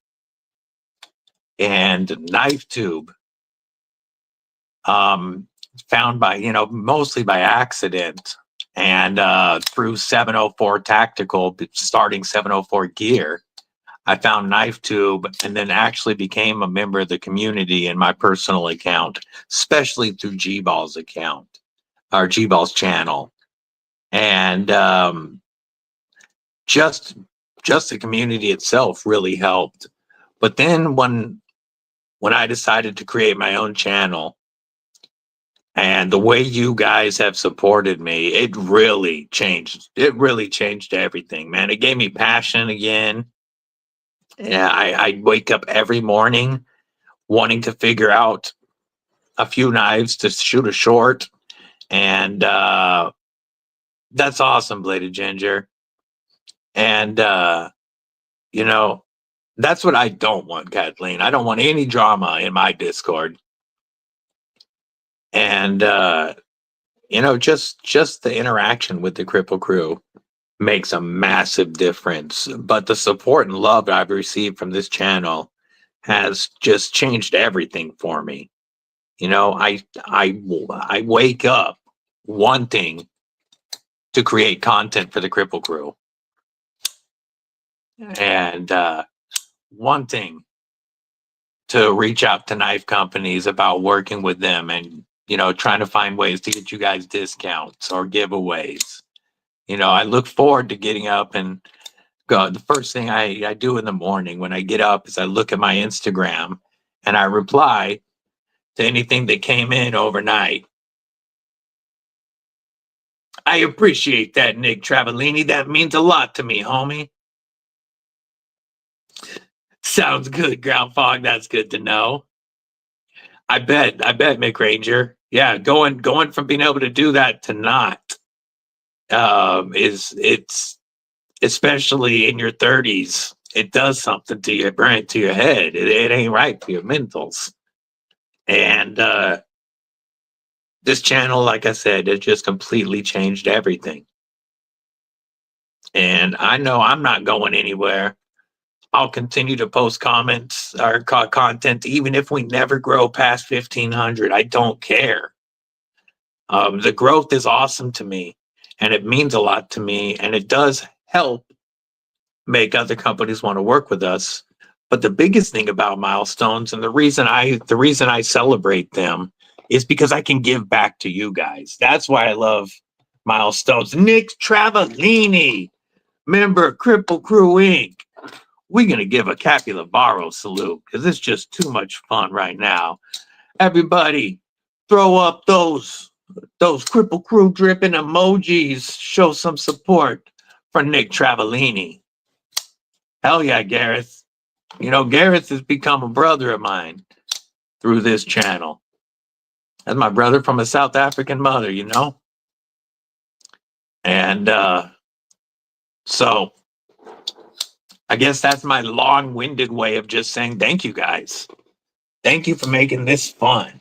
A: And Knife Tube, found by, you know, mostly by accident, and through 704 Tactical, starting 704 Gear, I found Knife Tube and then actually became a member of the community in my personal account, especially through G-Ball's account, or G-Ball's channel. And just the community itself really helped. But then when I decided to create my own channel, and the way you guys have supported me, it really changed. It really changed everything, man. It gave me passion again. Yeah, I wake up every morning wanting to figure out a few knives to shoot a short. And that's awesome, Bladed Ginger. And, you know, that's what I don't want, Kathleen. I don't want any drama in my Discord. And, you know, just the interaction with the Kripple Krew makes a massive difference. But the support and love I've received from this channel has just changed everything for me. You know, I wake up wanting to create content for the Kripple Krew, and wanting to reach out to knife companies about working with them, and, you know, trying to find ways to get you guys discounts or giveaways. You know, I look forward to getting up and go. The first thing I do in the morning when I get up is I look at my Instagram and I reply to anything that came in overnight. I appreciate that, Nick Travellini. That means a lot to me, homie. Sounds good, Ground Fog. That's good to know. I bet, Mick Ranger. Yeah, going from being able to do that to not, it's especially in your 30s, it does something to your brain, to your head. It ain't right for your mentals. And this channel, like I said, it just completely changed everything. And I know I'm not going anywhere. I'll continue to post comments or content, even if we never grow past 1,500. I don't care. The growth is awesome to me, and it means a lot to me, and it does help make other companies want to work with us. But the biggest thing about milestones, and the reason I celebrate them, is because I can give back to you guys. That's why I love milestones. Nick Travellini, member of Kripple Krew Inc. We're gonna give a Capilabaro salute because it's just too much fun right now. Everybody, throw up those Kripple Krew dripping emojis. Show some support for Nick Travellini. Hell yeah, Gareth. You know, Gareth has become a brother of mine through this channel. That's my brother from a South African mother, you know? And so I guess that's my long-winded way of just saying thank you, guys. Thank you for making this fun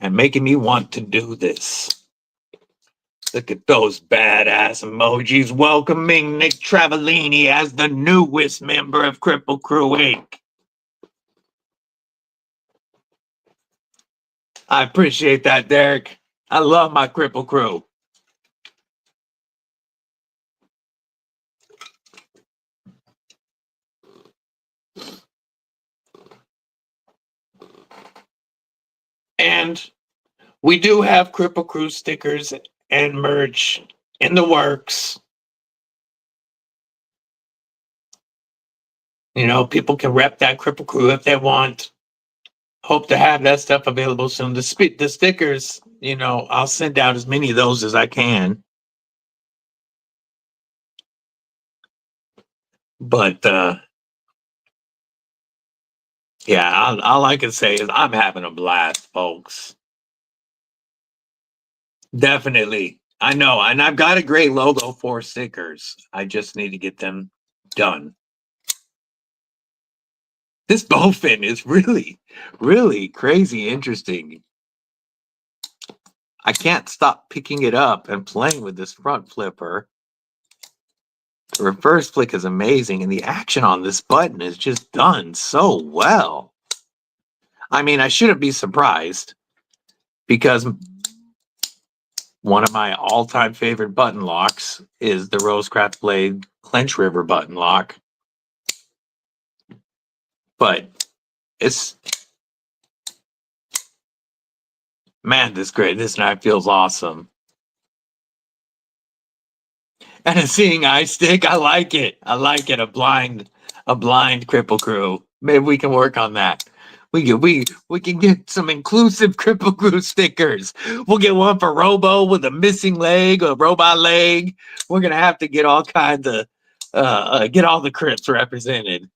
A: and making me want to do this. Look at those badass emojis welcoming Nick Travellini as the newest member of Kripple Krew Inc. I appreciate that, Derek. I love my Kripple Krew. And we do have Kripple Krew stickers and merch in the works. You know, people can rep that Kripple Krew if they want. Hope to have that stuff available soon. The stickers, you know, I'll send out as many of those as I can. But yeah, all I can say is I'm having a blast, folks. Definitely. I know. And I've got a great logo for stickers. I just need to get them done. This bowfin is really, really crazy interesting. I can't stop picking it up and playing with this front flipper. The reverse flick is amazing, and the action on this button is just done so well. I mean, I shouldn't be surprised because one of my all-time favorite button locks is the Rosecraft Blade Clench River button lock. But it's, man, this knife feels awesome. And a seeing eye stick, I like it. I like it. A blind Kripple Krew. Maybe we can work on that. We can get some inclusive Kripple Krew stickers. We'll get one for Robo with a missing leg, a robot leg. We're gonna have to get all kinds of get all the Crips represented.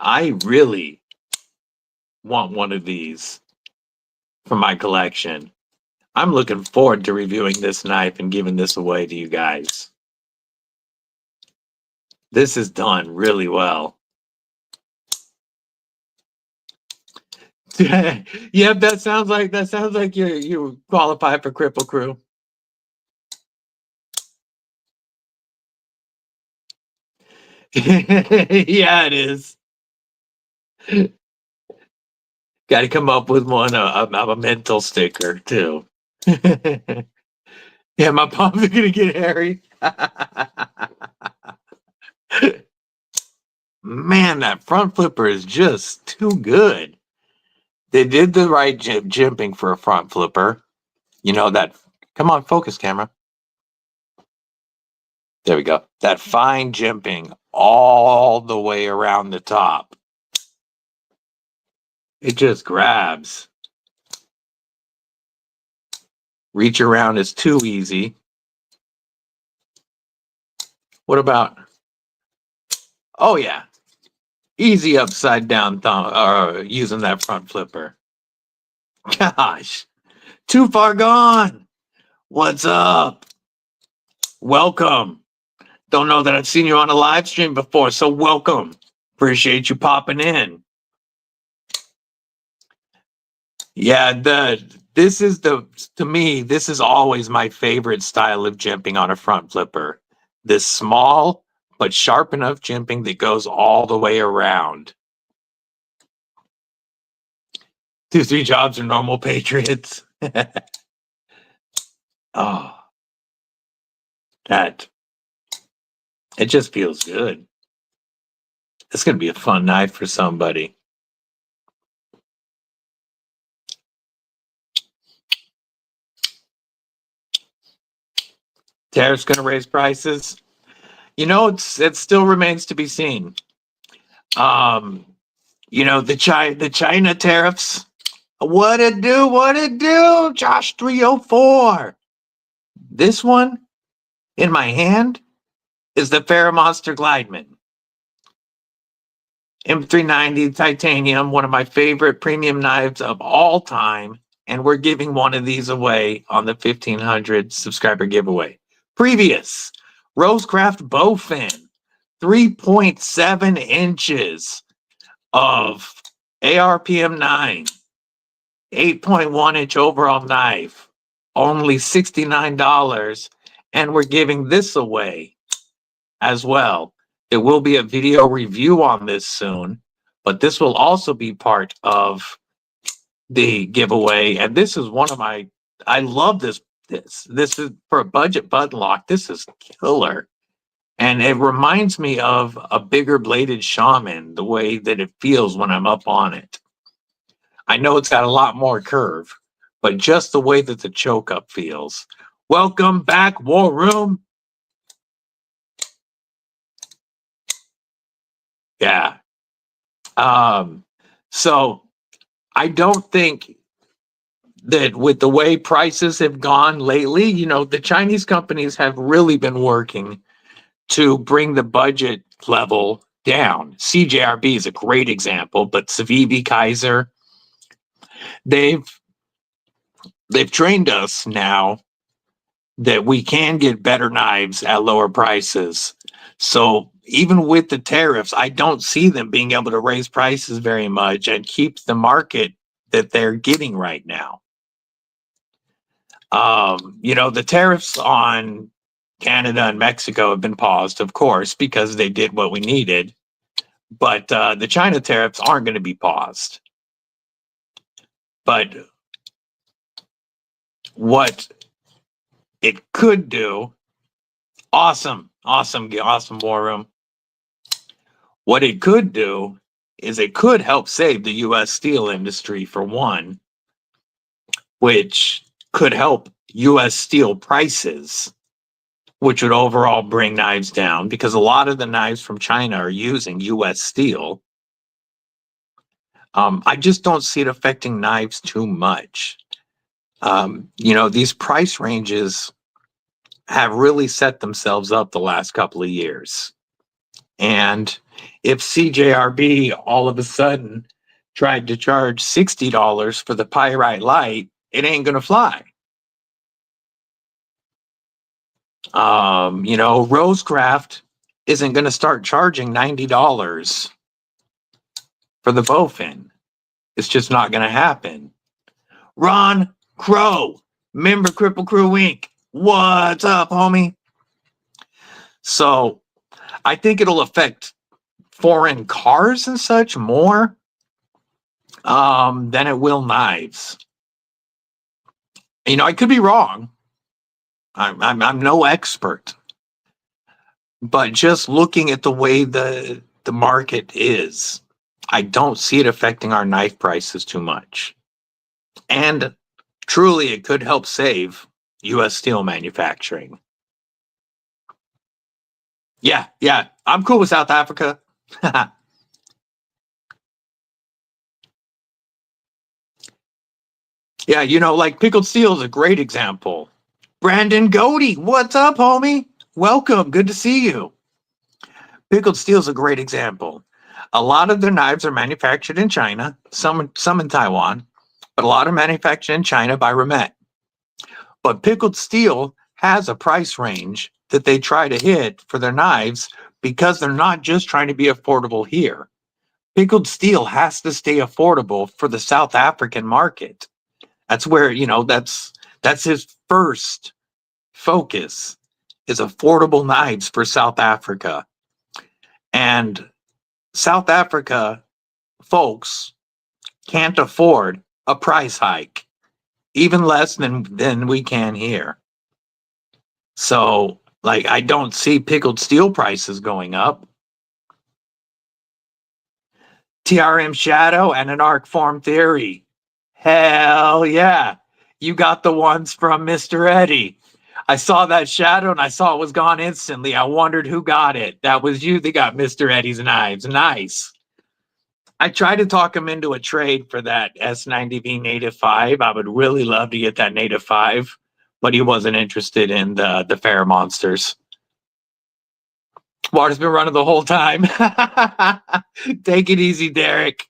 A: I really want one of these for my collection. I'm looking forward to reviewing this knife and giving this away to you guys. This is done really well. Yep, that sounds like you qualify for Kripple Krew. Yeah, it is. Got to come up with one a mental sticker too. Yeah, my palms are gonna get hairy. Man, that front flipper is just too good. They did the right jimping for a front flipper. You know that. Come on, focus camera. There we go. That fine jimping all the way around the top. It just grabs. Reach around is too easy. What about? Oh yeah, easy upside down thumb using that front flipper. Gosh, too far gone. What's up? Welcome. Don't know that I've seen you on a live stream before, so welcome. Appreciate you popping in. Yeah, to me, this is always my favorite style of jimping on a front flipper. This small but sharp enough jimping that goes all the way around. 2-3 jobs are normal patriots. Oh, it just feels good. It's gonna be a fun night for somebody. Tariffs gonna raise prices. You know, it still remains to be seen. You know, the China tariffs. What it do? Josh 304. This one in my hand is the FerraMonster Glideman. M390 titanium, one of my favorite premium knives of all time. And we're giving one of these away on the 1500 subscriber giveaway. Previous Rosecraft bowfin, 3.7 inches of ARPM 9, 8.1 inch overall knife. only $69, and we're giving this away as well. There will be a video review on this soon, but this will also be part of the giveaway. And this is one of my, I love this. This is for a budget button lock. This is killer. And it reminds me of a bigger bladed shaman, the way that it feels when I'm up on it. I know it's got a lot more curve, but just the way that the choke up feels. Welcome back, War Room. Yeah. So I don't think that with the way prices have gone lately, you know, the Chinese companies have really been working to bring the budget level down. CJRB is a great example, but Civivi, Kaiser, they've trained us now that we can get better knives at lower prices. So even with the tariffs, I don't see them being able to raise prices very much and keep the market that they're getting right now. You know, the tariffs on Canada and Mexico have been paused, of course, because they did what we needed. But the China tariffs aren't going to be paused. But what it could do, awesome War Room. What it could do is it could help save the U.S. steel industry, for one, which could help U.S. steel prices, which would overall bring knives down, because a lot of the knives from China are using U.S. steel. I just don't see it affecting knives too much. You know, these price ranges have really set themselves up the last couple of years. And if CJRB all of a sudden tried to charge $60 for the Pyrite Light, it ain't going to fly. You know, Rosecraft isn't going to start charging $90 for the bowfin. It's just not going to happen. Ron Crow, member Kripple Krew Inc. What's up, homie? So I think it'll affect foreign cars and such more than it will knives. You know, I could be wrong. I'm no expert, but just looking at the way the market is, I don't see it affecting our knife prices too much. And truly, it could help save U.S. steel manufacturing. Yeah, I'm cool with South Africa. Yeah, you know, like Pickled Steel is a great example. Brandon Godey, what's up, homie? Welcome, good to see you. Pickled Steel is a great example. A lot of their knives are manufactured in China, some in Taiwan, but a lot are manufactured in China by Remet. But Pickled Steel has a price range that they try to hit for their knives, because they're not just trying to be affordable here. Pickled Steel has to stay affordable for the South African market. That's where, you know, that's his first focus, is affordable knives for South Africa. And South Africa folks can't afford a price hike, even less than we can here. So, like, I don't see Pickled Steel prices going up. TRM Shadow and an Arc Form Theory. Hell yeah. You got the ones from Mr. Eddie. I saw that shadow and I saw it was gone instantly. I wondered who got it. That was you that got Mr. Eddie's knives. Nice. I tried to talk him into a trade for that S90V Native 5. I would really love to get that Native 5, but he wasn't interested in the FerraMonsters. Water's been running the whole time. Take it easy, Derek.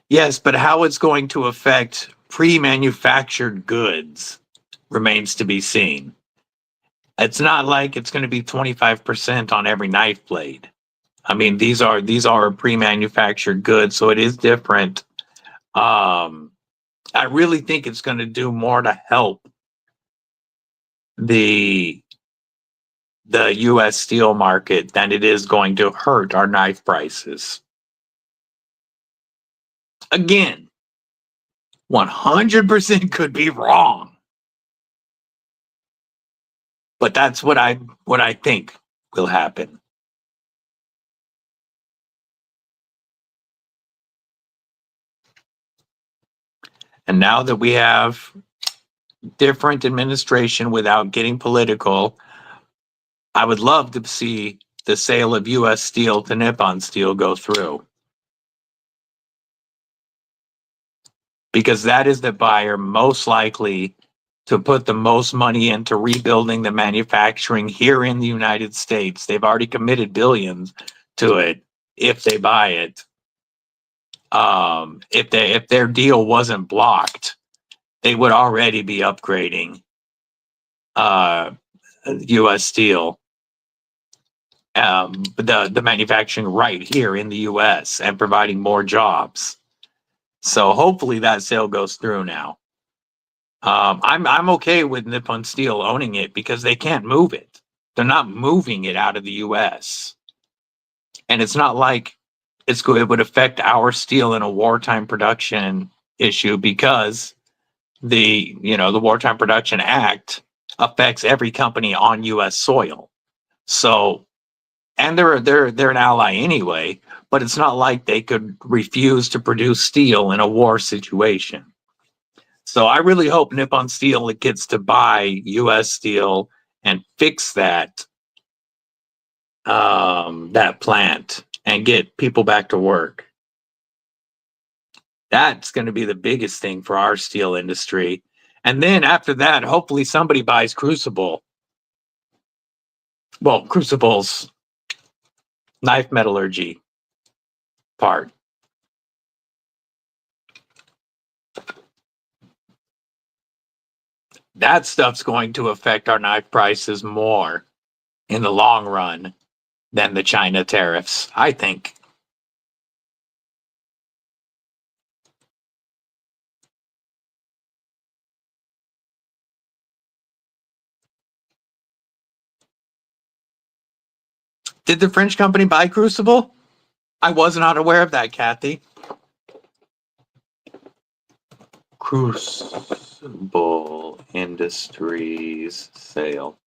A: Yes, but how it's going to affect pre-manufactured goods, remains to be seen. It's not like it's going to be 25% on every knife blade. I mean, these are pre-manufactured goods, so it is different. I really think it's going to do more to help the U.S. steel market than it is going to hurt our knife prices. Again, 100% could be wrong. But that's what I think will happen. And now that we have different administration without getting political, I would love to see the sale of U.S. steel to Nippon Steel go through. Because that is the buyer most likely to put the most money into rebuilding the manufacturing here in the United States. They've already committed billions to it if they buy it. If their deal wasn't blocked, they would already be upgrading U.S. Steel, the manufacturing right here in the U.S. and providing more jobs. So hopefully that sale goes through now. I'm okay with Nippon Steel owning it because they can't move it. They're not moving it out of the U.S. And it's not like it would affect our steel in a wartime production issue because the Wartime Production Act affects every company on U.S. soil. So, and they're an ally anyway, but it's not like they could refuse to produce steel in a war situation. So I really hope Nippon Steel gets to buy U.S. steel and fix that plant and get people back to work. That's going to be the biggest thing for our steel industry. And then after that, hopefully somebody buys Crucible. Well, Crucible's knife metallurgy part. That stuff's going to affect our knife prices more in the long run than the China tariffs, I think. Did the French company buy Crucible? I was not aware of that, Kathy. Crucible Industries sale.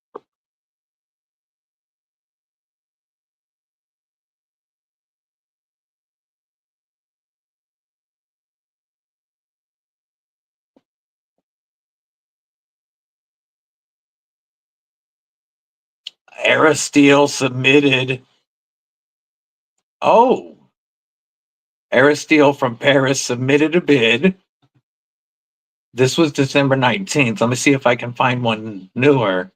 A: Aristeel submitted. Oh, Aristeel from Paris submitted a bid. This was December 19th. Let me see if I can find one newer.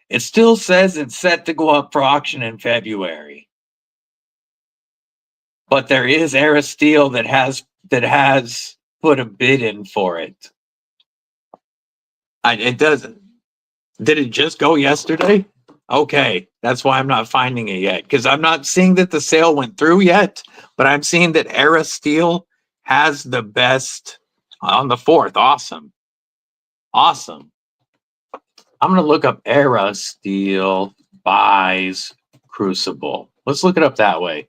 A: It still says it's set to go up for auction in February. But there is Aristeel that has put a bid in for it. It doesn't. Did it just go yesterday? Okay, that's why I'm not finding it yet, because I'm not seeing that the sale went through yet, but I'm seeing that Aristeel has the best on the 4th. Awesome. Awesome. I'm going to look up Aristeel buys Crucible. Let's look it up that way.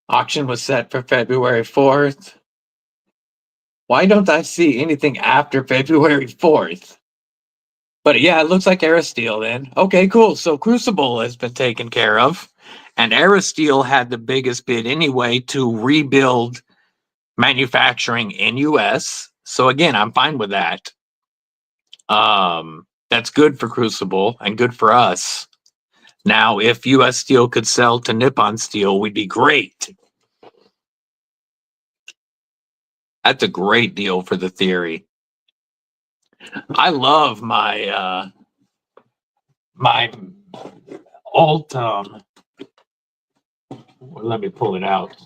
A: Auction was set for February 4th. Why don't I see anything after February 4th? But yeah, it looks like Aristeel then. Okay, cool. So Crucible has been taken care of. And Aristeel had the biggest bid anyway to rebuild manufacturing in US. So again, I'm fine with that. That's good for Crucible and good for us Now, if US Steel could sell to Nippon Steel, we'd be great. That's a great deal for the theory. I love my my Ultim. Let me pull it out.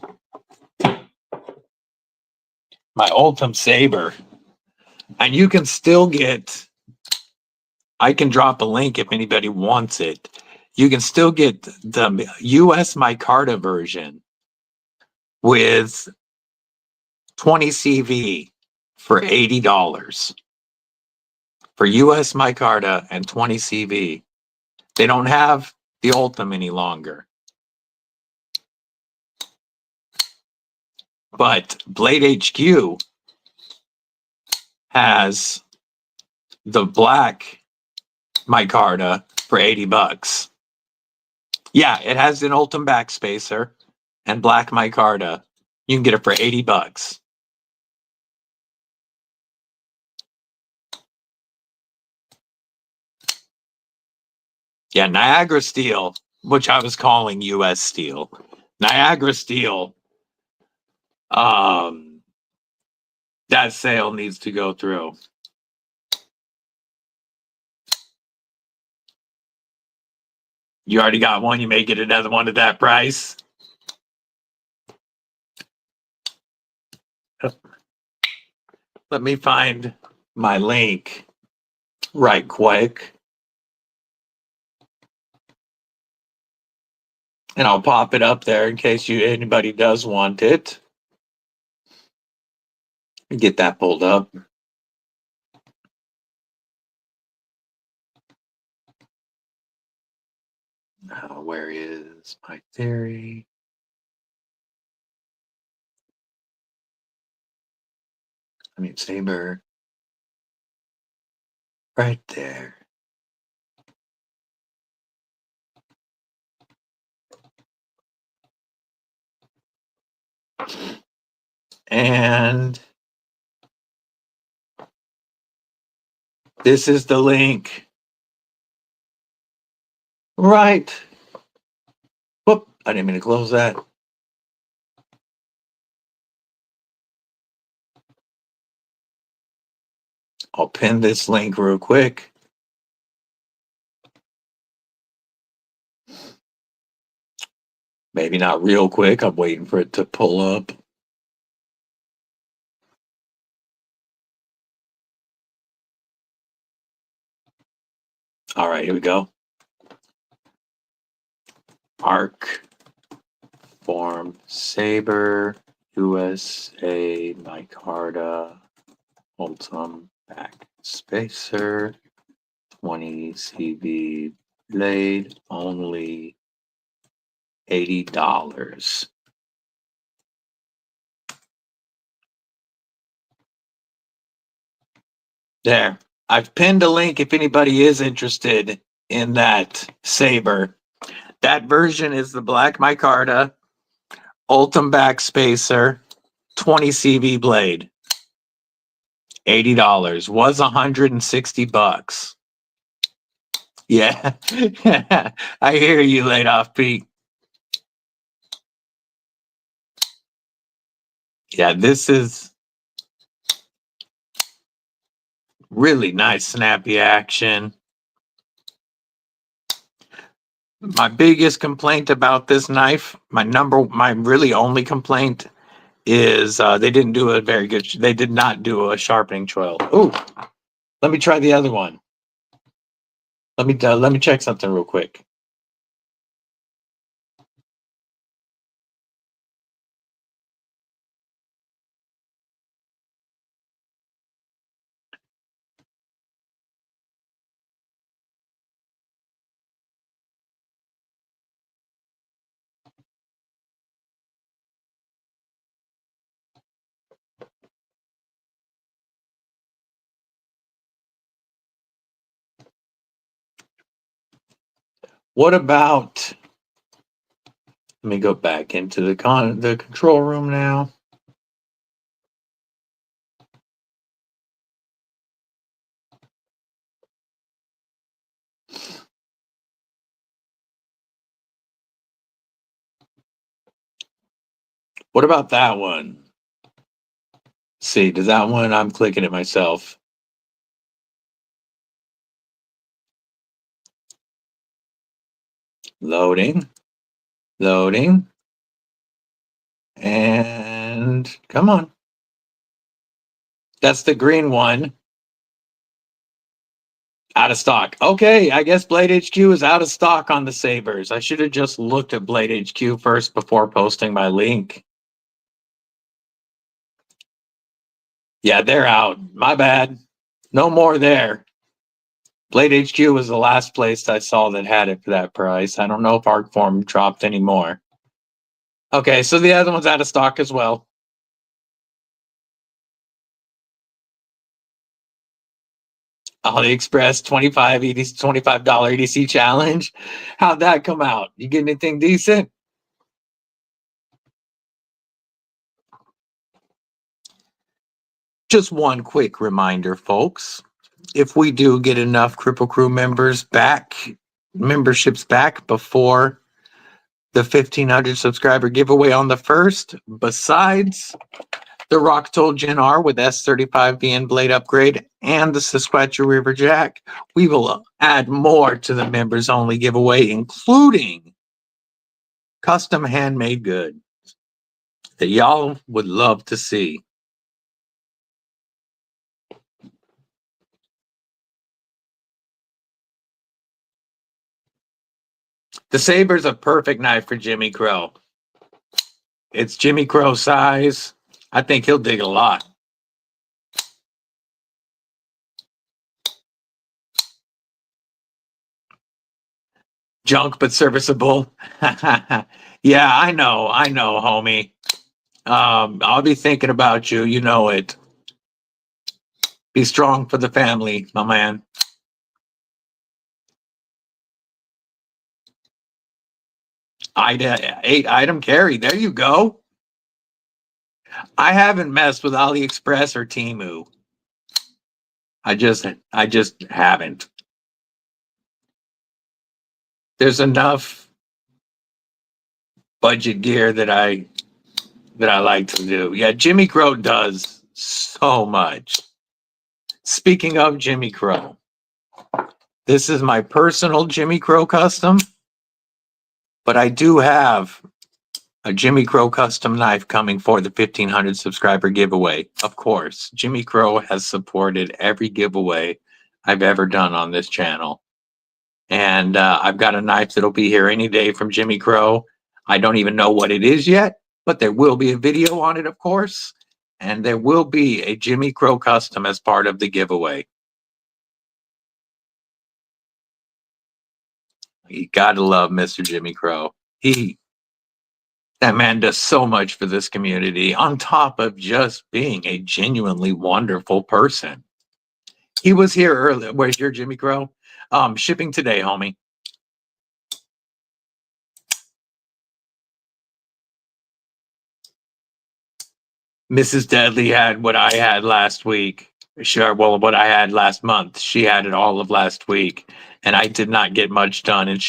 A: My Ultim Saber. And you can still get, I can drop a link if anybody wants it. You can still get the US micarta version with 20 CV for $80 for US micarta and 20 CV. They don't have the Ultim any longer. But Blade HQ has the black micarta for $80. Yeah, it has an Ultim backspacer and black micarta. You can get it for $80. Yeah, Niagara Steel, which I was calling US Steel. Niagara Steel, that sale needs to go through. You already got one, you may get another one at that price. Let me find my link right quick. And I'll pop it up there in case anybody does want it. Get that pulled up. Where is my theory? I mean, Saber. Right there. And this is the link. Right. Whoop, I didn't mean to close that. I'll pin this link real quick. Maybe not real quick. I'm waiting for it to pull up. All right, here we go. Arc, Form, Saber, USA, micarta, Ultim, back spacer, 20 CV blade, only $80. There. I've pinned a link if anybody is interested in that Saber. That version is the black micarta, Ultim back spacer, 20 CV blade. $80. Was $160. Yeah. I hear you, laid off Pete. Yeah, this is really nice, snappy action. My biggest complaint about this knife, my really only complaint is they didn't do a very good, they did not do a sharpening choil. Ooh, let me try the other one. Let me check something real quick. What about, let me go back into the control room now. What about that one? See, does that one? I'm clicking it myself. Loading. Loading. And come on. That's the green one. Out of stock. Okay, I guess Blade HQ is out of stock on the sabers. I should have just looked at Blade HQ first before posting my link. Yeah, they're out. My bad. No more there. Blade HQ was the last place I saw that had it for that price. I don't know if Arcform dropped anymore. Okay, so the other one's out of stock as well. AliExpress $25 EDC challenge. How'd that come out? You get anything decent? Just one quick reminder, folks. If we do get enough Kripple Krew memberships back before the 1,500 subscriber giveaway on the 1st, besides the Rocktold Gen R with S35 VN blade upgrade and the Saskatchewan River Jack, we will add more to the members only giveaway, including custom handmade goods that y'all would love to see. The Saber's a perfect knife for Jimmy Crow. It's Jimmy Crow size. I think he'll dig a lot. Junk but serviceable. Yeah, I know, homie. I'll be thinking about you. You know it. Be strong for the family, my man. Ida 8-item carry. There you go. I haven't messed with AliExpress or Temu. I just haven't. There's enough budget gear that I like to do. Yeah, Jimmy Crow does so much. Speaking of Jimmy Crow, this is my personal Jimmy Crow custom, but I do have a Jimmy Crow custom knife coming for the 1,500 subscriber giveaway. Of course, Jimmy Crow has supported every giveaway I've ever done on this channel. And I've got a knife that'll be here any day from Jimmy Crow. I don't even know what it is yet, but there will be a video on it, of course. And there will be a Jimmy Crow custom as part of the giveaway. You gotta love Mr. Jimmy Crow. That man does so much for this community on top of just being a genuinely wonderful person. He was here earlier. Where's your Jimmy Crow? Shipping today, homie. Mrs. Deadly had what I had last week. Sure, well, what I had last month. She had it all of last week, and I did not get much done and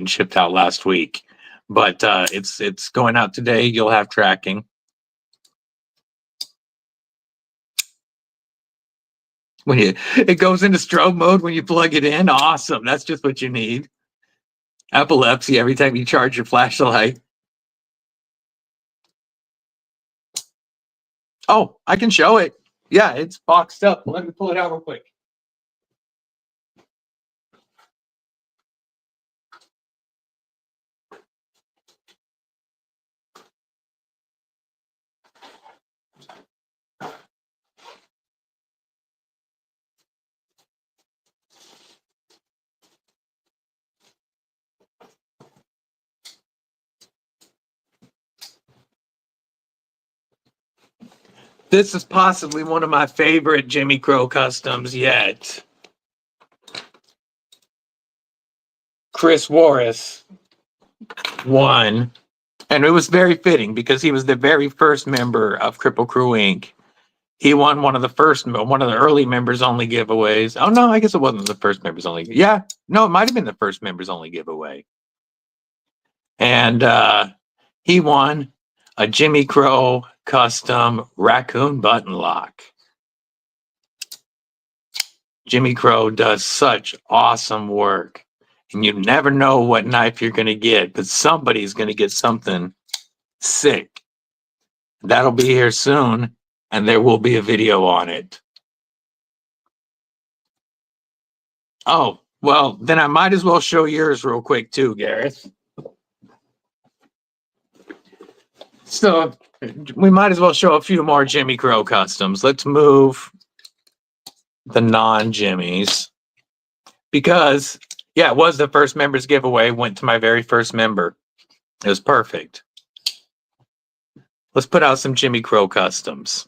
A: shipped out last week. But it's going out today. You'll have tracking. It goes into strobe mode when you plug it in. Awesome. That's just what you need. Epilepsy every time you charge your flashlight. Oh, I can show it. Yeah, it's boxed up. Let me pull it out real quick. This is possibly one of my favorite Jimmy Crow customs yet. Chris Warris won, and it was very fitting because he was the very first member of Kripple Krew Inc. He won one of the early members only giveaways. Oh no, I guess it wasn't the first members only. Yeah, no, it might have been the first members only giveaway. And he won. a Jimmy Crow custom raccoon button lock. Jimmy Crow does such awesome work. And you never know what knife you're going to get, but somebody's going to get something sick. That'll be here soon, and there will be a video on it. Oh, well, then I might as well show yours real quick too, Gareth. So we might as well show a few more Jimmy Crow customs. Let's move the non-Jimmys. Because, yeah, it was the first members giveaway. Went to my very first member. It was perfect. Let's put out some Jimmy Crow customs.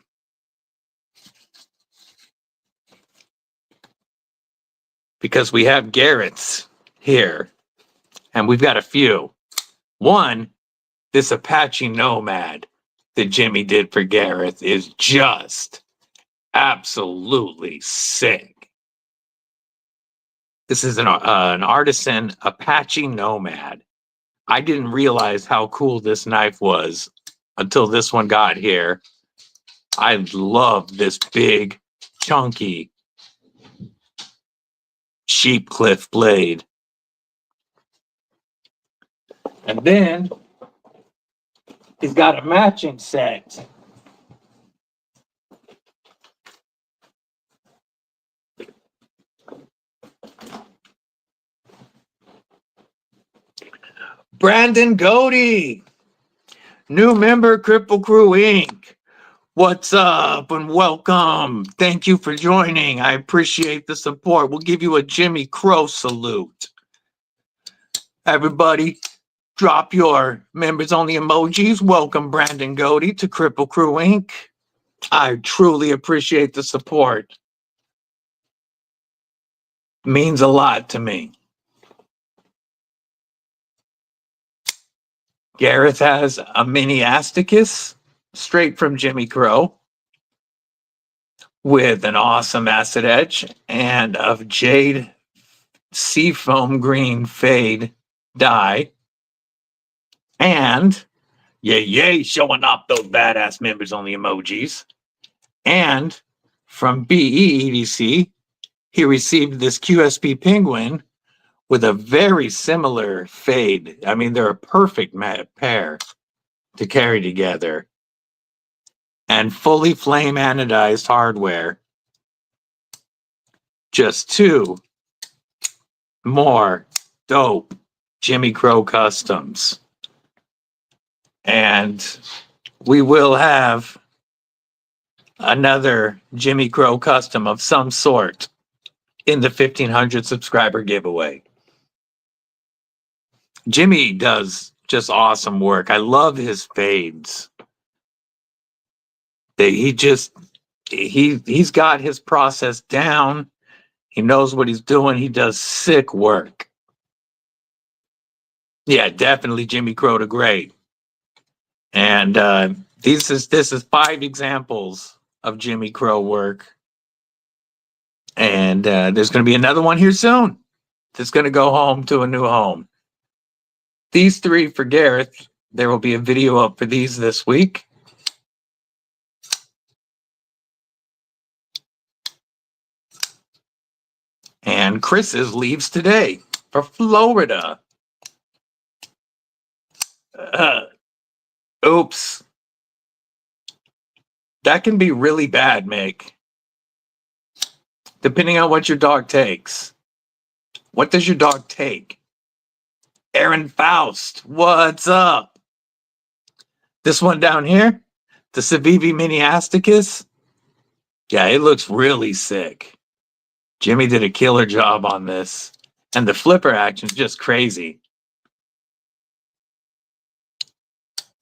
A: Because we have Garrett's here. And we've got a few. One, this Apache Nomad that Jimmy did for Gareth is just absolutely sick. This is an artisan Apache Nomad. I didn't realize how cool this knife was until this one got here. I love this big, chunky sheep cliff blade. And then he's got a matching set. Brandon Godey, new member, Kripple Krew Inc. What's up and welcome. Thank you for joining. I appreciate the support. We'll give you a Jimmy Crow salute. Everybody, drop your members only emojis. Welcome Brandon Godey to Kripple Krew Inc. I truly appreciate the support. Means a lot to me. Gareth has a mini Asticus straight from Jimmy Crow with an awesome acid edge and of jade seafoam green fade dye. And yay, showing off those badass members on the emojis. And from BEEDC, he received this QSP penguin with a very similar fade. I mean, they're a perfect pair to carry together. And fully flame anodized hardware. Just two more dope Jimmy Crow customs. And we will have another Jimmy Crow custom of some sort in the 1,500 subscriber giveaway. Jimmy does just awesome work. I love his fades. He's got his process down. He knows what he's doing. He does sick work. Yeah, definitely Jimmy Crow the Great. And this is 5 examples of Jimmy Crow work. And there's going to be another one here soon that's going to go home to a new home. These 3 for Gareth. There will be a video up for these this week. And Chris's leaves today for Florida. Oops. That can be really bad, Mick. Depending on what your dog takes. What does your dog take? Aaron Faust, what's up? This one down here, the Civivi Mini Asticus. Yeah, it looks really sick. Jimmy did a killer job on this. And the flipper action is just crazy.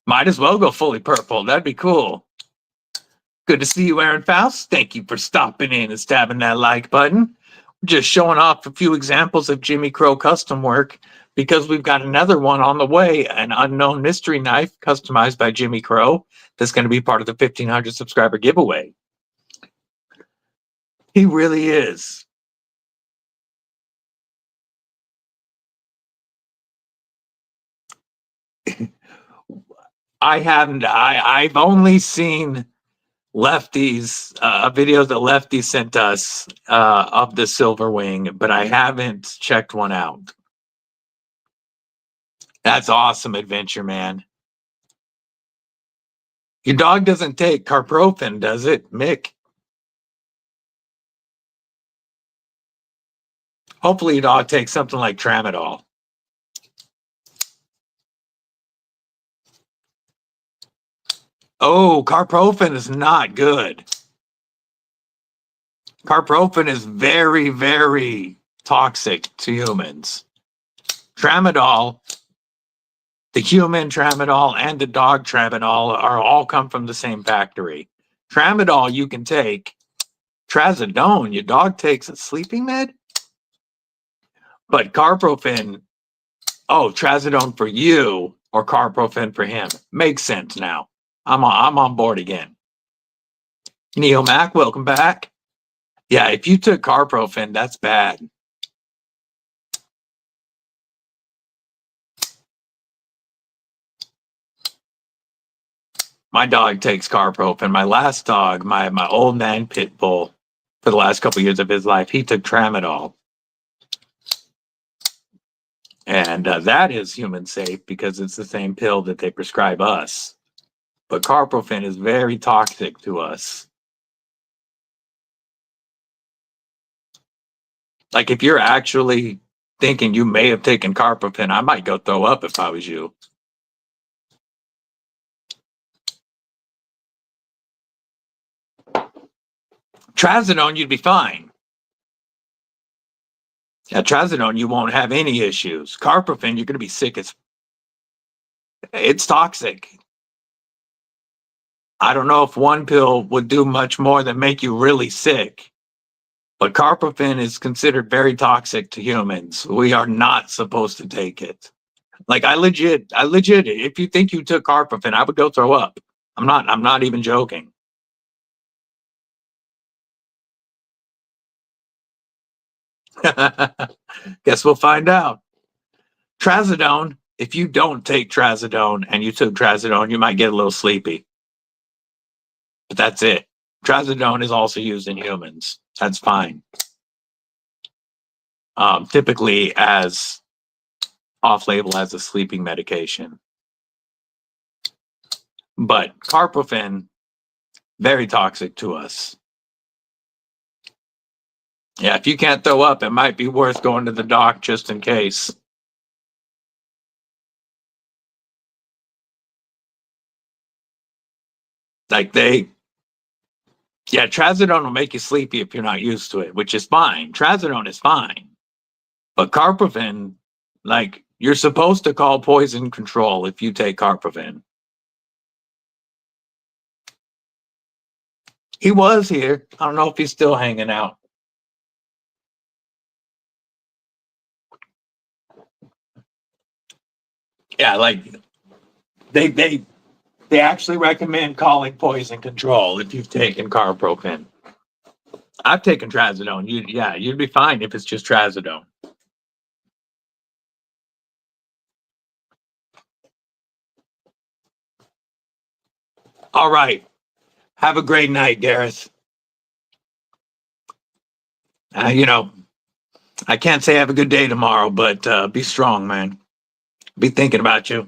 A: Might as well go fully purple. That'd be cool. Good to see you, Aaron Faust. Thank you for stopping in and stabbing that like button. Just showing off a few examples of Jimmy Crow custom work because we've got another one on the way, an unknown mystery knife customized by Jimmy Crow that's going to be part of the 1,500 subscriber giveaway. He really is. I haven't. I've only seen Lefty's videos that Lefty sent us of the silver wing, but I haven't checked one out. That's awesome, adventure man. Your dog doesn't take carprofen, does it, Mick? Hopefully your dog takes something like tramadol. Oh, carprofen is not good. Carprofen is very, very toxic to humans. Tramadol, the human tramadol and the dog tramadol are all come from the same factory. Tramadol you can take. Trazodone, your dog takes a sleeping med? But carprofen, oh, trazodone for you or carprofen for him. Makes sense now. I'm on board again. Neo Mac, welcome back. Yeah, if you took carprofen, that's bad. My dog takes carprofen. My last dog, my old man pit bull, for the last couple of years of his life, he took tramadol. And that is human safe because it's the same pill that they prescribe us. But carprofen is very toxic to us. Like if you're actually thinking you may have taken carprofen, I might go throw up if I was you. Trazodone, you'd be fine. Yeah, trazodone, you won't have any issues. Carprofen, you're going to be sick as... It's toxic. I don't know if one pill would do much more than make you really sick. But carprofen is considered very toxic to humans. We are not supposed to take it. Like I legit, if you think you took carprofen, I would go throw up. I'm not even joking. Guess we'll find out. Trazodone, if you don't take trazodone and you took trazodone, you might get a little sleepy. But that's it. Trazodone is also used in humans. That's fine. Typically as off-label as a sleeping medication. But carprofen, very toxic to us. Yeah, if you can't throw up, it might be worth going to the doc just in case. Like yeah, trazodone will make you sleepy if you're not used to it, which is fine. Trazodone is fine. But carprofen, like, you're supposed to call poison control if you take carprofen. He was here. I don't know if he's still hanging out. Yeah, like they actually recommend calling poison control if you've taken carprofen. I've taken trazodone. You'd be fine if it's just trazodone. All right. Have a great night, Gareth. You know, I can't say have a good day tomorrow, but be strong, man. Be thinking about you.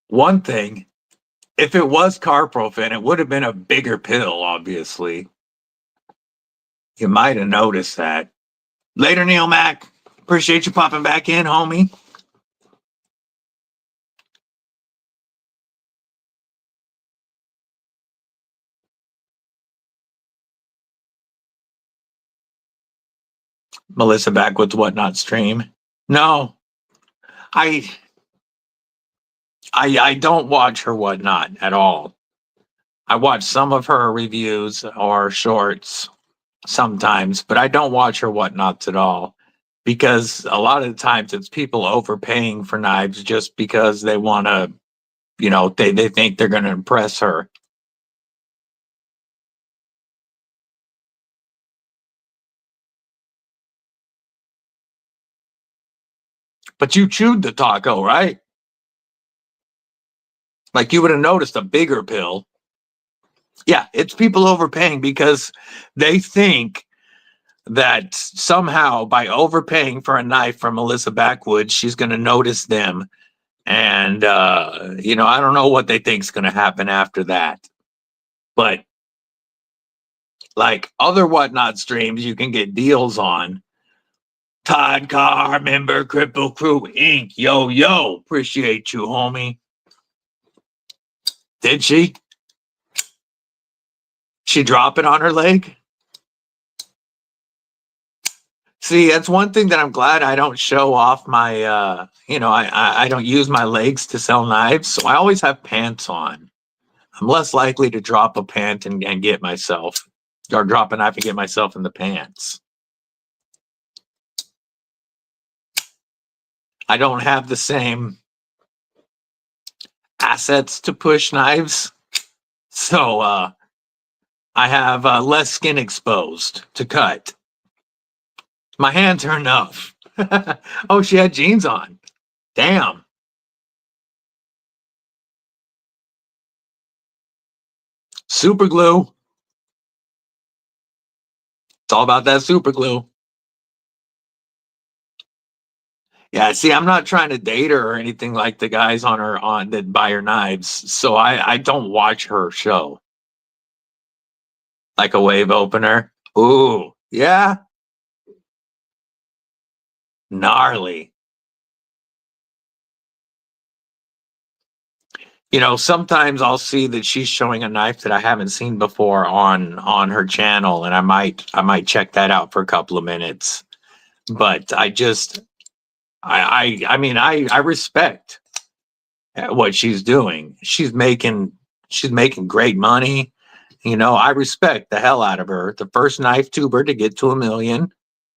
A: One thing, if it was carprofen, it would have been a bigger pill, obviously. You might have noticed that. Later, Neil Mac. Appreciate you popping back in, homie. Melissa back with Whatnot stream. No, I don't watch her Whatnot at all. I watch some of her reviews or shorts sometimes, but I don't watch her whatnots at all because a lot of the times it's people overpaying for knives just because they want to, they think they're going to impress her. But you chewed the taco, right? Like you would have noticed a bigger pill. Yeah, it's people overpaying because they think that somehow by overpaying for a knife from Melissa Backwood, she's going to notice them. And, I don't know what they think is going to happen after that. But like other whatnot streams, you can get deals on. Todd Carr, member, Kripple Krew Inc. Yo, yo. Appreciate you, homie. Did she? She drop it on her leg? See, that's one thing that I'm glad I don't show off my, I don't use my legs to sell knives. So I always have pants on. I'm less likely to drop a pant and get myself, or drop a knife and get myself in the pants. I don't have the same assets to push knives. So I have less skin exposed to cut. My hands are enough. Oh, she had jeans on. Damn. Super glue. It's all about that super glue. Yeah, see, I'm not trying to date her or anything like the guys on that buy her knives. So I don't watch her show. Like a wave opener. Ooh, yeah. Gnarly. Sometimes I'll see that she's showing a knife that I haven't seen before on her channel, and I might check that out for a couple of minutes. But I respect what she's doing. She's making great money. I respect the hell out of her. The first knife tuber to get to 1 million,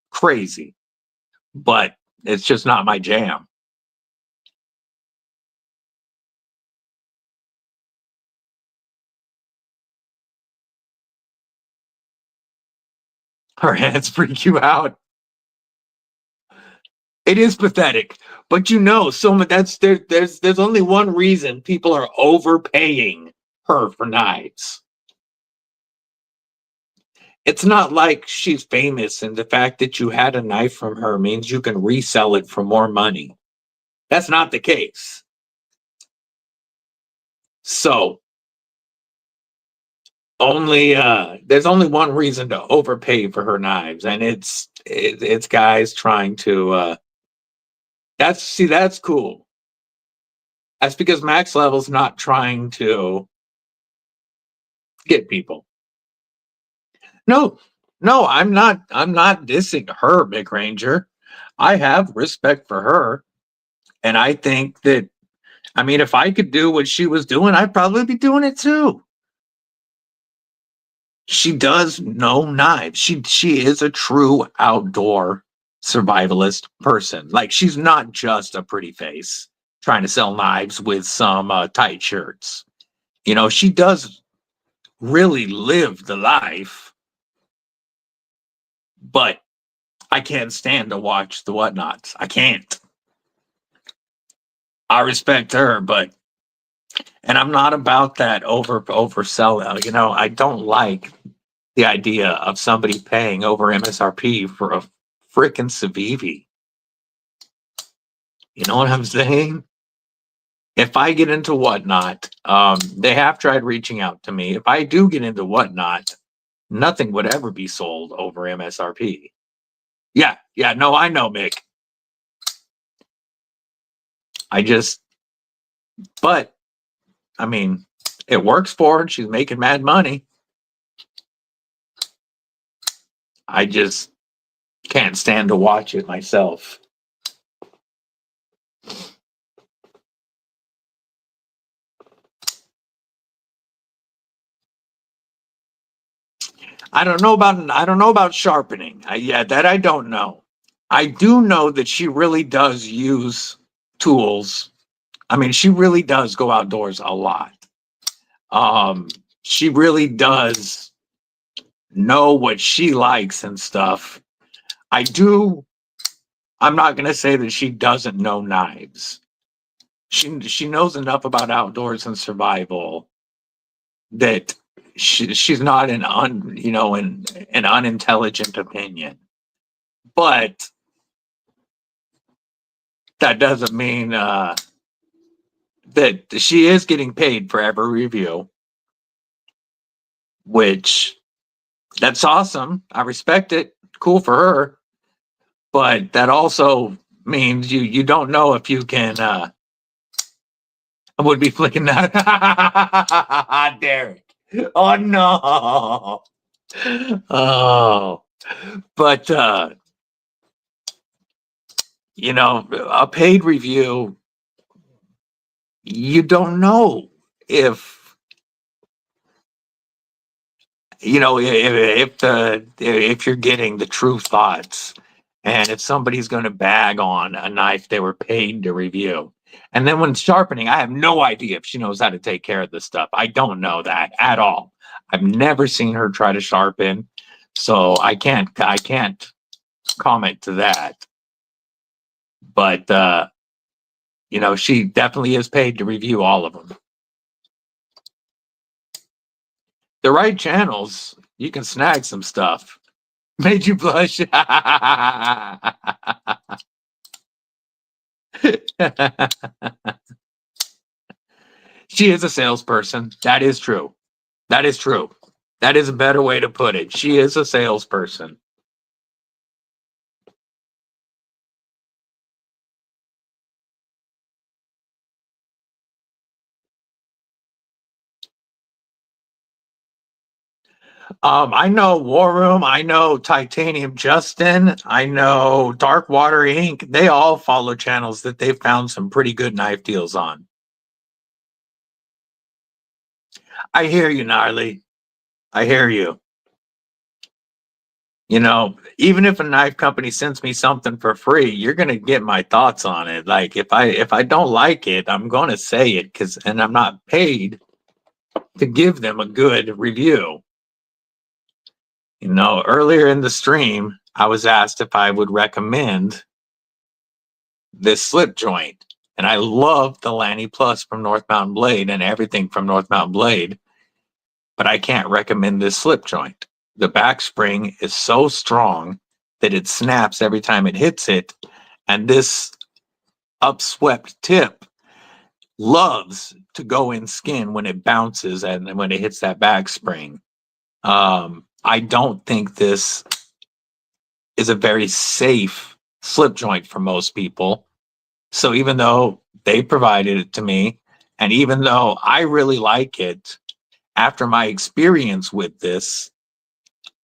A: crazy. But it's just not my jam. Her hands freak you out. It is pathetic, but there's only one reason people are overpaying her for knives. It's not like she's famous, and the fact that you had a knife from her means you can resell it for more money. That's not the case. So there's only one reason to overpay for her knives, and it's guys trying to that's cool. That's because Max Level's not trying to get people. No, no, I'm not dissing her, Big Ranger. I have respect for her. And I think that, if I could do what she was doing, I'd probably be doing it too. She does know knives. She is a true outdoor survivalist person. Like, she's not just a pretty face trying to sell knives with some tight shirts. She does really live the life, but I can't stand to watch the whatnots. I can't. I respect her, and I'm not about that overselling. I don't like the idea of somebody paying over MSRP for a freaking Civivi. You know what I'm saying? If I get into whatnot, they have tried reaching out to me. If I do get into whatnot, nothing would ever be sold over MSRP. Yeah, no, I know, Mick. But it works for her. She's making mad money. I just can't stand to watch it myself. I don't know about sharpening. That I don't know. I do know that she really does use tools. I mean, she really does go outdoors a lot. She really does know what she likes and stuff. I'm not going to say that she doesn't know knives. She knows enough about outdoors and survival that she's not an unintelligent opinion. But that doesn't mean that she is getting paid for every review, which that's awesome. I respect it. Cool for her. But that also means you don't know if you can. I would be flicking that. Derek. Oh no. Oh. But a paid review, you don't know if if you're getting the true thoughts, and if somebody's going to bag on a knife they were paid to review. And then when sharpening, I have no idea if she knows how to take care of this stuff. I don't know that at all. I've never seen her try to sharpen, so I can't comment to that. But she definitely is paid to review all of them. The right channels, you can snag some stuff. Made you blush. She is a salesperson. That is true. That is true. That is a better way to put it. She is a salesperson. I know War Room. I know Titanium Justin. I know Dark Water Inc. They all follow channels that they've found some pretty good knife deals on. I hear you, Gnarly. I hear you. Even if a knife company sends me something for free, you're gonna get my thoughts on it. Like if I don't like it, I'm gonna say it and I'm not paid to give them a good review. Earlier in the stream, I was asked if I would recommend this slip joint. And I love the Lanny Plus from North Mountain Blade and everything from North Mountain Blade, but I can't recommend this slip joint. The back spring is so strong that it snaps every time it hits it. And this upswept tip loves to go in skin when it bounces and when it hits that back spring. I don't think this is a very safe slip joint for most people. So even though they provided it to me, and even though I really like it, after my experience with this,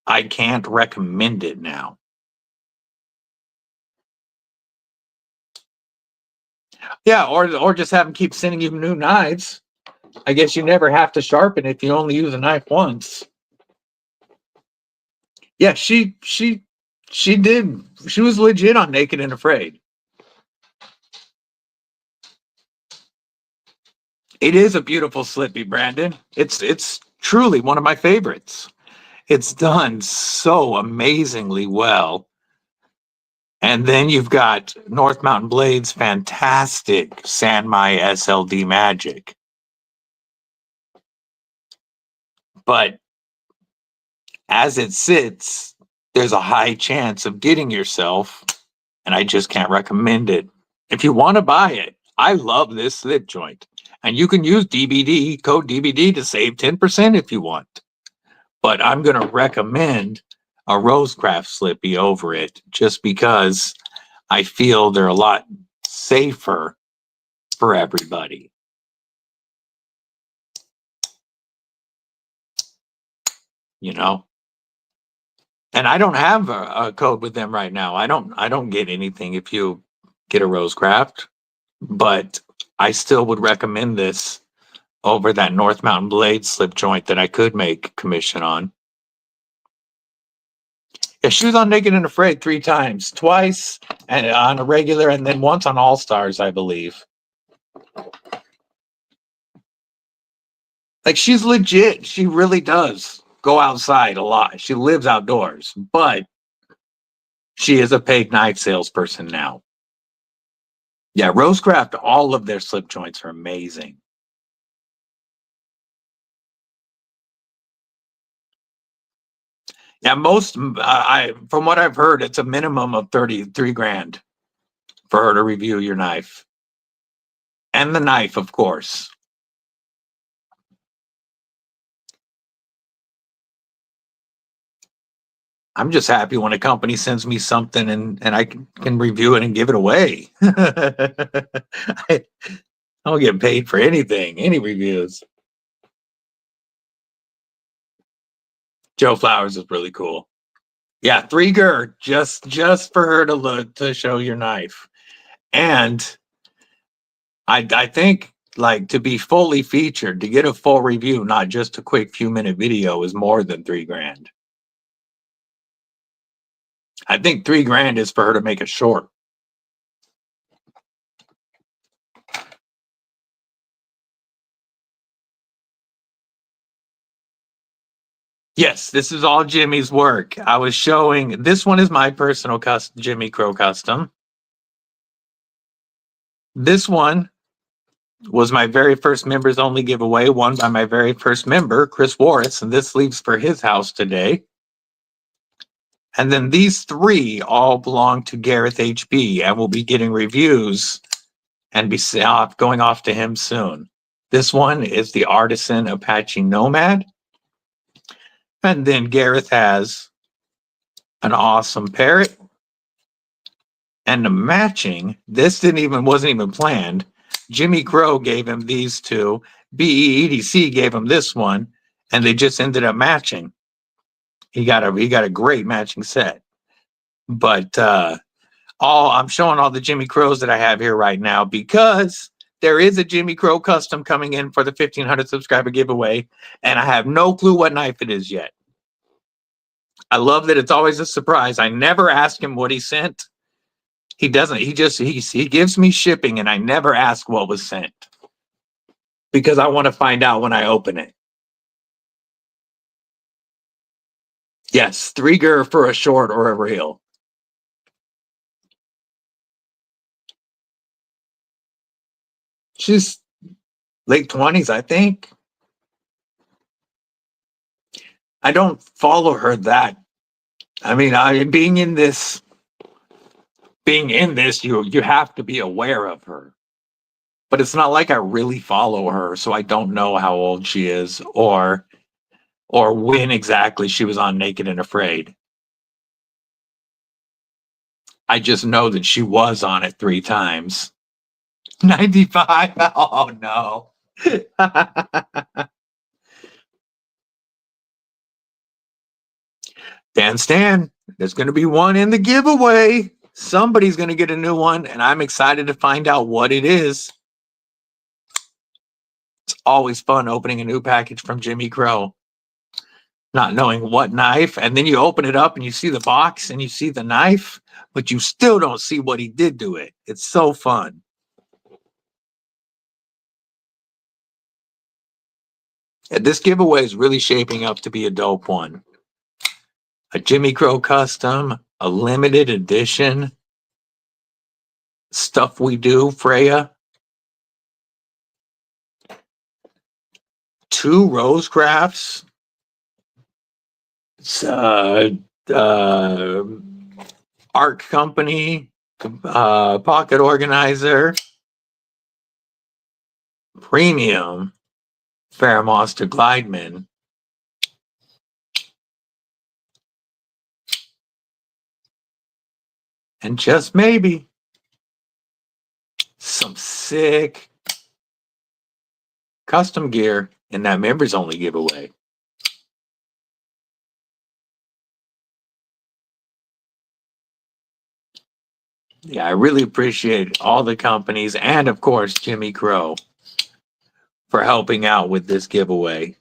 A: I can't recommend it now. Yeah, or just have them keep sending you new knives. I guess you never have to sharpen if you only use a knife once. Yeah, she did. She was legit on Naked and Afraid. It is a beautiful slippy, Brandon. It's truly one of my favorites. It's done so amazingly well. And then you've got North Mountain Blade's fantastic Sanmai SLD Magic. But as it sits, there's a high chance of getting yourself, and I just can't recommend it. If you want to buy it, I love this slip joint. And you can use DBD, code DBD, to save 10% if you want. But I'm going to recommend a Rosecraft slippy over it just because I feel they're a lot safer for everybody. And I don't have a code with them right now. I don't get anything if you get a Rosecraft, but I still would recommend this over that North Mountain Blade slip joint that I could make commission on. she was on Naked and Afraid 3 times, twice and on a regular, and then once on All Stars, I believe. Like, she's legit. She really does go outside a lot. She lives outdoors, but she is a paid knife salesperson now. Yeah, Rosecraft, all of their slip joints are amazing. Yeah, most from what I've heard, it's a minimum of 33 grand for her to review your knife. And the knife, of course. I'm just happy when a company sends me something and I can review it and give it away. I don't get paid for anything, any reviews. Joe Flowers is really cool. Yeah, 3 just for her to look to show your knife. And I think, like, to be fully featured, to get a full review, not just a quick few-minute video, is more than 3 grand. I think 3 grand is for her to make a short. Yes, this is all Jimmy's work. I was showing, this one is my personal Jimmy Crow custom. This one was my very first members only giveaway, won by my very first member, Chris Warris, and this leaves for his house today. And then these 3 all belong to Gareth HB and will be getting reviews and be going off to him soon. This one is the Artisan Apache Nomad. And then Gareth has an awesome Parrot. And the matching, this wasn't even planned. Jimmy Crow gave him these 2. EDC gave him this one, and they just ended up matching. He got a great matching set. But I'm showing all the Jimmy Crows that I have here right now because there is a Jimmy Crow custom coming in for the 1,500 subscriber giveaway, and I have no clue what knife it is yet. I love that it's always a surprise. I never ask him what he sent. He doesn't. He gives me shipping, and I never ask what was sent because I want to find out when I open it. Yes, 3 gur for a short or a reel. She's late 20s, I think. I don't follow her that. I mean, being in this, you have to be aware of her. But it's not like I really follow her, so I don't know how old she is or when exactly she was on Naked and Afraid. I just know that she was on it 3 times. 95? Oh, no. Stan, there's going to be one in the giveaway. Somebody's going to get a new one, and I'm excited to find out what it is. It's always fun opening a new package from Jimmy Crow, not knowing what knife, and then you open it up and you see the box and you see the knife, but you still don't see what he did to it. It's so fun. And this giveaway is really shaping up to be a dope one. A Jimmy Crow custom, a limited edition Stuff We Do Freya, 2 Rosecrafts, Arc Company, pocket organizer, premium FerraMonster Glideman, and just maybe some sick custom gear in that members only giveaway. Yeah, I really appreciate all the companies and, of course, Jimmy Crow for helping out with this giveaway.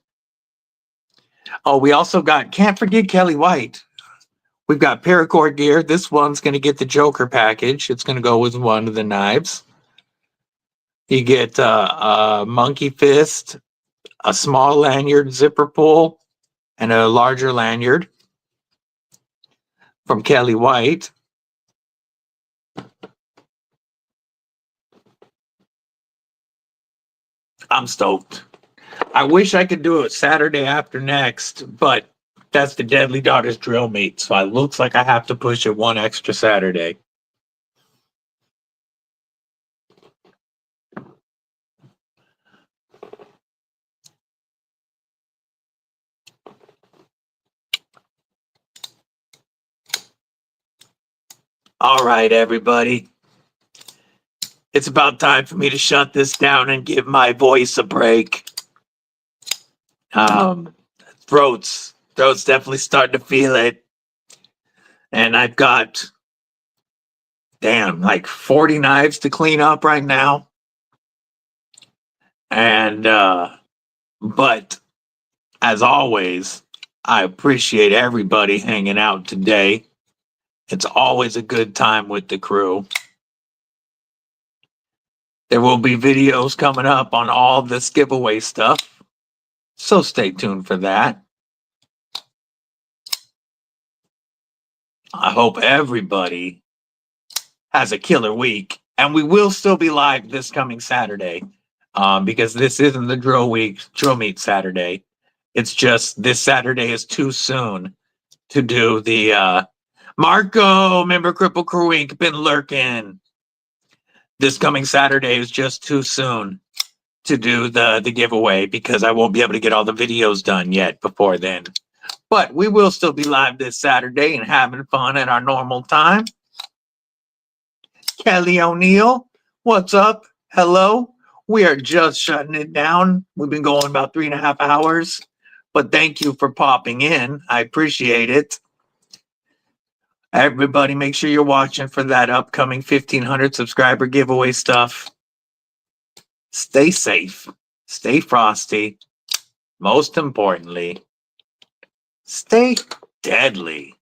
A: Oh, we also can't forget Kelly White. We've got paracord gear. This one's going to get the Joker package. It's going to go with one of the knives. You get a monkey fist, a small lanyard zipper pull, and a larger lanyard from Kelly White. I'm stoked. I wish I could do it Saturday after next, but that's the Deadly Daughters drill meet, so it looks like I have to push it one extra Saturday. All right, everybody. It's about time for me to shut this down and give my voice a break. Throat's definitely starting to feel it. And I've got, like 40 knives to clean up right now. And, but as always, I appreciate everybody hanging out today. It's always a good time with the crew. There will be videos coming up on all this giveaway stuff, so stay tuned for that. I hope everybody has a killer week, and we will still be live this coming Saturday, because this isn't the drill meet Saturday. It's just this Saturday is too soon to do the Marco, member Kripple Krew Inc. been lurking. This coming Saturday is just too soon to do the giveaway because I won't be able to get all the videos done yet before then. But we will still be live this Saturday and having fun at our normal time. Kelly O'Neill, what's up? Hello. We are just shutting it down. We've been going about 3.5 hours, but thank you for popping in. I appreciate it. Everybody, make sure you're watching for that upcoming 1,500 subscriber giveaway stuff. Stay safe. Stay frosty. Most importantly, stay deadly.